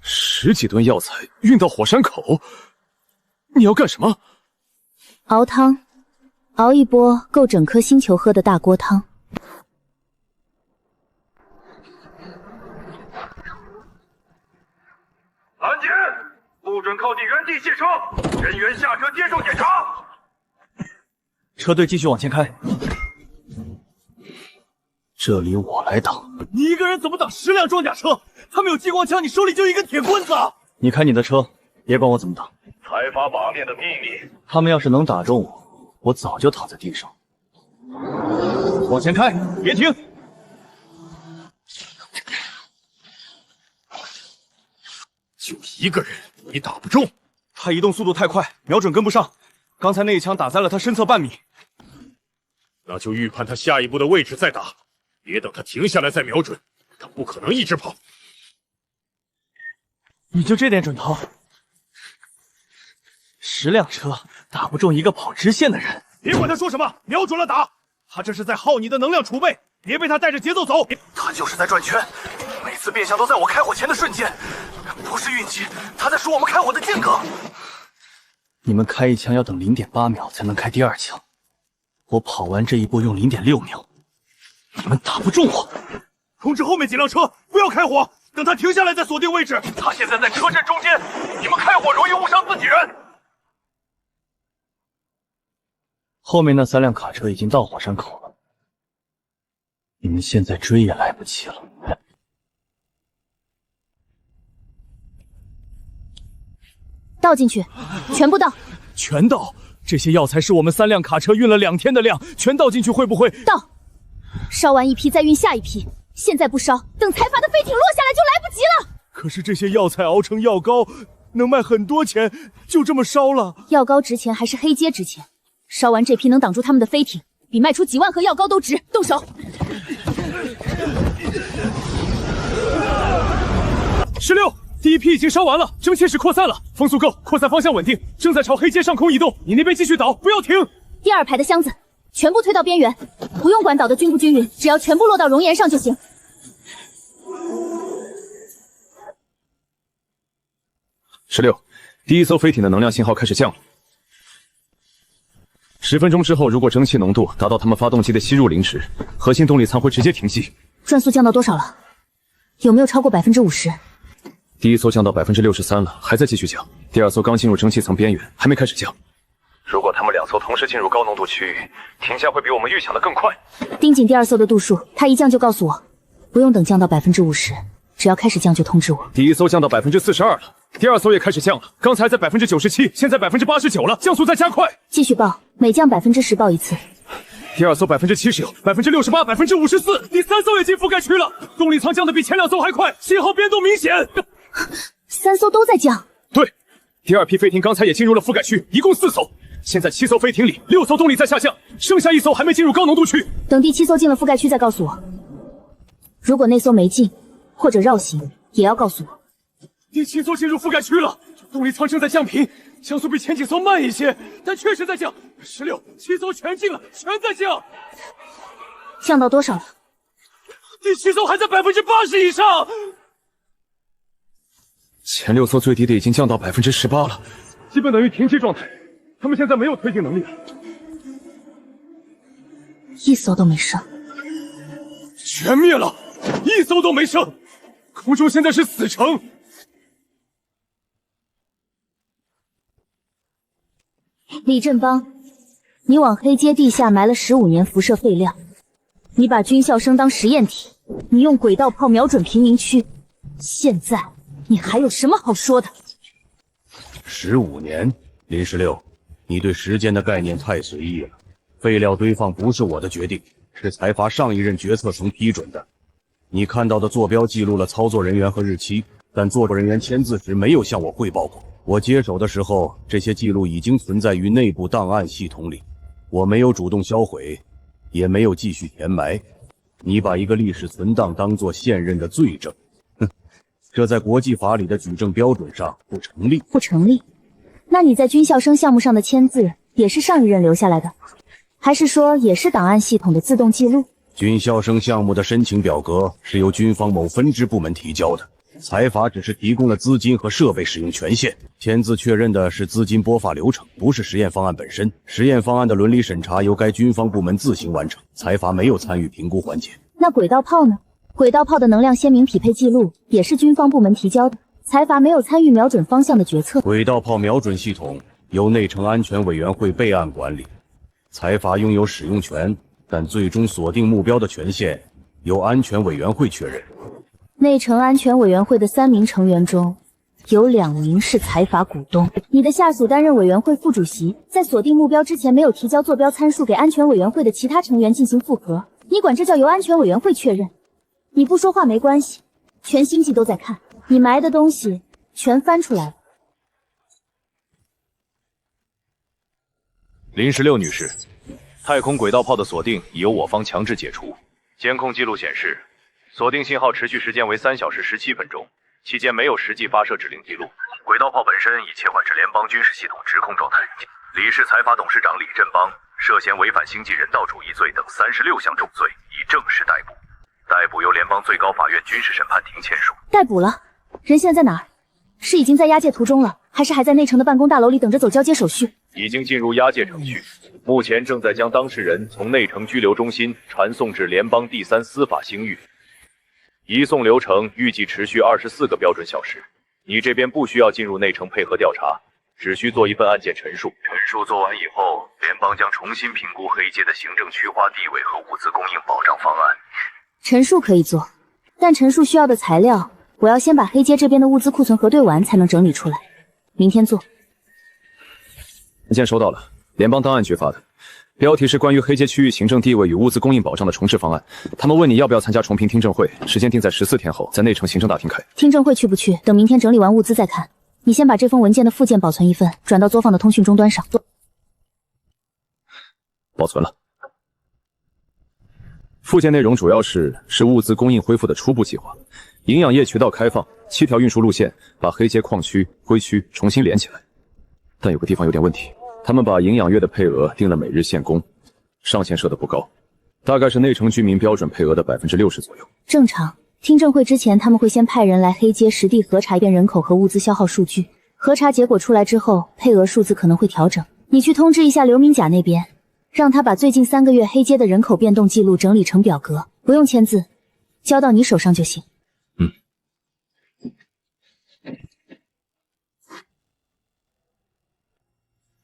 10几吨药材运到火山口，你要干什么？熬汤，熬一波够整颗星球喝的大锅汤。拦截！不准靠地原地卸车，人员下车接受检查。车队继续往前开。这里我来挡。你一个人怎么挡10辆装甲车？他们有激光枪，你手里就一根铁棍子。你开你的车，别管我怎么挡。财阀把面的秘密。他们要是能打中我，我早就躺在地上。往前开，别停！就一个人，你打不中。他移动速度太快，瞄准跟不上。刚才那一枪打在了他身侧半米。那就预判他下一步的位置再打，别等他停下来再瞄准，他不可能一直跑。你就这点准头？10辆车打不中一个跑直线的人。别管他说什么，瞄准了打。他这是在耗你的能量储备，别被他带着节奏走。他就是在转圈，每次变向都在我开火前的瞬间，不是运气，他在数我们开火的间隔。你们开一枪要等0.8秒才能开第2枪，我跑完这一波用0.6秒，你们打不中我。控制后面几辆车，不要开火，等他停下来再锁定位置。他现在在车阵中间，你们开火容易误伤自己人。后面那3辆卡车已经到火山口了，你们现在追也来不及了。倒进去，全部倒。全倒？这些药材是我们3辆卡车运了2天的量，全倒进去会不会？倒。烧完一批再运下一批，现在不烧，等财阀的飞艇落下来就来不及了。可是这些药材熬成药膏，能卖很多钱，就这么烧了。药膏值钱还是黑街值钱？烧完这批能挡住他们的飞艇，比卖出几万盒药膏都值。动手！16，第一批已经烧完了，蒸汽室扩散了，风速够，扩散方向稳定，正在朝黑街上空移动。你那边继续倒，不要停。第2排的箱子全部推到边缘，不用管倒的均不均匀，只要全部落到熔岩上就行。16，第1艘飞艇的能量信号开始降了。10分钟之后，如果蒸汽浓度达到他们发动机的吸入零值，核心动力舱会直接停机。转速降到多少了？有没有超过50%？第1艘降到63%了，还在继续降。第2艘刚进入蒸汽层边缘，还没开始降。如果他们2艘同时进入高浓度区域，停降会比我们预想的更快。盯紧第2艘的度数，它一降就告诉我，不用等降到50%，只要开始降就通知我。第1艘降到42%了，第2艘也开始降了，刚才在97%，现在89%了，降速在加快。继续报，每降10%报一次。第2艘70%、68%、54%，第3艘也进覆盖区了，动力舱降的比前2艘还快，信号变动明显。3艘都在降。对，第2批飞艇刚才也进入了覆盖区，一共4艘。现在7艘飞艇里6艘动力在下降，剩下1艘还没进入高浓度区。等第7艘进了覆盖区再告诉我。如果那艘没进，或者绕行，也要告诉我。第7艘进入覆盖区了，动力舱正在降频，降速比前几艘慢一些，但确实在降。16、7艘全进了，全在降。降到多少了？第7艘还在80%以上。前6艘最低的已经降到18%了，基本等于停机状态。他们现在没有推进能力了，1艘都没剩，全灭了，1艘都没剩，空中现在是死城。李振邦，你往黑街地下埋了15年辐射废料，你把军校生当实验体，你用轨道炮瞄准贫民区，现在你还有什么好说的？15年，林16。你对时间的概念太随意了。废料堆放不是我的决定，是财阀上一任决策层批准的。你看到的坐标记录了操作人员和日期，但坐人员签字时没有向我汇报过。我接手的时候，这些记录已经存在于内部档案系统里，我没有主动销毁，也没有继续填埋。你把一个历史存档当作现任的罪证，哼，这在国际法里的举证标准上不成立。不成立？那你在军校生项目上的签字也是上一任留下来的，还是说也是档案系统的自动记录？军校生项目的申请表格是由军方某分支部门提交的，财阀只是提供了资金和设备使用权限，签字确认的是资金拨发流程，不是实验方案本身。实验方案的伦理审查由该军方部门自行完成，财阀没有参与评估环节。那轨道炮呢？轨道炮的能量鲜明匹配记录也是军方部门提交的，财阀没有参与瞄准方向的决策。轨道炮瞄准系统由内城安全委员会备案管理，财阀拥有使用权，但最终锁定目标的权限由安全委员会确认。内城安全委员会的3名成员中，有2名是财阀股东。你的下属担任委员会副主席，在锁定目标之前没有提交坐标参数给安全委员会的其他成员进行复核，你管这叫由安全委员会确认？你不说话没关系，全星际都在看，你埋的东西全翻出来了。林16女士，太空轨道炮的锁定已由我方强制解除。监控记录显示，锁定信号持续时间为3小时17分钟，期间没有实际发射指令记录。轨道炮本身已切换至联邦军事系统直控状态。李氏财阀董事长李振邦涉嫌违反星际人道主义罪等36项重罪，已正式逮捕。逮捕由联邦最高法院军事审判庭签署。逮捕了，人现在在哪儿？是已经在押解途中了，还是还在内城的办公大楼里等着走交接手续？已经进入押解程序，目前正在将当事人从内城拘留中心传送至联邦第3司法刑狱。移送流程预计持续24个标准小时。你这边不需要进入内城配合调查，只需做一份案件陈述。陈述做完以后，联邦将重新评估黑街的行政区划地位和物资供应保障方案。陈述可以做，但陈述需要的材料，我要先把黑街这边的物资库存核对完，才能整理出来。明天做。文件收到了，联邦档案局发的，标题是关于黑街区域行政地位与物资供应保障的重置方案。他们问你要不要参加重评听证会，时间定在14天后，在内城行政大厅开。听证会去不去，等明天整理完物资再看。你先把这封文件的附件保存一份，转到作坊的通讯终端上。保存了。附件内容主要是物资供应恢复的初步计划，营养液渠道开放，7条运输路线，把黑街矿区、灰区重新连起来。但有个地方有点问题，他们把营养液的配额定了每日限供，上限设得不高，大概是内城居民标准配额的60%左右。正常。听证会之前，他们会先派人来黑街实地核查一遍人口和物资消耗数据，核查结果出来之后，配额数字可能会调整。你去通知一下刘明甲那边，让他把最近3个月黑街的人口变动记录整理成表格，不用签字，交到你手上就行。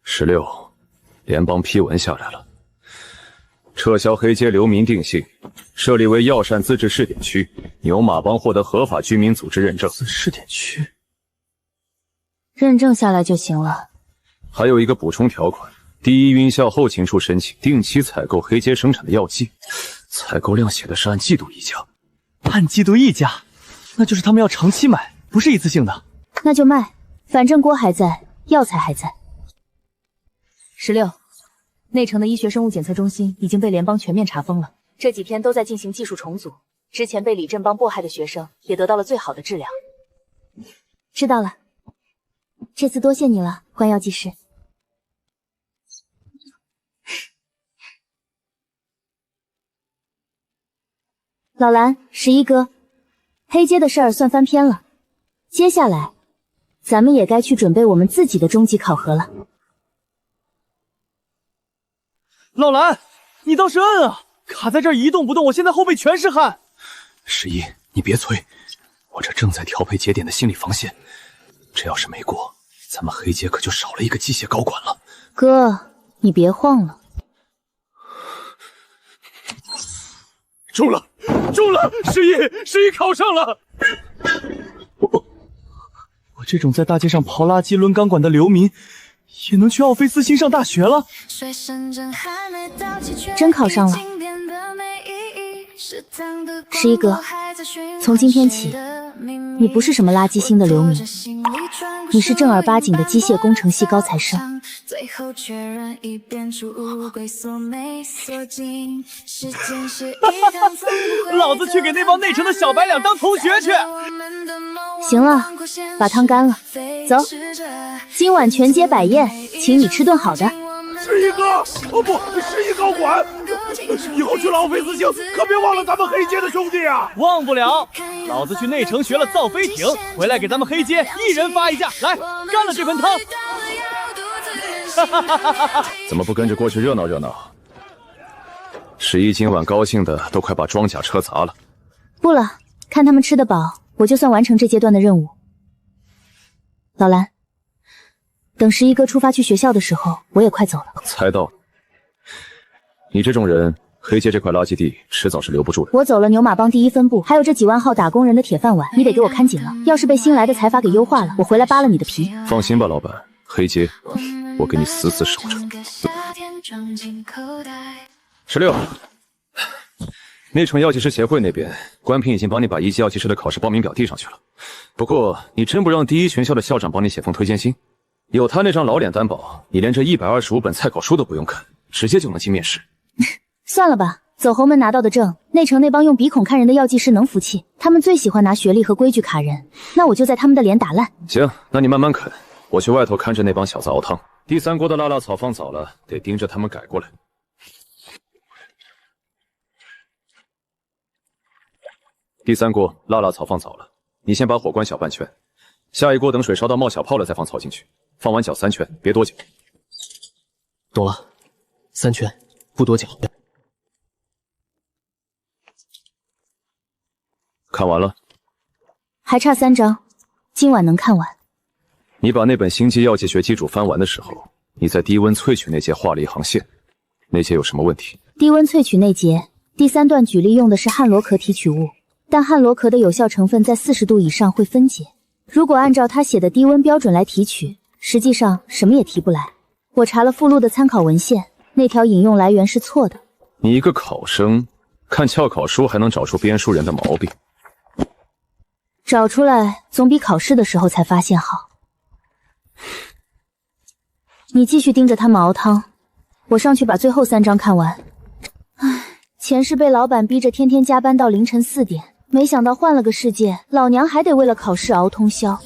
16，联邦批文下来了，撤销黑街流民定性，设立为药膳自治试点区，牛马帮获得合法居民组织认证。试点区认证下来就行了。还有一个补充条款，第一军校后勤处申请定期采购黑街生产的药剂，采购量写的是按季度议价。按季度议价，那就是他们要长期买，不是一次性的。那就卖，反正锅还在，药材还在。16，内城的医学生物检测中心已经被联邦全面查封了，这几天都在进行技术重组，之前被李振邦迫害的学生也得到了最好的治疗。知道了，这次多谢你了，关药剂师。老蓝，11哥，黑街的事儿算翻篇了，接下来咱们也该去准备我们自己的终极考核了。老蓝，你倒是摁啊！卡在这儿一动不动，我现在后背全是汗。11，你别催，我这正在调配节点的心理防线。这要是没过，咱们黑街可就少了一个机械高管了。哥，你别晃了。中了！11考上了！我这种在大街上刨垃圾、抡钢管的流民，也能去奥菲斯星上大学了？真考上了。11哥，从今天起，你不是什么垃圾星的流民，你是正儿八经的机械工程系高材生。老子去给那帮内城的小白脸当同学去！行了，把汤干了，走，今晚全街摆宴，请你吃顿好的。11哥，哦不，11高管，以后去了奥菲斯星，可别忘了咱们黑街的兄弟啊！忘不了，老子去内城学了造飞艇，回来给咱们黑街一人发一架，来，干了这盆汤！怎么不跟着过去热闹热闹？11今晚高兴的都快把装甲车砸了。不了，看他们吃得饱，我就算完成这阶段的任务。老蓝，等11哥出发去学校的时候，我也快走了。猜到了，你这种人，黑街这块垃圾地迟早是留不住的。我走了牛马帮第1分部，还有这几万号打工人的铁饭碗，你得给我看紧了。要是被新来的财阀给优化了，我回来扒了你的皮。放心吧，老板，黑街我给你死死守着。16，内城药剂师协会那边，关平已经帮你把1级药剂师的考试报名表递上去了。不过，你真不让第1全校的校长帮你写封推荐信？有他那张老脸担保，你连这125本参考书都不用看，直接就能进面试。算了吧，走后门拿到的证，内城那帮用鼻孔看人的药剂师能服气？他们最喜欢拿学历和规矩卡人，那我就在他们的脸打烂。行，那你慢慢啃，我去外头看着那帮小子熬汤。第3锅的辣辣草放早了，得盯着他们改过来。第3锅辣辣草放早了，你先把火关小半圈，下一锅等水烧到冒小泡了再放草进去，放完搅3圈，别多搅。懂了，3圈，不多搅。看完了？还差3章，今晚能看完。你把那本星际药剂学基础翻完的时候，你在低温萃取那节画了一行线，那节有什么问题？低温萃取那节第3段举例用的是汉罗壳提取物，但汉罗壳的有效成分在40度以上会分解。如果按照他写的低温标准来提取，实际上什么也提不来。我查了附录的参考文献，那条引用来源是错的。你一个考生，看校考书还能找出编书人的毛病？找出来总比考试的时候才发现好。你继续盯着他们熬汤，我上去把最后3章看完。唉，前世被老板逼着天天加班到凌晨4点，没想到换了个世界，老娘还得为了考试熬通宵。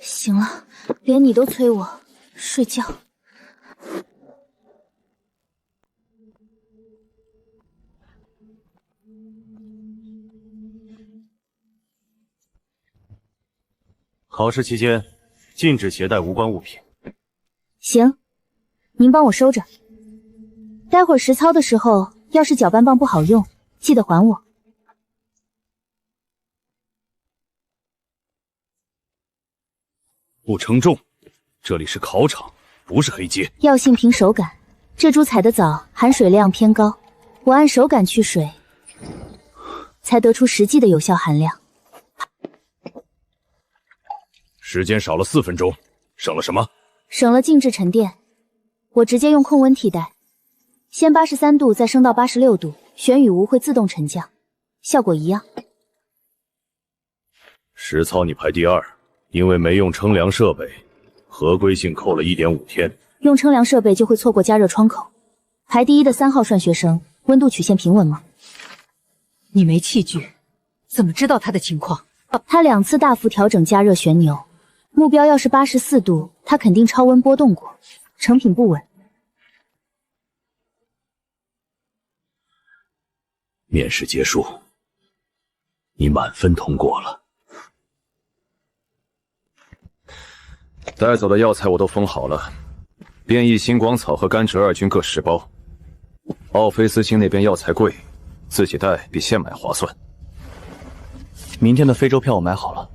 行了，连你都催我睡觉。考试期间禁止携带无关物品。行，您帮我收着。待会儿实操的时候，要是搅拌棒不好用，记得还我。不称重，这里是考场，不是黑街。药性凭手感，这株采的早，含水量偏高，我按手感去水，才得出实际的有效含量。时间少了4分钟，省了什么？省了静置沉淀，我直接用控温替代，先83度，再升到86度，玄羽无会自动沉降，效果一样。实操你排第2，因为没用称量设备，合规性扣了1.5天。用称量设备就会错过加热窗口。排第1的3号涮学生，温度曲线平稳吗？你没器具，怎么知道他的情况？他2次大幅调整加热旋钮，目标要是84度，他肯定超温波动过，成品不稳。面试结束，你满分通过了。带走的药材我都封好了，变异星光草和甘蔗2菌各10包。奥菲斯星那边药材贵，自己带比现买划算。明天的非洲票我买好了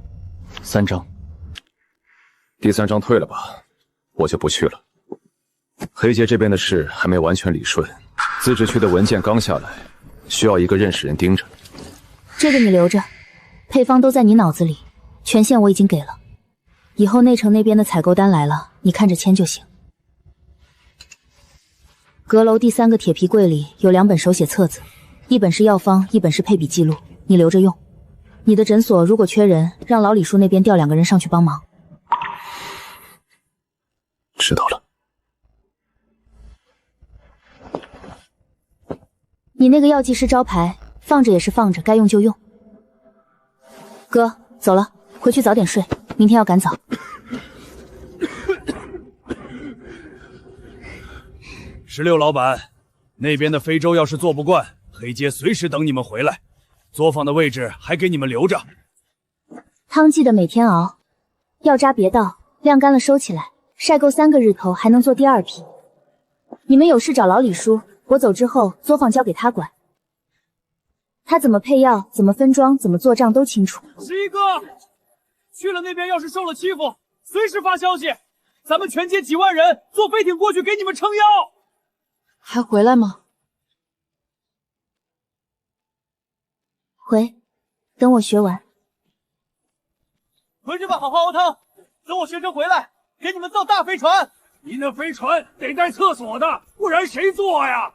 ，3张。第3章退了吧，我就不去了。黑街这边的事还没完全理顺，自治区的文件刚下来，需要一个认识人盯着。这个你留着，配方都在你脑子里，权限我已经给了。以后内城那边的采购单来了，你看着签就行。阁楼第3个铁皮柜里有2本手写册子，一本是药方，一本是配比记录，你留着用。你的诊所如果缺人，让老李叔那边调2个人上去帮忙。知道了。你那个药剂师招牌放着也是放着，该用就用。哥，走了，回去早点睡，明天要赶早。16老板，那边的非洲要是做不惯，黑街随时等你们回来。作坊的位置还给你们留着。汤记得每天熬，药渣别倒，晾干了收起来，晒够3个日头还能做第2批。你们有事找老李叔，我走之后作坊交给他管。他怎么配药，怎么分装，怎么做账都清楚。11哥，去了那边要是受了欺负，随时发消息，咱们全街几万人坐飞艇过去给你们撑腰。还回来吗？回，等我学完。回去吧，好好熬汤，等我学成回来，给你们造大飞船。你那飞船得带厕所的，不然谁坐呀？